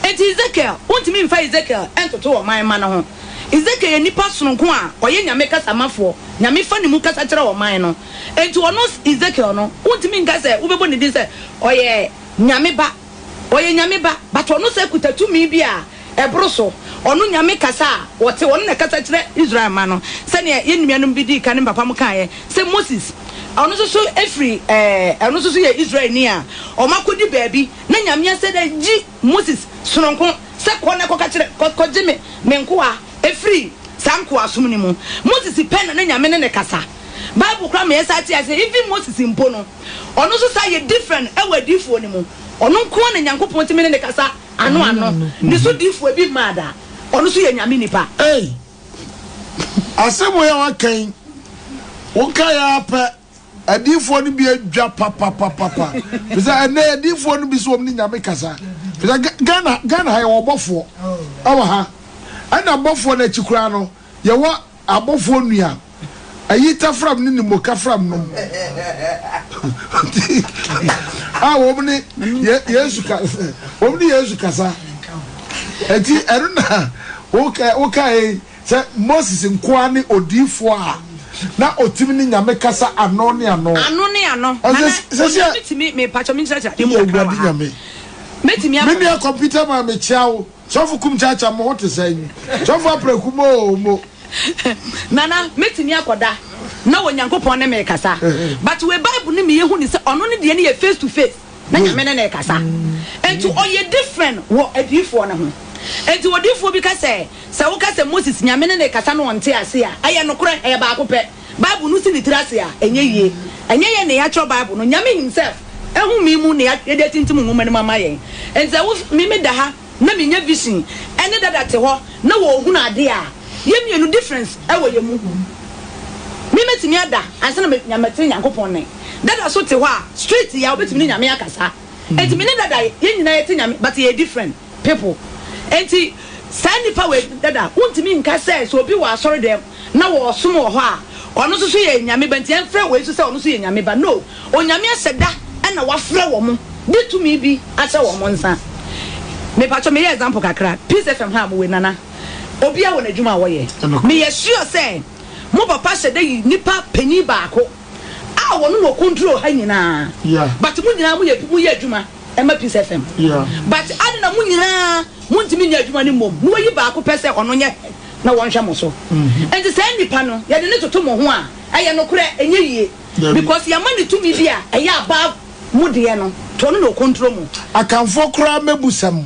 enti Ezekiel wontimi mfa Ezekiel entoto wo man ma no ho Ezekiel ye nipa sononko a oye nyame kasa mafo nyame fa ne mu kasa kire wo man no enti ono Ezekiel no wontimi nka se ubebo ne din se oye nyame ba but ono se kutatumi bi a ebroso onu nyame kasa wote won na kasa kire Israel ma no se ne yenuanum bi di kan papa mu kan ye se Moses onu so efri onu so ye Israel ni a o makodi baabi na nyame se da ji Moses sononko se ko na ko ka kire ko jime menko a efri sanko asum ni mu Moses pen na nyame ne kasa Bible kra me yesa ti ase even Moses impo no onu so sa ye different e wadifo ni mu onu nko na Nyankopon ti me ne kasa ano ni so difo bi mada onu so ye nyame nipa asemo ya wakan wonka ya pa adifo no bi adwa papa bisa ene adifo no bi so omni nyame kasa bisa Ghana ha ye obofo awa ha ana abofo na chikura no ye wo abofo nua ayi tafram ni moka fram no womni Yesu kasa eti eruna okay se Moses nkoane odifo a na otimi ni nyame kasa ano ne ano metimi me pacho mi chacha demu nyame metimi me ne computer ma me chiao sofu kum chacha mo hote sen sofu apreku mo nana metimi akoda na wo Nyankopon ne me kasa but we Bible ni me yehu ni se ono ne de ne ye face to face na nyame ne kasa enti oye different wo adifo na ho enti wodifo bi ka se wo ka se Moses nyame ne kasa no wonte ase a aye no kore e ba akopɛ Bible no si ni tirase a enye ye ne ya cho Bible no nyame himself ehu mi mu ne ya de tintim nwoma ne mama yen enti wo mi me da ha na me nya vision ene dada te ho na wo hu na ade a ye mienu difference e wo ye mu mi metimi ada ansa na nyame te Nyankopon ne dada so te ho a street ya obetimi nyame akasa enti me ne dada ye nyina ye te nyame but ye different people enti sandi power dada untimi nka say so obi wa asori dem na wo som wo ho a ono so ye nyame ba nti enfre we so say ono so ye nyame ba no onyame aseda na wa frɛ wo mo de tumi bi ahyɛ wo mo nsa me pacho me example kakra Peace FM ha mo we nana obi a won adwuma wo ye me ye sure say mo papa hyede nipa pani baako a wono no control ha nyina but mo nyina mo ye adwuma e ma Peace FM but ade na mo nyina mo ntimi nya adwuma ni mom no yi baako pese ono nye na won hwa mo so and say nipa no ye de ne toto mo ho a aye no kure enye yie because ya mani to me bia aye above mo de no to no control mo akamfo kura mebusam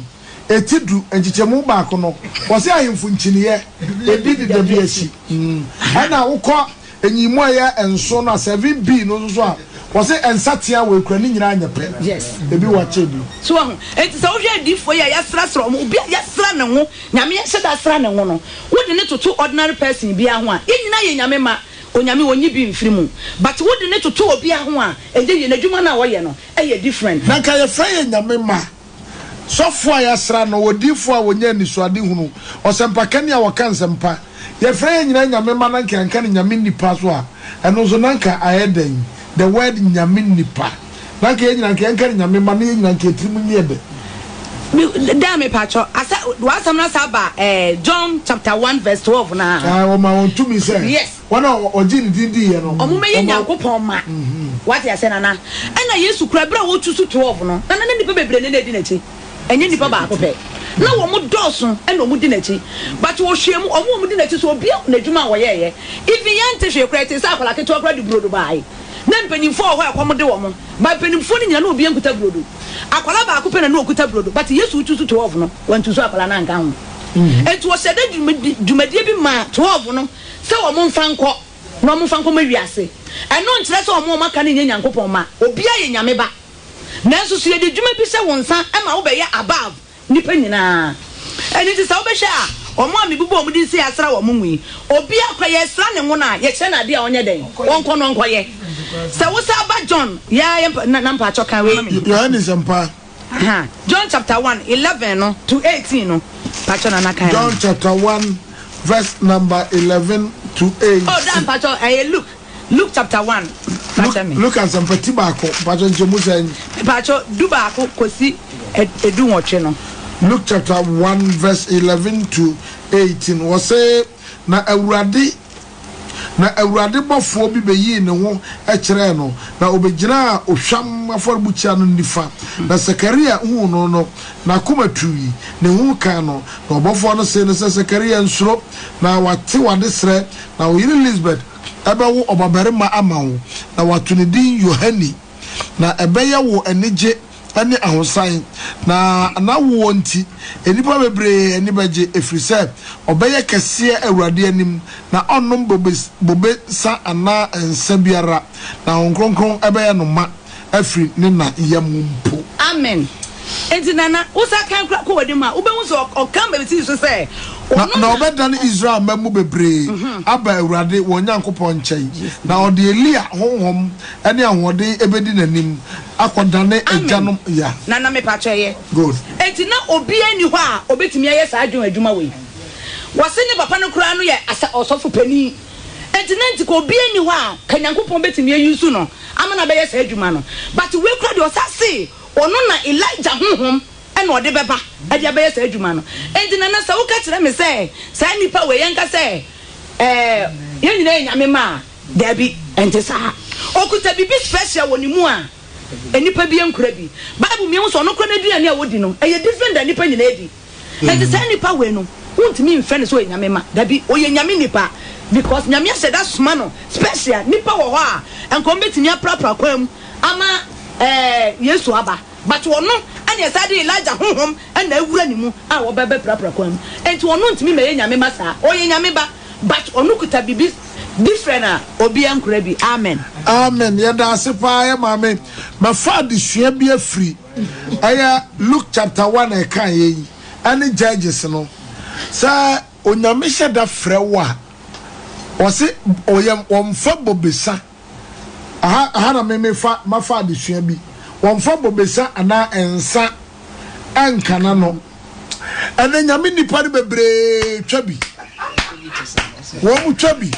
etidu enchichemu baako no wo se ahemfu nchiniye edidi de bi achi ana wokọ enyimo ya enso na 7B no so a wo se ensatia we kura ni nyina anyepe yes ebi wa chebi so ho enti so hwe difo ya yasra mo obi yasra ne ho nyame ye da sra ne ho no wo de ne toto ordinary person bia ho a yenyina ye nyame ma onyame wonyi bi mfiri mu but wo de ne toto obi a ho a eje ye n'adwuma na wo ye no e different na ka ye fra ye nyame ma sofo ayasra no wodifo a wonya ni so ade hunu osempa kan ya wakansempa ye fra ye nyina nyame ma na nkanka ne nyame nipa so a eno so nanka ayeden the word nyame nipa nanka ye nyina nkanka ne nyame ma na ye nyina nketrim nyebe Dame Pacho, asa wasamna saba John chapter 1 verse 12 na. O ma won to me say. Yes. One ogini dindi ye no. Omume ye Nyankopon ma. What ya say na na. Na Yesu kura bra wo tusu 12 no. Na nipa bebre ne di nachi. Enye nipa ba akopɛ. Na wo mo dɔso na wo di nachi. But wo hwemu wo di nachi so obi na dwuma wo ye ye. Even yante hwe kura te sa akola keto kura di brodo bai. Na mpanimfo ho akomode wo mo. Ba mpanimfo ni nyina na obi ankuta brodo. Akwala ba akopɛ na no okuta brodo but Yesu tusu 12 no wantu so akwala na nka ho enti wo sede dwumadie bi ma 12 no se wo mo mfanko na mo mfanko ma wiase eno nkyerɛ se wo mo maka ne Nyankopɔn ma obi aye nyame ba nanso so ye de dwuma bi se wo nsa ma wo be ye above nipa nyina eni ti se wo be hwe a omo amebubo omo di se asra wo mo nwi obi akwa ye sra ne ho na ye kye na de a onye den wonko no nko ye se wo sa ba John ya na mpa choka we Yohanes mpa John chapter 1 11 no to 18 no pacho na naka John chapter 1 verse number 11 to 8 oh dan pacho Luke chapter 1 pacho me look at some petit baako pacho njemu sen pacho du baako kosi edu nwotwe no Luke chapter 1 verse 11 to 18 was say na awurade bofo bi beyi ne ho e kire no na obegyina ohwam aforbuchia no nifa na Sakaria hu no na komatui ne hu kan no na obofo no se ne Sakaria nsuro na wate wade sre na oyire Elizabeth ebewo obabarima amawo na watu ne din Yohani na ebeye wo enije ani ahosan na wo nti enipa bebre eni baje efrise obeye kese awurade anim na onnom bobe sa ana ensa biara na onkronkron ebeye no ma afri ne na yamumpo amen enti nana usa kan kra ko wadi ma ubehu so okam be ti so say na obedan Israel mamu bebre aba awurade wo Nyankopon nkyai na ode Elia honhom ene ahode ebedi nanim akodane agyanom ya na me pa tweye good enti na obi ani ho a obetimi aye sa adwuma we wase ne papa no kra no ye osofo pani enti ko obi ani ho a ka Nyankopon betimi ayusu no amana be ye sa adwuma no but we kra de osase ono na Elijah honhom ena ode beba ade abaye sa adwuma no enti na sa wo ka kire me say sa nipa we yenka say ye nyina nyame ma dabi enti sa okuta bibi special woni mu a enipa bi enkura bi bible mi so no kro na duane a wodi no eye different than nipa nyina edi enti sa nipa we no wontimi mfe ne so nyame ma dabi oye nyame nipa because nyame said that smano special nipa wo ho a enko betimi aprapra kwam ama Yesu aba but wono anya sade Elijah honhom na awura ni mu a wo bebe prapra kwam enti wono ntimi me nyame masa oye nyame ba but onu kuta bibi different a obi ankura bi amen yeda asepa ya mame mafa de sua bi afri aya Luke chapter 1 e kan yi ani Judges no sa onyame hyeda frewa wose oyem womfa bobesa aha na me fa mafa de sua bi womfa bobesa ana ensa ankana no ene nyame nipa de bebre twabi wo mu twabi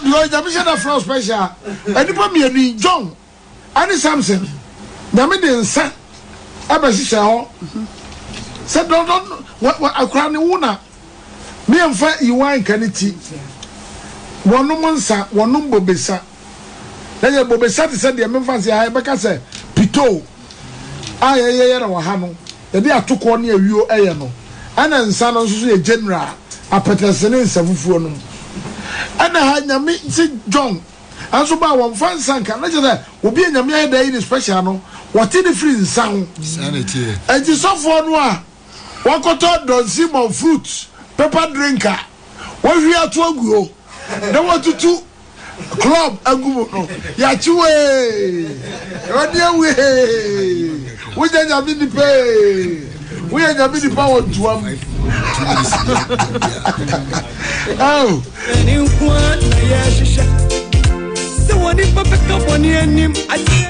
lo nyame hyeda fra special enipa mienu John ani Samson nyame de nsa abasisa ho se don akra ne wuna me amfa iwan kaniti wonum nsa wonum bobesa na ye bobesa te se de me fancy ha be ka se pito ayeye na wa ha no ye de atoko ne awio eye no ana nsa no so ye general apetesene nsafufuo no ana ha nyame ti John anso ba won fancy nka na je da obi nyame ha da yi special no what in the free nsa ho sanity e ji sofo no a wakoto don simon fruit pepper drinker wo hwi ato aguo na watutu club agumo no ya chiwe odi awe wo janya bi ni pe wo janya bi ni pa wo tuam oh ni kwa na ya shisha se woni papa kaponi anim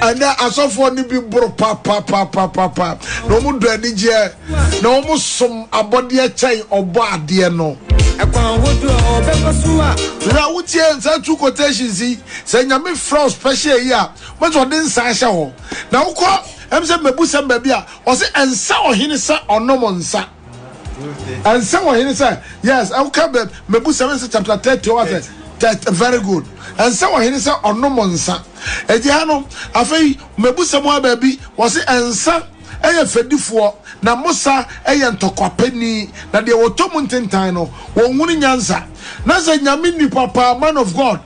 ana asofo ni bi bro pa no mu do ani je na mu som abode achai obo ade no ekwan wodu obekosua ra wutie nsa two quotations se nyame from special here but odin sa hye ho na wukọ emse mebusa baby a o se ensa ohine sa onom nsa ensa ohine sa yes I will mebusa chapter 30 what that very good ensa ohine sa onom nsa eji hanu afei mebusa mo baby o se ensa eye fedifo na Musa eye ntokwapeni na de wotom ntentan no wonhunu nyansa na se nyame ni papa man of God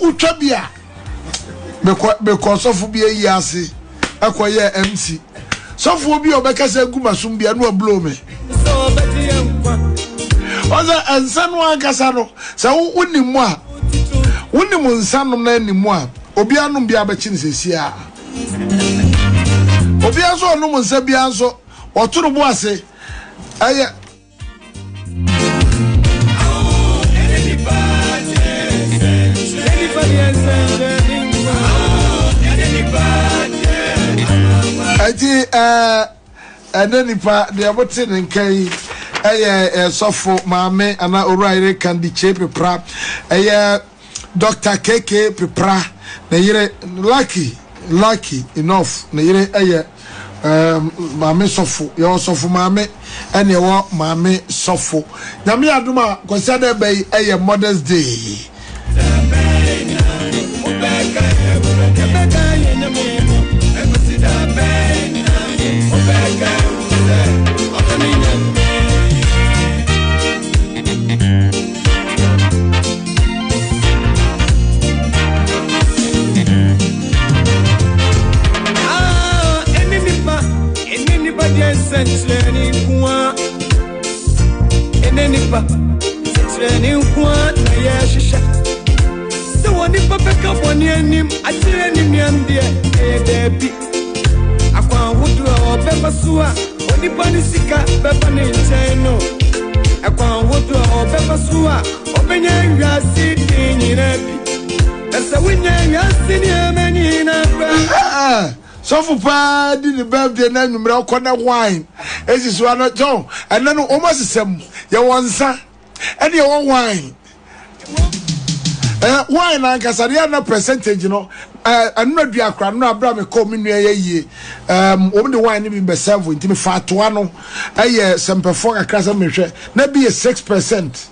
utwa bia because of bia yi ase akoye MC sofo bi obekasa gumasum bia no blow me so beti yankwa oza ansanu agasa no se wonimu a wonimu nsanu na animu a obi anum bia bechi nsesi a obi aso onum nsa bia nso oturu bo ase aye ati enenipa de abote nkai aye sofo maame ana oraire kandi chepe pra aye Dr. KK Pepra na yire lucky enough na yire aye maame sofo yo sofo maame ene wo maame sofo nyame aduma consider be aye Mother's Day so for pa di the birthday na numero okona wine esiso ano John and then almost sem ye wonsa and ye won wine wine and kasaria na percentage no anu aduakra no abra me ko me nua ye o me wine bi be 7 ntimi fa to ano aye sempefo kakra sa mehwe na bi 6%.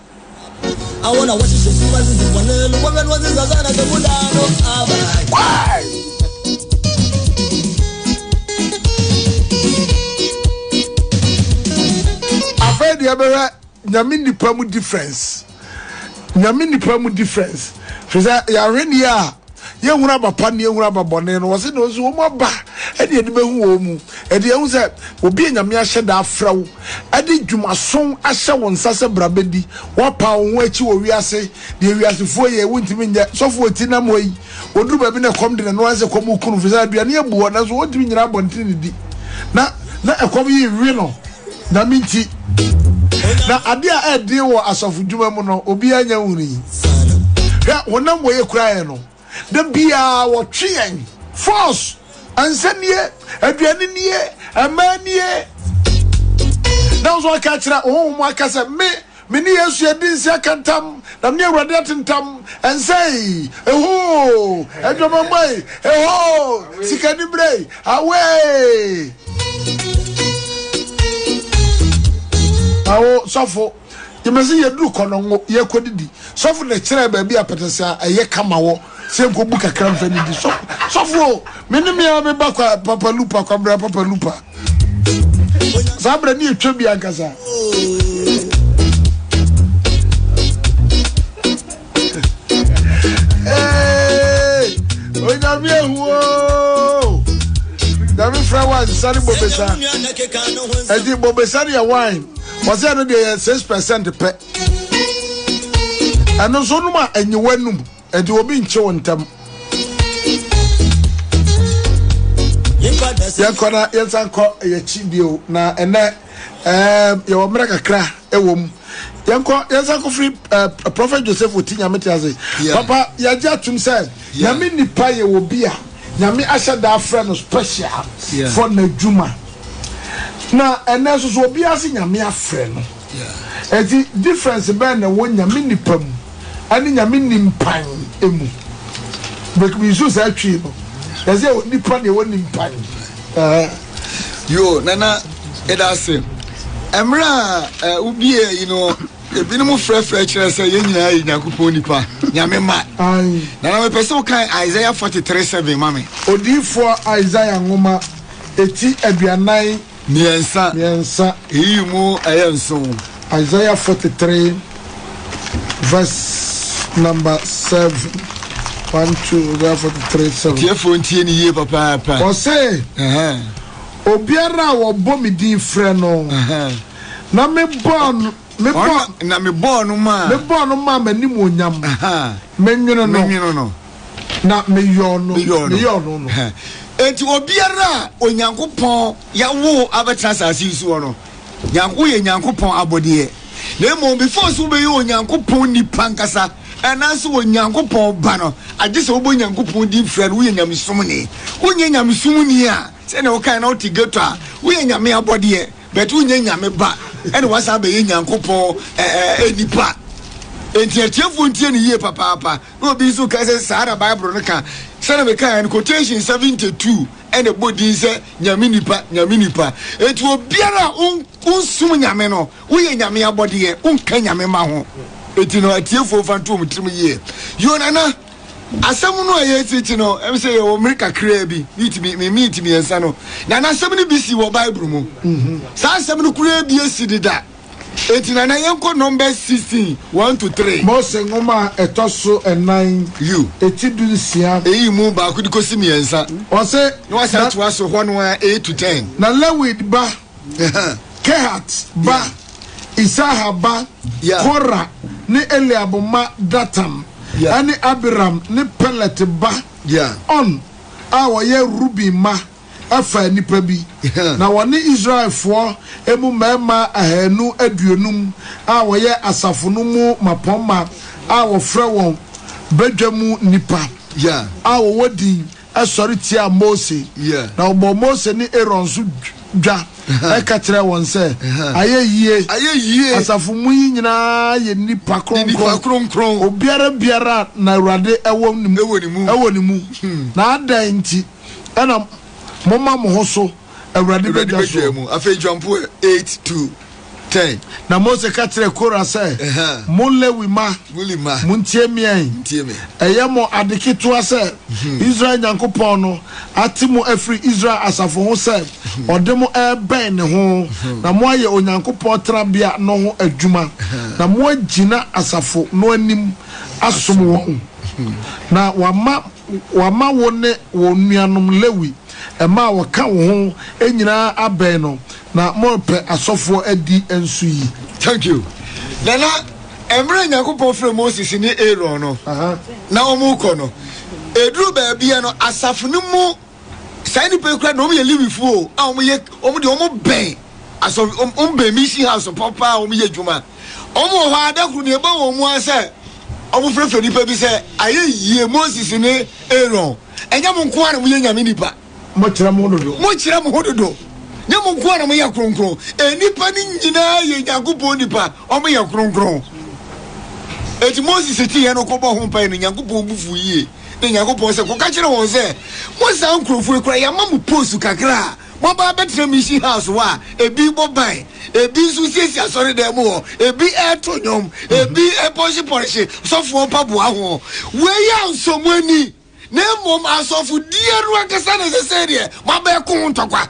I wanna watch you see what is one woman was in Zazana the Budano why afraid you ever nyame nipa mu difference fisa ya reni ya ye hura bapa ne hura babone no wose no so mo ba e de be hu wo mu e de hu se obi nyame ahye da afrawo e de dwumason ahye won sase brabedi wo pa wo achi wo wiase de wiasefo ye wontimi nya sofo oti na moyi oduru ba bi na kom de no anse kom kunu fisa aduane ebuo na so wontimi nyina bonti ne di na ekom yi wi no na minti na ade a ede wo asofu dwuma mu no obi anya wuni ya wonam wo ye kura no the bia wo twien force ansanie aduane nie amanie na so aka kira ohun aka se me ni yesu edinsi akantam na me awurade atentam ensei eho edwamamai eho sikani brei away awo sofo you must see your do kono ye kodidi so for the chere baby apetesa eye kama wo se ko buka kram fa ni so for me me ba kwa papa lupa kwa bra papa lupa sabra ni etwa bi ankasa oya mi ehuo Davi Frawa Sani Bobesa Edi Bobesa ya wine was there no 6% pe and so no ma enyewanum edi obi nche wontam yakona yensanko yachibio na ene ye wo mra kakra ewom yanko free Prophet Joseph Otinya metiaze papa yaja tum say na me nipa ye wo bia nyame asha da friend special for na juma na ene so obi ase nyame afre no eti difference be na wo nyame nipa mu ani nyame nimpan emu but we use that tree no ese nipa ne wo nimpan yo nana edase emra ubie you know ebinum frefre kire say yenyina yakupon nipa nyame ma na me person kan Isaiah 43:7 mame odifo Isaiah ngoma eti aduanan miensa eyimu ayenso Isaiah 43 verse number 7 1 2 43 7 tiefo ntie ni ye papa o say obiara wo bomidi frɛ no na me born na me born ma manim onyam me nwuno no na me yo no enti obiara onyankopɔn yawo abetrasase su no nyanko ye nyankopɔn abode na mo before so be onyankopɔn nipa nkasa anaso onyankopɔn ba no agye se obo nyankopɔn di frɛ wo ye nyamsom ne wo nye nyamsom ni a se na wo kan na wo tigeto a wo ye nyame abode but wo nye nyame ba ene wasa be ye nyankopɔn nipa enti atiefo ntie ni ye papa no bi so ka se sara bible no ka se na be kan quotation 72 ene bodi se nyame nipa enti obiara unsum nyame no wo ye nyame abode unka nyame ma ho enti no atiefo fanto mutrim ye yo nana asam no ayeti no em say yo America kra bi meet me ensa no nana asam no bisi wo bible mu sa asam no kra bi esi dida enti nana yenko number 16 1 to 3 Mose ngoma etoso 9 you eti du sia eyi mu ba ku dikosi me ensa o say no asa to aso ho no 8 to 10 na Lewid ba Kehat ba Isaha ba Korah ni Eliab ma Datam ani Abiram ni Pelet ba on awo ye Rubi ma afa nipa bi na woni Israel fo emu mema ahanu aduonum awo ye asafo no mu mapoma awo frɛ won badwamu nipa awo wodi asori tia Mose na obo Mose ni Aaron su dwa eka kire won se ayeyie asafo mu nyina ye nipa kronkron obiara na Awurade ewo ni mu na adan nti ena mama mo hoso Awurade bedwa so mu afa jumpo 8 to 10 na Mose ka kire Korah se mon Lewi ma muntie me eyemo adeketo ase Israel nyankopon no atimo afri Israel asafo ho se odemo ben ne ho na mo aye onyankopon trabia no ho adwuma na mo agina asafo no anim asom wo na wama wone wonuanom Lewi ema waka wo ho enyina aben no na mo pe asofo adi ensu yi. Thank you. Nana emre nyankopon frɛ Moses ni Aaron no na omuko no edru ba bia no asafo no mu sai ni pe kra no ye liwifu a omu ben aso ben mission house papa omu ye djuma omu ho adakru ne ba wo mu ase omu frɛ ni pe bi se aye Moses ni Aaron enya mo nko ara mu ye nyame nipa mo kira mo hododo nyamo nko ara mo ya kronkron enipa ni nyina ye nyankopon nipa omu ye kronkron eti Moses ti ye no ko bo ho pa ni nyankopon bufu yie ne nyankopon se ko ka kire won se mo san krofo ekura ya mamu post kakra Moba betre mission house wa ebi bobai ebi nso sisi asori dem ho ebi etonyom ebi eposhi porishe sofo paboa ho we ya nsomani na mom asofu die ru akasa necessary moba ko ntokwa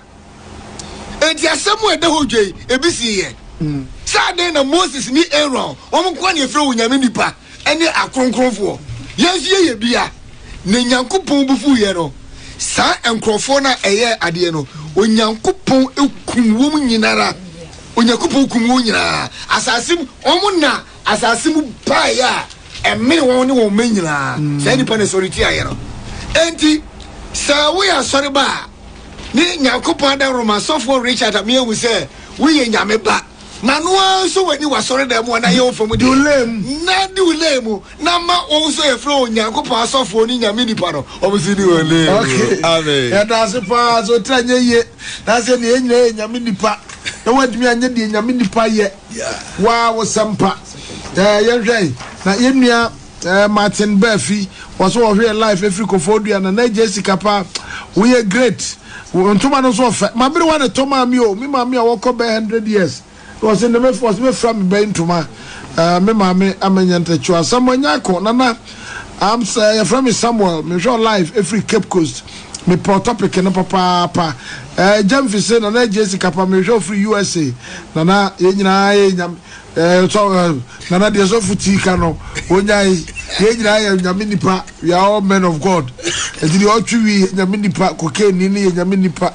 enti asemu ede hodwe ebi siye sade na Moses ni Aaron omko na efre wonyame nipa ene akronkronfo yensie ye bia ne nyankopon bufu ye no sa enkrofo na eye ade no onyankopon ekum wom nyinara onyankopon kum wom nyinara asasim omuna asasim baya emme won ne won menyina sa nipa ne soriti aye no enti sa we asori ba ni nyankopon da Roma sofo Richard amiewu se we ye nyame ba na no so wani wasori da mu na ye ofom di ulem na di ulem na ma onso e fro onyankopon asofo ni nyame nipa no obusi di ulem okay amen ya da se pa so tranye ye na se ne nyine nyame nipa na wadimi anye di nyame nipa ye wa wo sampa ye hwei na ye nua Martin Bafi was so here live every Kofodia na Adjei Sikapa we are great ntoma no so fa mabere wa ne toma mi o mi ma mi a woko be 100 years was in the me force me from be ntoma me ma me amanyanta chwa samonyako nana am say from Samuel me show live every Cape Coast me pro topic no papa Jamfi say na Adjei Sikapa me show free USA nana ye nyina ye nyam so nana de so futika no onyai ye nyina ye nyame nipa we are all men of God ediri otwi nyame nipa cocaine ni ye nyame nipa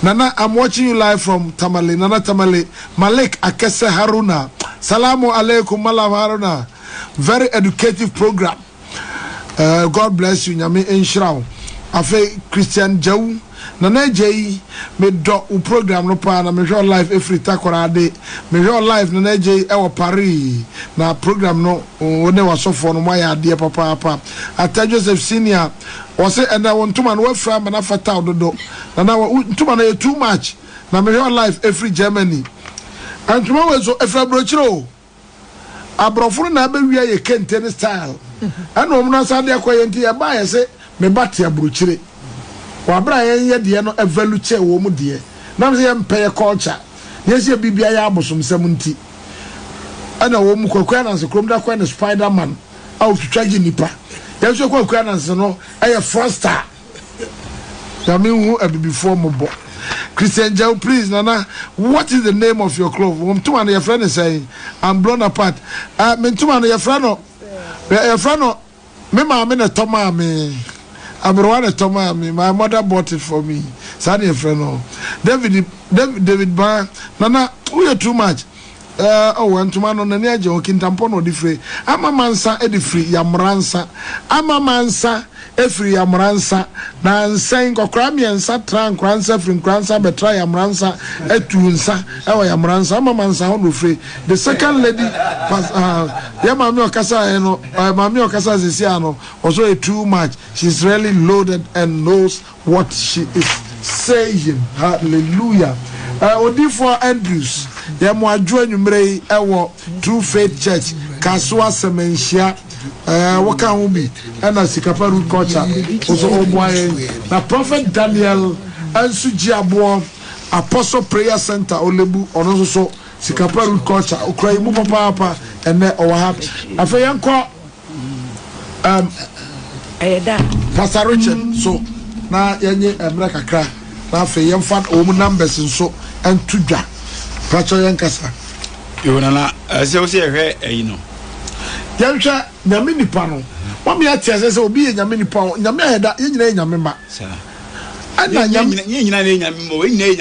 nana I'm watching you live from Tamale nana Tamale Malik Akese Haruna salamu alaikum Malam Haruna very educative program God bless you nyame enshraw afa Christian Jawu nana Adjei me do u program no pa na me show live every takorade me show live nana Adjei e wo Paris na program no wone wasofo no maya ade papa Ata Joseph Senior o say and I want to man we from na fata ododo na ntuma na too much na me show live every Germany and tomorrow we so every brochiro abrofo na be wi ye kenten style and o mna sa de akoye nti e ba ye say me bate abrochire wabra ye de no evalu che wo mu de na me say empeye culture yes ye bibia ya abosom sam nti ana wo mu kwakwa na se krom da kwa na Spider-Man au twitwaje nipa yes ye kwakwa na se no eye Froster ya me hu abibifo mo bo Christian Joe please nana what is the name of your clothes tuma na your friend is saying I'm blown apart me tuma na your friend no me ma me na toma me Abrwana Toma me my mother bought it for me sani your friend no David Ba nana we are too much and to man on the Adjei okintampo no different ama mansa e different yamransa ama mansa efri yamransa na nsen kokra miensa tran kransa frin kransa betra yamransa etunsa e yamransa ama mansa ho no free the second lady ya mami okasa no mami okasa sisia no also too much she's really loaded and knows what she is saying hallelujah Odifo Andrews ya mo adwo anwumrei ewo True Faith Church Kaswa Semenhia waka ho bi na Sikapa root culture also oboaye na Prophet Daniel ansu giabo Apostle Prayer Center Olebu ono so Sikapa root culture okrai mu papa ene owa afa yanko ayeda Pastor Richard so na yenye emra kakra na afa yemfa o numbers nso antudwa pacho yankasa yona na se o se hwe no yanhwa nyame nipa no wame atiase se obi ye nyame nipa nyame heda yenyina nyame ma sa ana nyame yenyina na nyame ma we nyina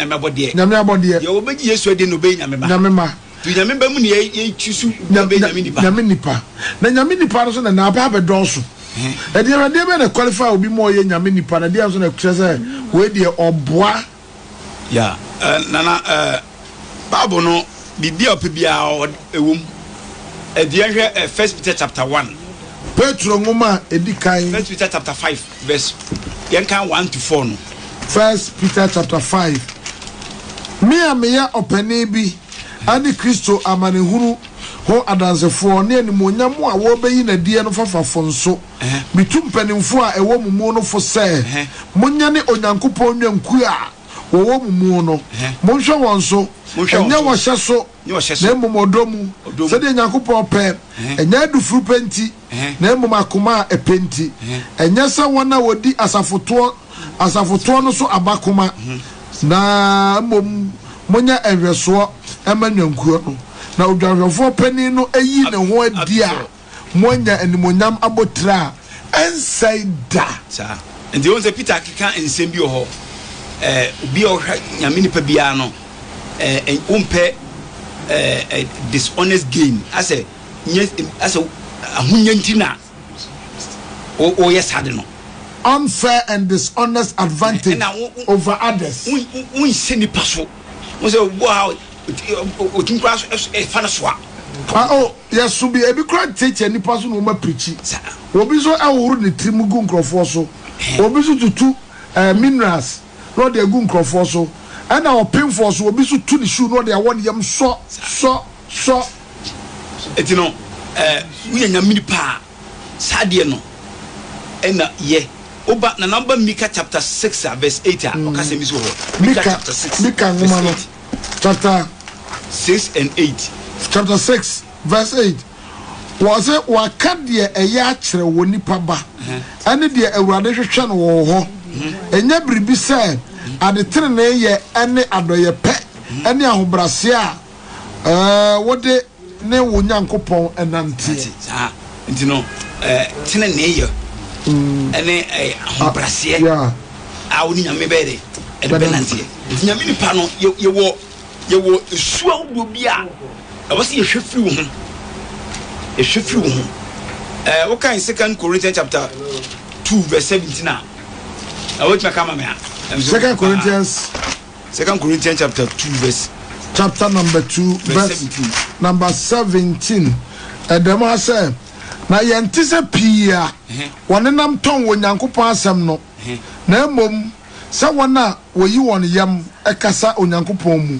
nyame abode ye obeji Yesu ade no be nyame ma tu nyame ba mu ne ye twisu nyame nipa na nyame nipa no so na aba abedoso e de be na qualify obi mo ye nyame nipa na de so na kuse we de oboa ya nana Bible no bibia opibia ewum Adjei 1 Peter chapter 1 Petro ngoma edikai 1 Peter chapter 5 verse yankan 1 to 4 no 1 Peter chapter 5 me ya opane bi ani Kristo amanehunu ho adansefo ne animonyam a wo beyi na die no fafafo nso bitum panimfo a ewo mumu no fo se munya ne onyankopon nwanku a wo mu no monhwe won so enya wo hye so na momodomu se de Nyankopon pe enya du furu penti na akoma epenti enya se wona wodi asafoto no so abakoma na monya enhweso emanwankuo no na odwanhwefo pani no eyi ne ho adi a monya animonyam abotra ensaida sa ndi on se Peter kika ensem bi ho obi o nyame nipa bia no umpe dishonest gain ase ahunyantina o yesade no unfair and dishonest advantage over others un seni paso we say wow o tin crash fana soa oh yes so be e bi cra teacher ni paso no ma preach obi so awuru ne trim gu nkrofo so obi so tutu minerals no de gu nkrofo so and our pain for so obi so tu ni shoe no de awon yam so etino we nya mini pa sade no ena ye oba na number Micah chapter 6 verse 8 o ka se mi so ho Micah chapter 6 Micah ngoma chapter 6 and 8 chapter 6 verse 8 was it wakadie eya akere woni pa ba ane de awurade hwehwe no wo ho enya biribi se ade tere na ye ane adoye pe ane ahobrase a wode ne wo Nyankopon enante nti no tere na ye ane ahobrase a woni nyame bede e benante nyame ni pa no ye wo esuwa wo bi a was ye hwefiri wo ho what kind 2 Corinthians chapter 2 verse 17 I want to come 2 Corinthians chapter 2 verse chapter number 2 verse 17 number 17 edema say na yentise pia wone nam ton wo Nyankopon asem no na mom se wona woyi won yam ekasa Onyankopon mu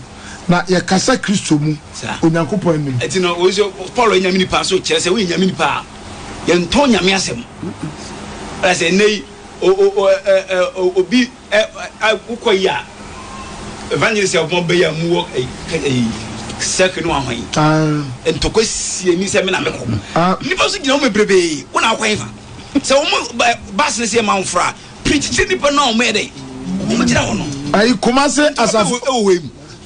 na ye kasa Kristo mu Onyankopon nim eti no wo Paul nyame ni pa so kire se wo nyame ni pa ye nton nyame asem ala se nei obi ukoya evangelist of Mobile mu second one hwan entoko sie ni se me na meko ni pa so gina o mebrebe wo na akwan fa se wo bas ne se manfra preach ni pa na o mede wo gina wo no ai Kumase asafo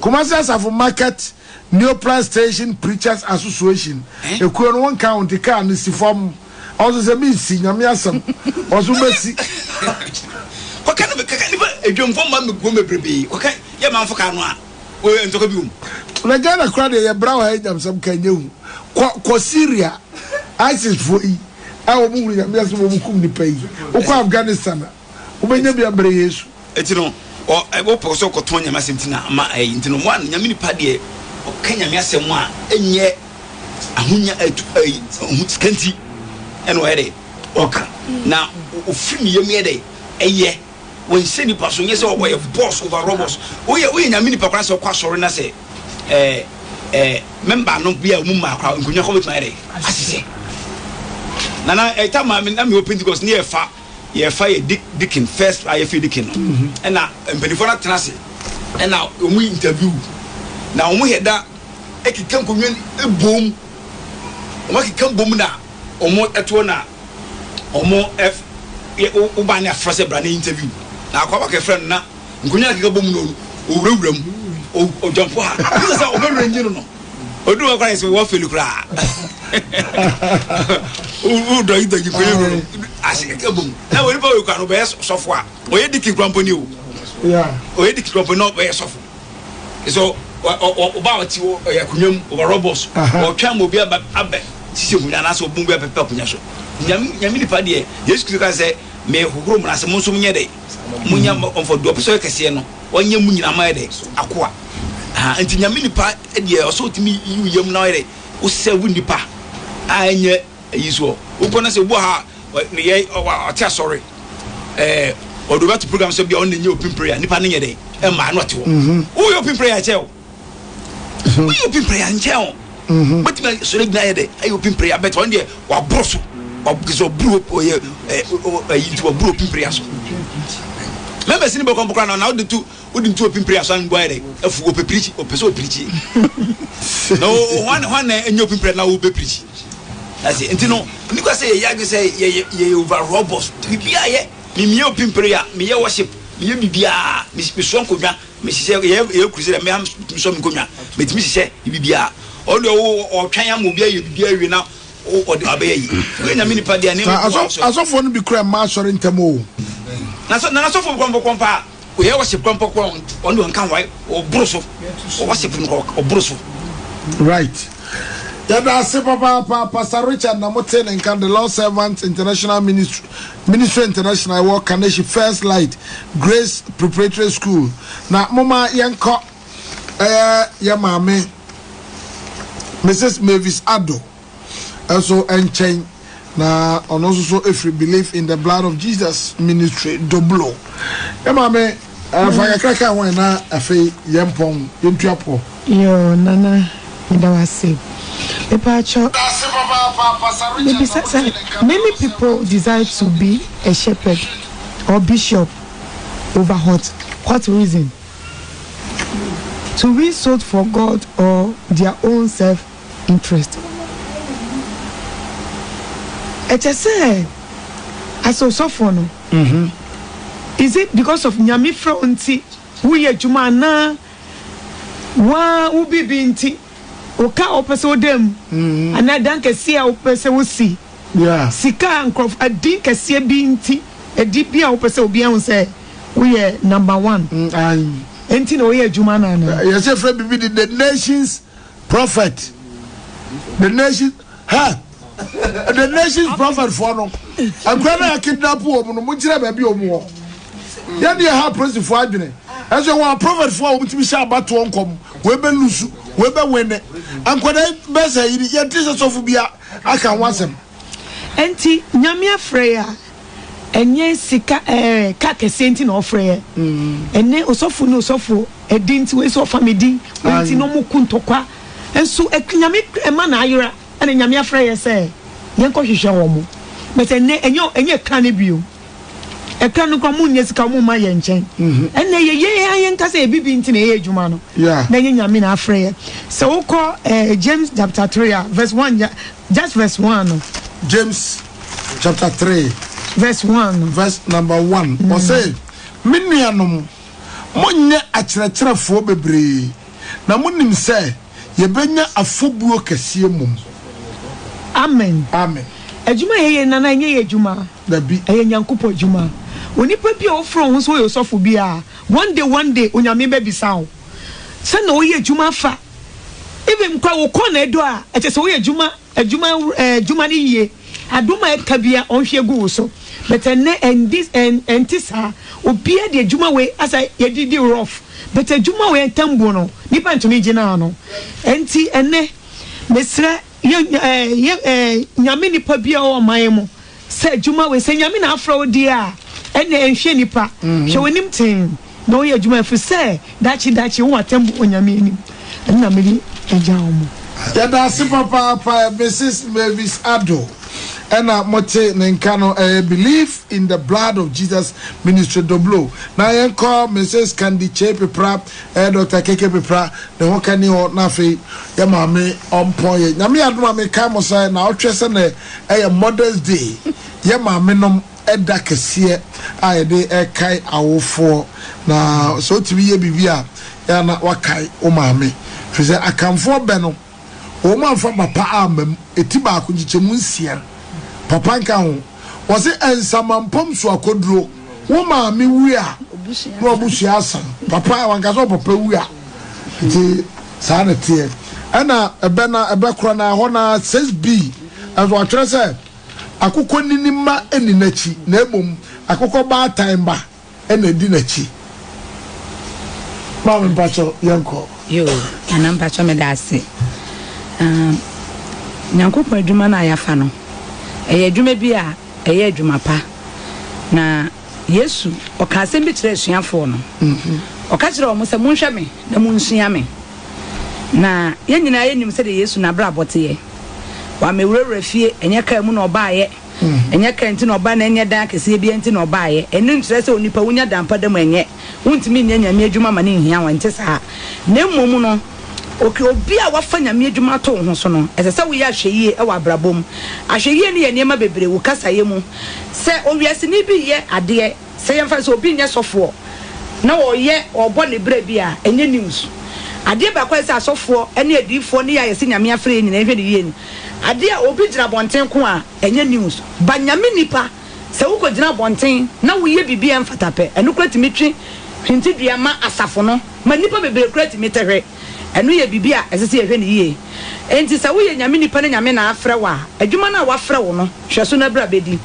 Kumase asafo market New Plan Station Preachers Association ekuo no one county car ni si form also se mi si nyame asem also besi ko kan ni ba edwomfo ma me go mebrebe ko kan ye manfo ka no a o entoko bi na Ghana crowd ye brown ha nyam sam kan nyehu ko Syria ISIS for yi a wo mu nyame asem wo kum ni pai ko Afghanistan wo benya bia bre Yesu etino o po so ko ton nyame asem tina ma ntino mo an nyame ni pa de o kan nyame asem a enye ahunya skanti eno ere oka na ofiri yem ye de eye when say ni person yes o boy boss over robots we nyame ni pa kwa se kwa soro na se member no bia mu ma kwa nkunya ko betu ere asise nana etama me na me open because near fa ye dickin first I feel dickin and na mpenifo na tenase and na omu interview na omu heda ekika nkonwen ebom omu kika bom na omu eto na omu f uba na frase bra na interview na akwa ba friend na nkonya kika bom no owurawuram o jumpo ha you say omu renji no odu wa kwa se wo felu kra o do ida gi felu asike bom na we ba we kwa no be sofo a oye diki company o oye diki company no be sofo so o ba wati o ya kunyam o robots o twa mo bia abe sisi omunya na so bum bia pepe kunya so nyami ni pa de Yesu Kristo ka se me hohoro mu na se monso munye de munya onfo do peso kese no onye mu nyina ma de akoa anti nyami ni pa de o so timi yuyam na de o se wu ni pa anye yiso o kona se bu ha ne ye o tia sorry o do bat program so bia on nye open prayer ni pa ne ye de e ma no te wo yo open prayer che o wo yo open prayer nche o but me so le gna ye de e open prayer bet on de wa broso o gizo bro o ye yinti wa bro open prayer so member sin be kon pokra na o de tu wouldn't to open prayer son boy if we preach or person preach. No one and you open prayer now will be preach. That's it. And you know, because say ye over robust. We be a me open prayer, me worship, me be a Miss Son Kunya, Mrs. Ye Crusade, Mam Son Kunya, but Mrs. Bibia, all the or China will be a now. Or the Abbey. When a minute, as of one be cram master in Tamo. That's all for Compa. We have worship Compa on one can white or Brusso or worship or Brusso. Right. Yada Papa Pastor Richard Namoten and the Law Servants International Ministry International Work Carnation First Light Grace Preparatory School. Now Mama Yanko Yamame Mrs. Mavis Ado. Also Adjei na also if we believe in the blood of Jesus ministry doblo. Mame fire cracker when na afi yempon yentuapo. Yo nana ndawase. Many people desire to be a shepherd or bishop over what reason? To win souls for God or their own self-interest. Say, as a sophomore, is it because of Nyami Fronti, we are Jumana, one will be binti, Oka Opeso dem, and I don't see our person see. Yeah, Sika and Croft, a dink a see binti, a DP Opeso Beyonce, we are number one. And Entino, we are Jumana. Yes, your friend be the nation's prophet. The nation, the nation's prophet for no. I'm going to kidnap woman, which never be a more. Then you have president for Adjei. As you want prophet for which we shall about to come. Weber lose, Weber win it. I'm going to best say, yet this is of Bia. I can want them. Enti, Nyamia Freya, and yes, Sika, Kaka Saintin or Freya, and then Osofu no Sofo, a dint with so family, and no Mukuntokwa, and so a Nyamik, a man, Ira, and a Nyamia Freya say, Yanko Hishawomo, but and your cannibal. A canu commune yes, come my yenchen, and they yanka say bibi into the age, Jumano. Yeah, then Yamina Freya. So call James chapter 3, verse 1, just verse 1. James chapter 3, verse 1, verse number 1. Or say, Minianum, Monya Achra for Bebre. Namunim say, Yebenya a fubu casium. Amen. Amen. Ejuma ye nana ye ejuma. The be a yankupo juma. When you put your friends who yourself will be one day, when your baby sound. Send away a juma fa. Even kwa ukone doa, it is away a juma ye. I do my kabia on she go so. But and this and tisa will be a de juma way as I did rough. But a juma way and tambono, nipan to me genano. Enti and ne, Mr. Nyamini pabia o maemo. Say juma we say nyamina afro dia. And enhwe nipa hwe wonim tin na o ye adwuma fi say dachi wo atembu onyame na meri eja omo ya da si papa Mrs. Mavis Ado ena mote nenka no believe in the blood of Jesus ministry doblo na yen call Mrs. Candy Chepepra Dr. Keke Pepra ne ho kani ho na fe ya maame ompoye nyame adoma me ka mo say na o twese na Mother's Day ya maame nom eda kese a yede kai awofo na so tibi ye bibia ya na wakai o maame fi say akamfo be no o manfa papa amam etiba akunjichemu nsia papa nka ho wo se ensamampom so akoduro wo maame wi a no obusia asan papa wanka so papa wi a ti sa na tie ana ebe kro na ho na 6B as wa tire say akukọ ninima eni nachi na emom akukọ ba time ba ena di nachi ba me pacho yanko yo anam pacho me dase nyankopɔ adwuma na yafa no ɛyɛ adwuma bi a ɛyɛ adwuma pa na Yesu ɔka asɛm bi kyerɛ asuafoɔ no ɔka kyerɛ ɔmo sɛ monhwɛ me na monsua me na yɛn nyinaa yɛnim sɛ de Yesu na bra bɔteyɛ wa me wura fie enye ka mu na obaaye enye ka nti na oba na enye dan kese bi nti na obaaye enu nkyerɛ sɛ onipa wonya dampa dam enye wontimi nya nyame adwuma ma ne nhia wante saa na mmom no obi a wafa nyame adwuma to ho so no ɛsɛ wo yɛ ahwɛyie ɛwɔ abrabom ahwɛyie ne yɛ nneɛma bebree wo kasaye mu sɛ owiase ni bi yɛ adeɛ sɛ yɛmfa sɛ obi nyɛ sɔfoɔ na wɔyɛ ɔbɔ ne brɛ bi a ɛnyɛ news adeɛ ba kwa sɛ asɔfoɔ ɛne adiifoɔ ne yɛ sɛ nyame afrɛ nyina ehwɛ ne yie ni adeɛ a obi gyina bɔnten ko a ɛnyɛ news ba nyame nipa sɛ wo kɔ gyina bɔnten na wo yɛ bibi ɛmfata pɛ ɛno kura timi twi hwenti dua ma asafo no ma nipa bebree kura timi tɛhwɛ ɛno yɛ bibi a ɛsɛ sɛ yɛhwɛ ne yie enti sɛ wo yɛ nyame nipa ne nyame na afrɛ wa adwuma na wafrɛ wo no hwɛ so na bra bedi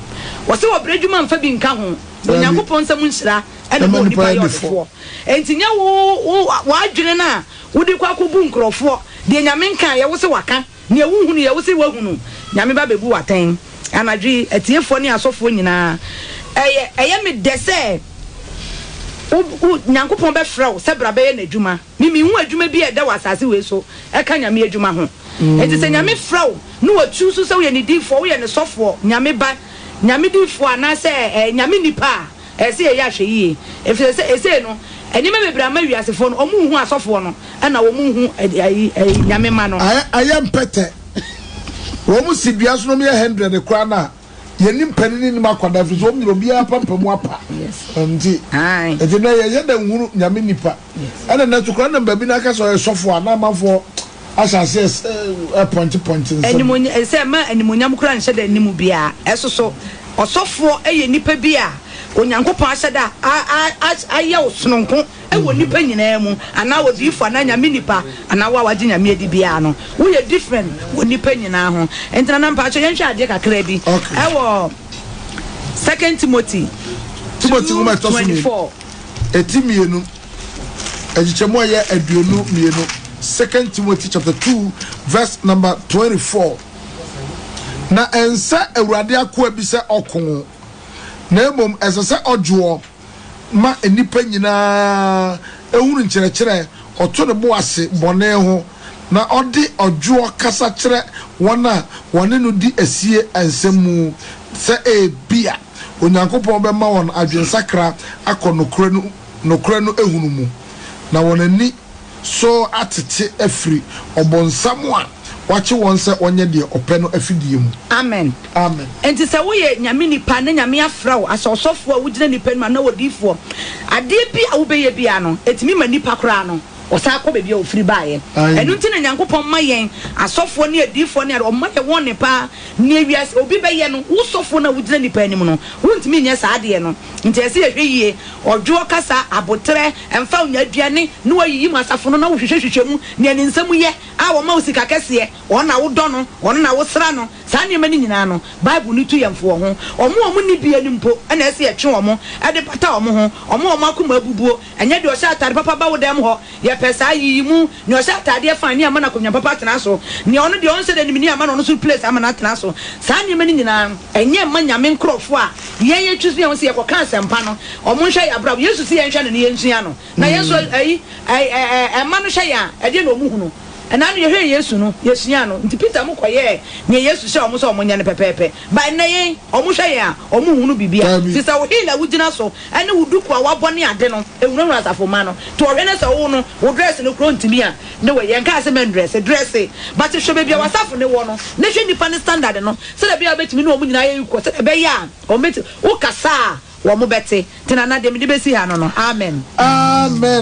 wɔ sɛ wɔ brɛ adwuma mfa bi nka ho onyankopɔn nsɛm nhyira ɛna mo nipa yɛ ɔdefoɔ enti nya wo adwene na wodi kwa akɔbu nkurɔfoɔ deɛ nyame nka yɛ wo sɛ waka ne ɛwo hunu yɛ wo sɛ wahunu nyame ba bebu watɛn anadwi atiefoɔ ne asɔfoɔ nyinaa ɛyɛ me dɛ sɛ nyankopɔn bɛfrɛ wo sɛ bra bɛyɛ n'adwuma mimi hu adwuma bi ɛda wɔ asase wei so ɛka nyame adwuma ho enti sɛ nyame frɛ wo ne watu so sɛ woyɛ ne difoɔ woyɛ ne sɔfoɔ nyame ba nyame difoɔ anaasɛ nyame nipa a ɛsɛ yɛyɛ ahwɛ yie ɛfiri sɛ ɛsɛ no ɛnima bebree ama wiasefoɔ no ɔmo hu asɔfoɔ no ɛna wɔmo hu nyame ma no ayɛ mpɛtɛ wɔmo si dua so no yɛ 100 kora na yɛnim pɛne ne nim akɔda firi so ɔmnyɛ obiara pampamu apa nti ɛti na yɛyɛ da nhunu nyame nipa ɛna na tukora na baabi no aka sɛ ɔyɛ sɔfoɔ a na amanfoɔ ahyɛ ase pɔnkye nsɛm sɛ ma animonyam kora nhyɛ da anim biaa ɛso so ɔsɔfoɔ ɛyɛ nipa bi a onyankopɔn ahyɛ da ayɛ wo sononko ɛwɔ nipa nyinaa mu anaa wɔ diifo anaa nyame nipa anaa wo a wagye nyame adi biara no woyɛ different wɔ nipa nyinaa ho ɛntina na mpakyɛ yɛnhwɛ adeɛ kakra bi ɛwɔ 2 Timothy 2:24 ɛti mmienu agyikyɛmu a ɛyɛ 22 2 Timothy chapter 2 verse number 24 na ɛnsa awurade akoa bi sɛ ɔko na emom ɛsɛ sɛ ɔdwoɔ ma nipa nyinaa ehunu nkyerɛkyerɛ ɔto ne bo ase bɔne ho na ɔde ɔdwoɔ kasa kyerɛ wɔn a wɔne no di asie nsɛm mu sɛ ebia onyankopɔn bɛma wɔn adwensakra akɔ nokora no ehunu mu na wɔn ani so atete afiri ɔbɔnsam a wache wɔn sɛ ɔnyɛ deɛ ɔpɛ no afidie mu amen enti sɛ woyɛ nyame nipa ne nyame afrɛ wo asɔsɔfoɔ a wogyina nipa no ma na wɔdiifoɔ adeɛ bi a wobɛyɛ bia no ɛtumi ma nipa koraa no ɔsa akɔ baabi a ofiri baayɛ ɛno nti na nyankopɔn ma yɛn asɔfoɔ ne adiifoɔ ne ɔma yɛ wɔn ne paa ne awiase obi bɛyɛ no wo sɔfoɔ no a wogyina nipa anim no wontumi nyɛ saa adeɛ no nti ɛsɛ yɛhwɛ yie ɔdwoɔ kasa abotrɛ ɛmfa wo nya aduane ne wayiyi mu asafo no na wohwehwɛ mu ne ani nsɛm yɛ a wɔma wo sika kɛseɛ ɔno na wodɔ no ɔno na wosra no saa nneɛma no nyinaa no bible no tu yɛmfoɔ ho ɔmo ne bia no mpo ɛna ɛsɛ yɛtwe ɔmo ɛde pata ɔmo ho ɔmo akoma abubuo ɛnyɛ deɛ ɔhyɛ atade papa ba wo dɛm hɔ yɛpɛ saa yiyi mu ne ɔhyɛ atadeɛ fa ne ama na akonnwa papa tena so ne ɔno deɛ ɔnsɛ dɛ nim ne ama na ɔno so place ama na tena so saa nneɛma no nyinaa ɛnyɛ ma nyame nkurɔfoɔ a yɛn yɛtwi so yɛn sɛ yɛkɔka asɛmpa no ɔmo nhwɛ yɛ abrabɔ yesu sɛ yɛnhwɛ no ne yɛnsua no na yɛn so ɛma no hwɛ yɛn a ɛdeɛ na ɔmo hunu ɛna no yɛhwɛ yesu no yɛsua no nti peter mo kɔyɛ ne yesu hyɛ ɔmo sɛ ɔmo nyɛ no pɛpɛɛpɛ ba na yɛn ɔmo hwɛ yɛn a ɔmo hunu bibia sisa wo hila wogyina so ɛne wo duku a wabɔ ne ade no ewurawura asafo ma no to ɔhwɛ ne sɛ wo no wo dress no kuro ntimi a ne wɔ yɛn kaa sɛ men dress but hwɛ baabi a wasafo ne wɔ no ne hwɛ nipa ne standard no sɛ da bia betumi ne ɔmo nyinaa yɛ yikɔ sɛ da bɛyɛ a ɔmo beti wo kasa a wɔn bɛte tena na dem de besi ha no amen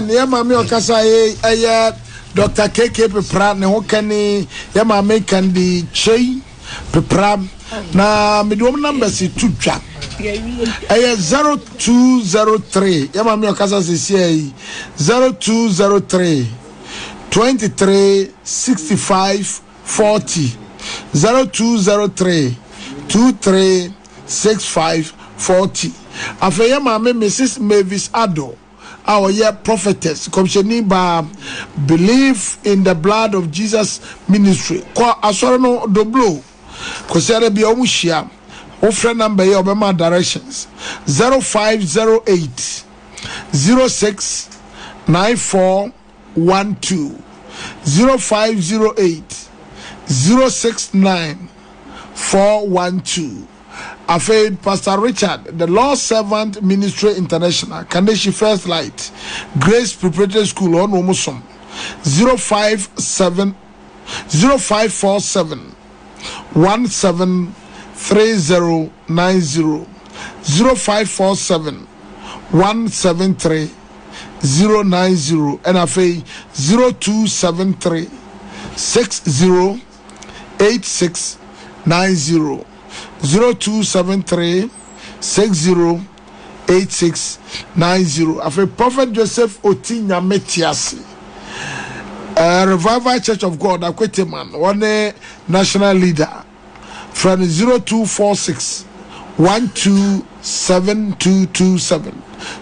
yɛ maame ɔkasa ɛyɛ Dr. KK Pepra ne ho kani ya maame kandi Adjei Pepra na medium number si tutwa aya 0203 ya maame okasa sisi 0203 23 65 40 0203 23 65 40 afa ya maame Mrs. Mavis Ado our year prophetess komsheni ba believe in the blood of Jesus ministry ko asoro no doblo ko sere bia omuhia wo friend number ye obema directions 0508 06 9412 0508 069 412 Afraid Pastor Richard, the Law Servant Ministry International, Kaneshi First Light, Grace Preparatory School on Omusom, 0547 173090, 0547 173090, and afraid 0273 608690. 0273 608690. After Prophet Joseph Otinya Metiasi, Revival Church of God, Akweteman, one national leader, from 0246 127227.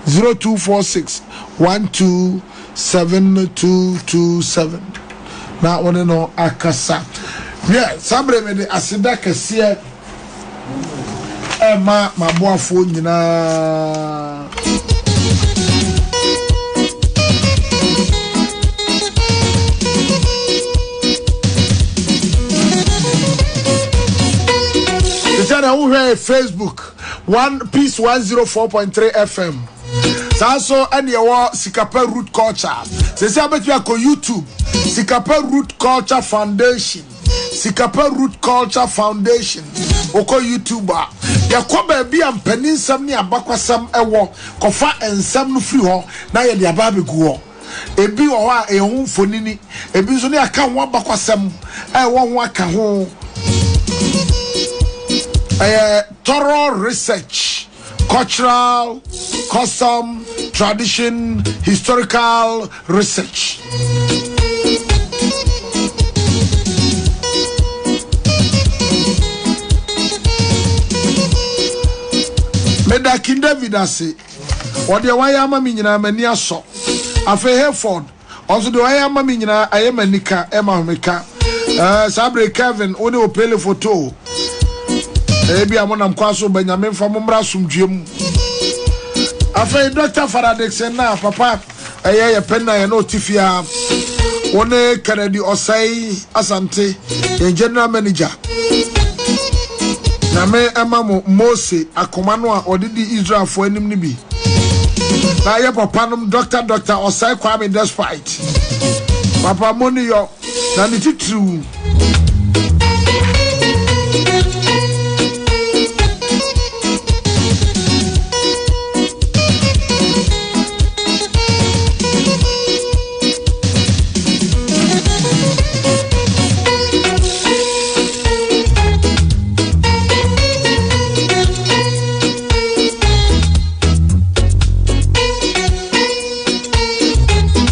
0246 127227. Now, one no Akasa. Yeah, Sabre me the Asida Kasia. Ma boafo nyina Tana who hear Facebook One Piece 104.3 FM. So and your Sikapa Root Culture. Say about you ko YouTube Sikapa Root Culture Foundation. Sikapa Root Culture Foundation. Oko YouTuber. Yakoba bi ampanin sam ne abakwasam ewo kofa ensam no firi ho na ye de aba begu ho ebi wo a ehun fonini ebi so ne aka ho abakwasam ewo ho aka ho thorough research, cultural, custom, tradition, historical research. Meda King David ase what the why ama me nyina mani aso afa Hereford also the why ama me nyina ayemanika emahomeka Sabre Kevin oni opele photo ebi amonam kwaso Benjamin famumra sumdwem afa Dr. Faradex na papa ye penna ye no tifia one Kennedy Osai Asante general manager na me emamo Mose akomano a odidi Israel fo anim ni bi na ye papa nom Dr. Osai Kwame Despite papa moni yo na ni titru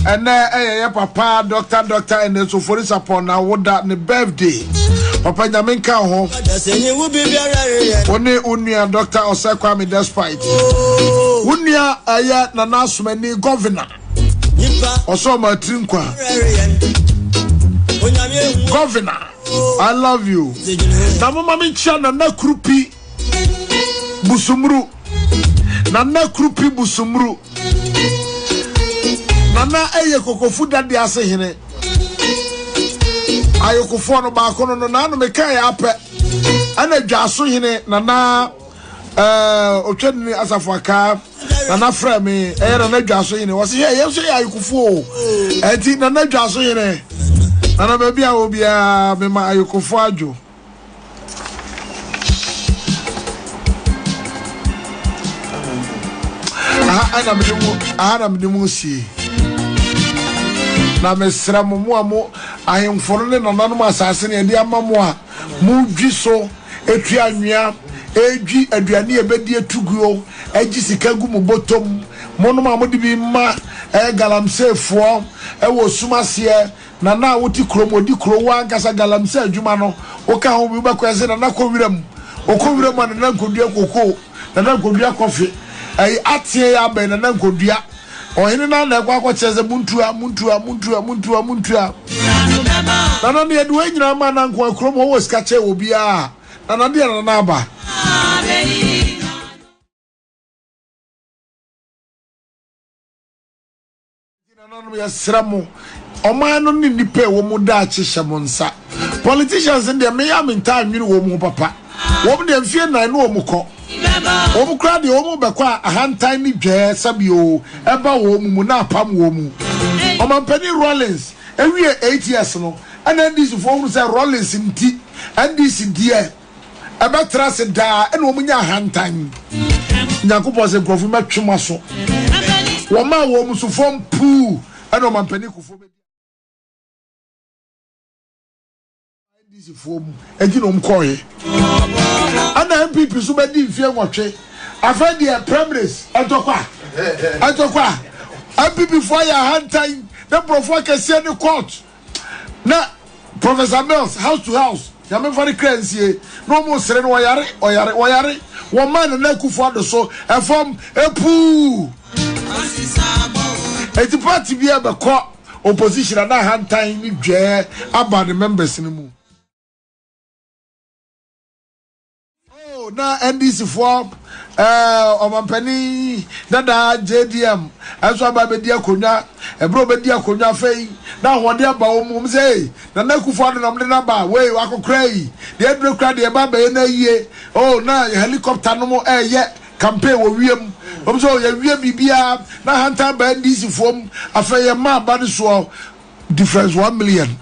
and papa doctor and so for this upon now what that the birthday papa Nyamenka ho one unia Dr. Osai Kwame Despite unia aya na nasumani governor also matrinkwa governor I love you na mama mi chana na krupi busumru Nana eye kokofu dade ase hene ayokofo no ba kono no na no meka ya ape ana dwaso hene nana otwani asafo aka nana frame eye nana dwaso hene wo se ye so ya ayokofo enti nana dwaso hene nana ba bia obia me ma ayokofo adwo ana mdimu si na mesra mo amo ahemforo ne nananom asase ne de amamo a mu dwi so etu anwea edwi aduane ebedi etuguo agi sika gu mu botom monom amode bi ma galamsefo wo sumase na woti kromodi krowa ankasa galamse adwuma no wo ka ho bi bakwese na kowiram okowiram na nkodua koko na nkodua kofi ai atie ya be na nkodua ohene na kwa kwa cheze muntua na ne edu enyina ma na nko akrom wo sika che obi a na de na aba no ya sramo omano ni nipe wo mu da che hyemonsa politicians in there me ya menta nwini wo mu papa wɔn de mfie nan no wɔn kɔ wɔn kura de wɔn bɛkɔ a ahantan ne dwɛɛ sabio ɛba wɔn mu na apam wɔn mu ɔmampani Rollins ewie 8 years no ɛna ndc fo mu sɛ Rollins nti ndc deɛ ɛbɛtra se daa ɛna wɔn nya ahantan nyakopɔ sɛ nkurɔfo mɛtwema so wɔn ma wɔn so fɔm puu ɛna ɔmampani kufo bɛ ndc fo mu ɛgye na wɔn kɔɔɛ ana MPP so bɛdi mfie nwɔtwe afɛ deɛ primaries ɛtɔkwa MPP fo yɛ ahantan na profo kɛseɛ ne court na Professor Mills house to house nyame fa ne kransie na ɔmo sere no wɔyare wɔn man na Akufo Addo so ɛfam epu eti party bi abɛkɔ opposition na ahantan ne dwɛ aba the members no mu na NDC for Omampani Dada JDM as well by Dia Kunya, a bro Bedia Kunya Fay. Now one day about Mumsey, the Akufo Addo number, way Wako Cray, the Edward Crady about a year. Oh, now helicopter no more air yet. Campaign with William. So you BBR, now Hunter by NDC form, a fair man, but it's difference 1 million.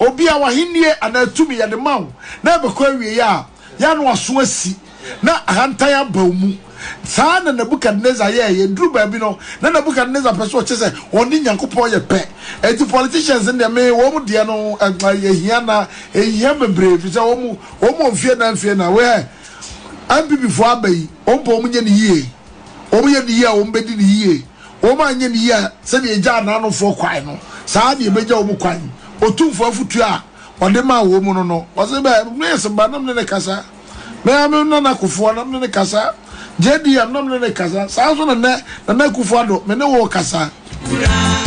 Obi a wahinie anatumi ya de maw na bekɔ wie ya no aso asi na ahantan aba mu saa na Nebukadnezar ye duru ba bi no na Nebukadnezar pɛ so ɔkyɛ sɛ ɔne Nyankopɔn yɛ pɛ eti politicians in me wo mu de no ehia na ehia bebre fi sɛ wo mu mfie na we MPP fo abai ɔmpo mu nye ne yie ɔmu ye ne yie a ɔmu bedi ne yie ɔmu anye ne yie sɛ de egya na no fo kwai no saa de ebegya ɔmu kwan otumfo afutu a ɔde ma wo mu no ɔse ba yes ba nam ne kasa me am na Akufo nam ne kasa JDM nam ne kasa saa so na Akufo Addo me ne wo kasa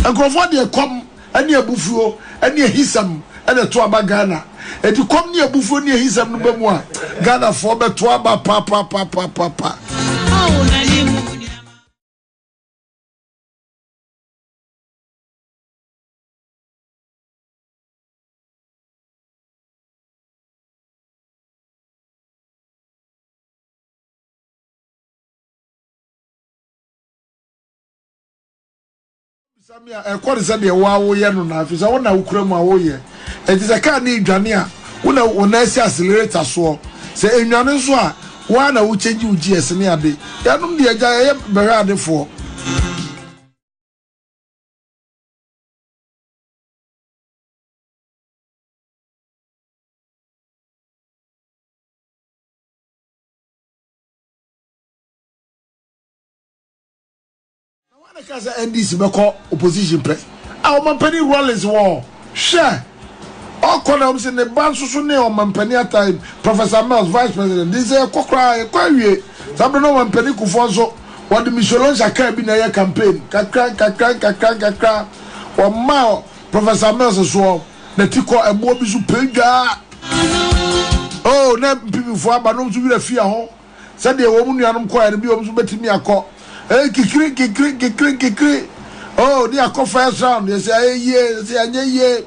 nkrofo de kom ani abufuo ani hisam ene to aba Ghana eti kom ne abufuo ne hisam no ba mu a Ghana fo be to aba pa Samia ekɔ de de wa wo ye no na afisa wo na ukura mu a wo ye enti se ka na idwane a wo na asi accelerator so se enwane so a wa na wo change wo GS ne ade ya no de agya ye behwe ade fo because NDC beko opposition press Omampani Rollins war share all columns in the band so ne Omampani at time Professor Mills vice president this kokra kwawie sabe no Omampani Kufo so what the Michelin Jacques bi na your campaign kakra o ma Professor Mills so na tiko ebo bi so pega oh na people for aba no so bi afia ho said de wo mu nuanom ko ya bi wo so betimi akọ kikri oh they are first round they say ye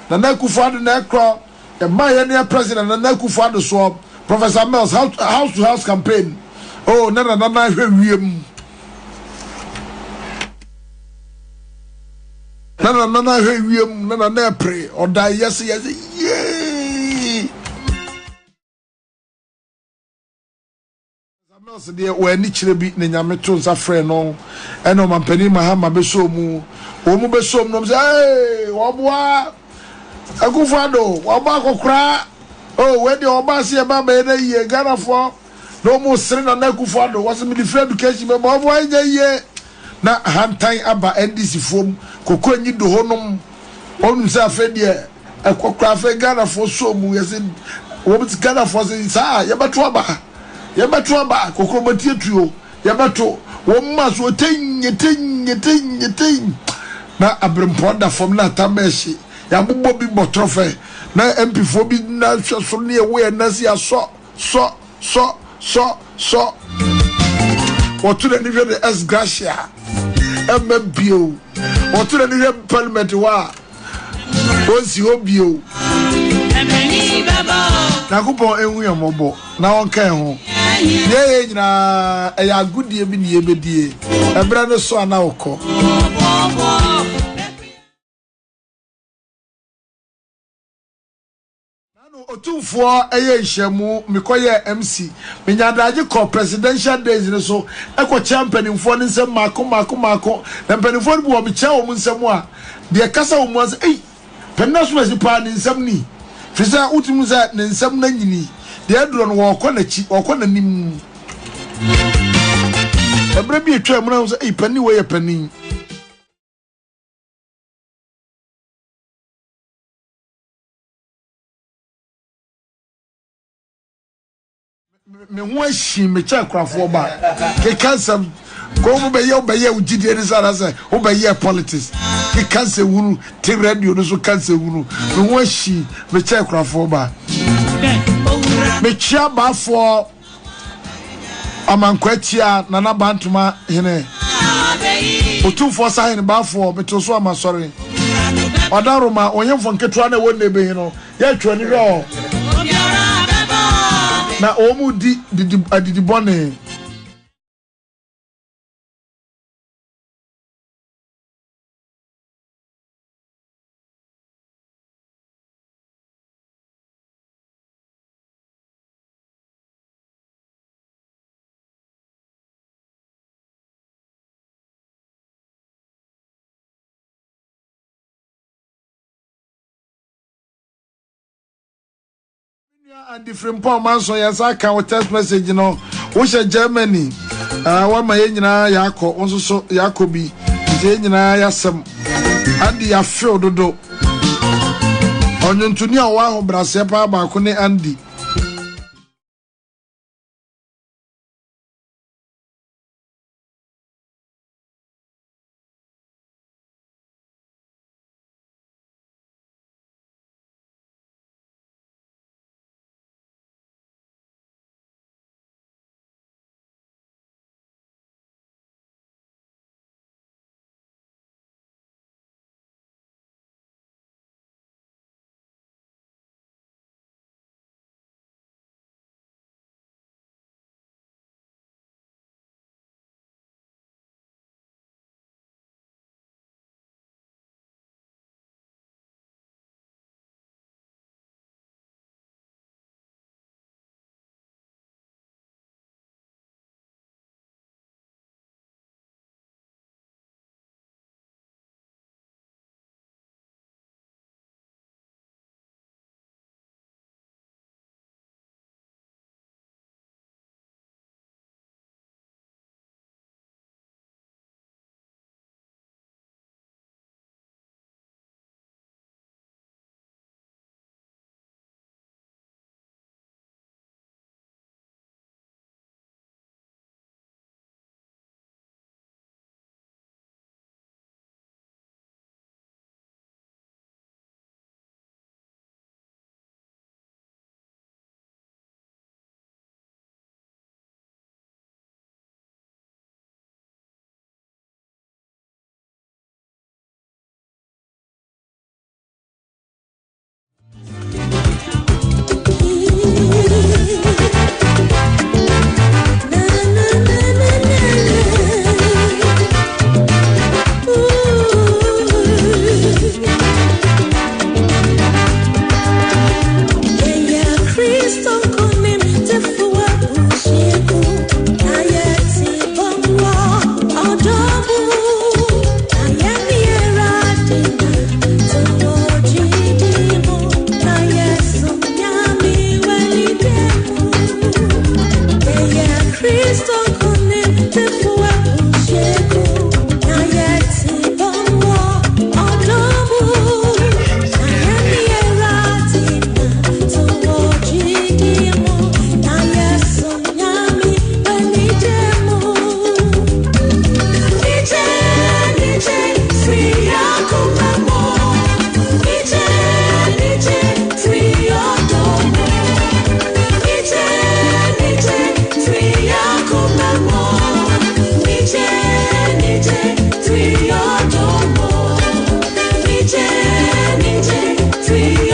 na Akufo Addo na ekro e ma ne president na Akufo Addo so Professor Mills house to house campaign oh na hwe wiem na hwe wiem na pray or die yes yeah Mills de we ni kire bi ne nyame to nsa frɛ no ɛna Omampani Mahama beso mu wo mu beso mu no say hey wo boa Akufo Addo wo ba kokra oh we de wo ba se ba ba na yie Ghana fo no mo sere na Akufo Addo wo se me di free education me bo wo anya yie na hantan aba NDC fom kokko nyi do honom onu se afa de ekokra afa Ghana fo so mu yesi wo bi Ghana fo se sa ye beto aba kokro matie tuo ye beto wo ma so ten na abrempo da fom na tameshi ya bobbo bi botrofe na MP fo bi na hweso ne we na si aso so wotu ni hwe de S Gracia MBO wotu ni hwe parliament wa onsi obio na kupon enwu yomobo na wonka ho ye nyina e ya gudie bi ne yebedie ebra no so ana wokọ otumfo eye nhyamu mikoye MC menyadaje ko presidential days ne so eko champion ne nsem mako na mpanimfo bi wo bicha wo nsem a de kasa wo mu ei pennaso masi pa ne nsem ni fisa utimu za ne nsem na nyini de aduro no wo kọ na chi wo kọ na nim ebra bi etwa mu na so ei pani wo ye pani me ho ahyi me cha krafo ba ke cancer ko mo be ye Wogyedie ni sara say wo be ye politics ke cancer wuru te radio no so cancer wuru me ho ahyi me cha krafo ba me chia ba fo amankwatia na na bantuma hene otumfo sa hene ba fo me to so amasori odaroma onyemfo nketua na wonne be hino ya twani ro na omu di bone and different poor man so yes I can text message no wo she Germany wa ma ye nyina yakọ won so yakobi je nyina yasem andi ya feel dodo onyontuni a wa ho brase pa ba ko ne andi see.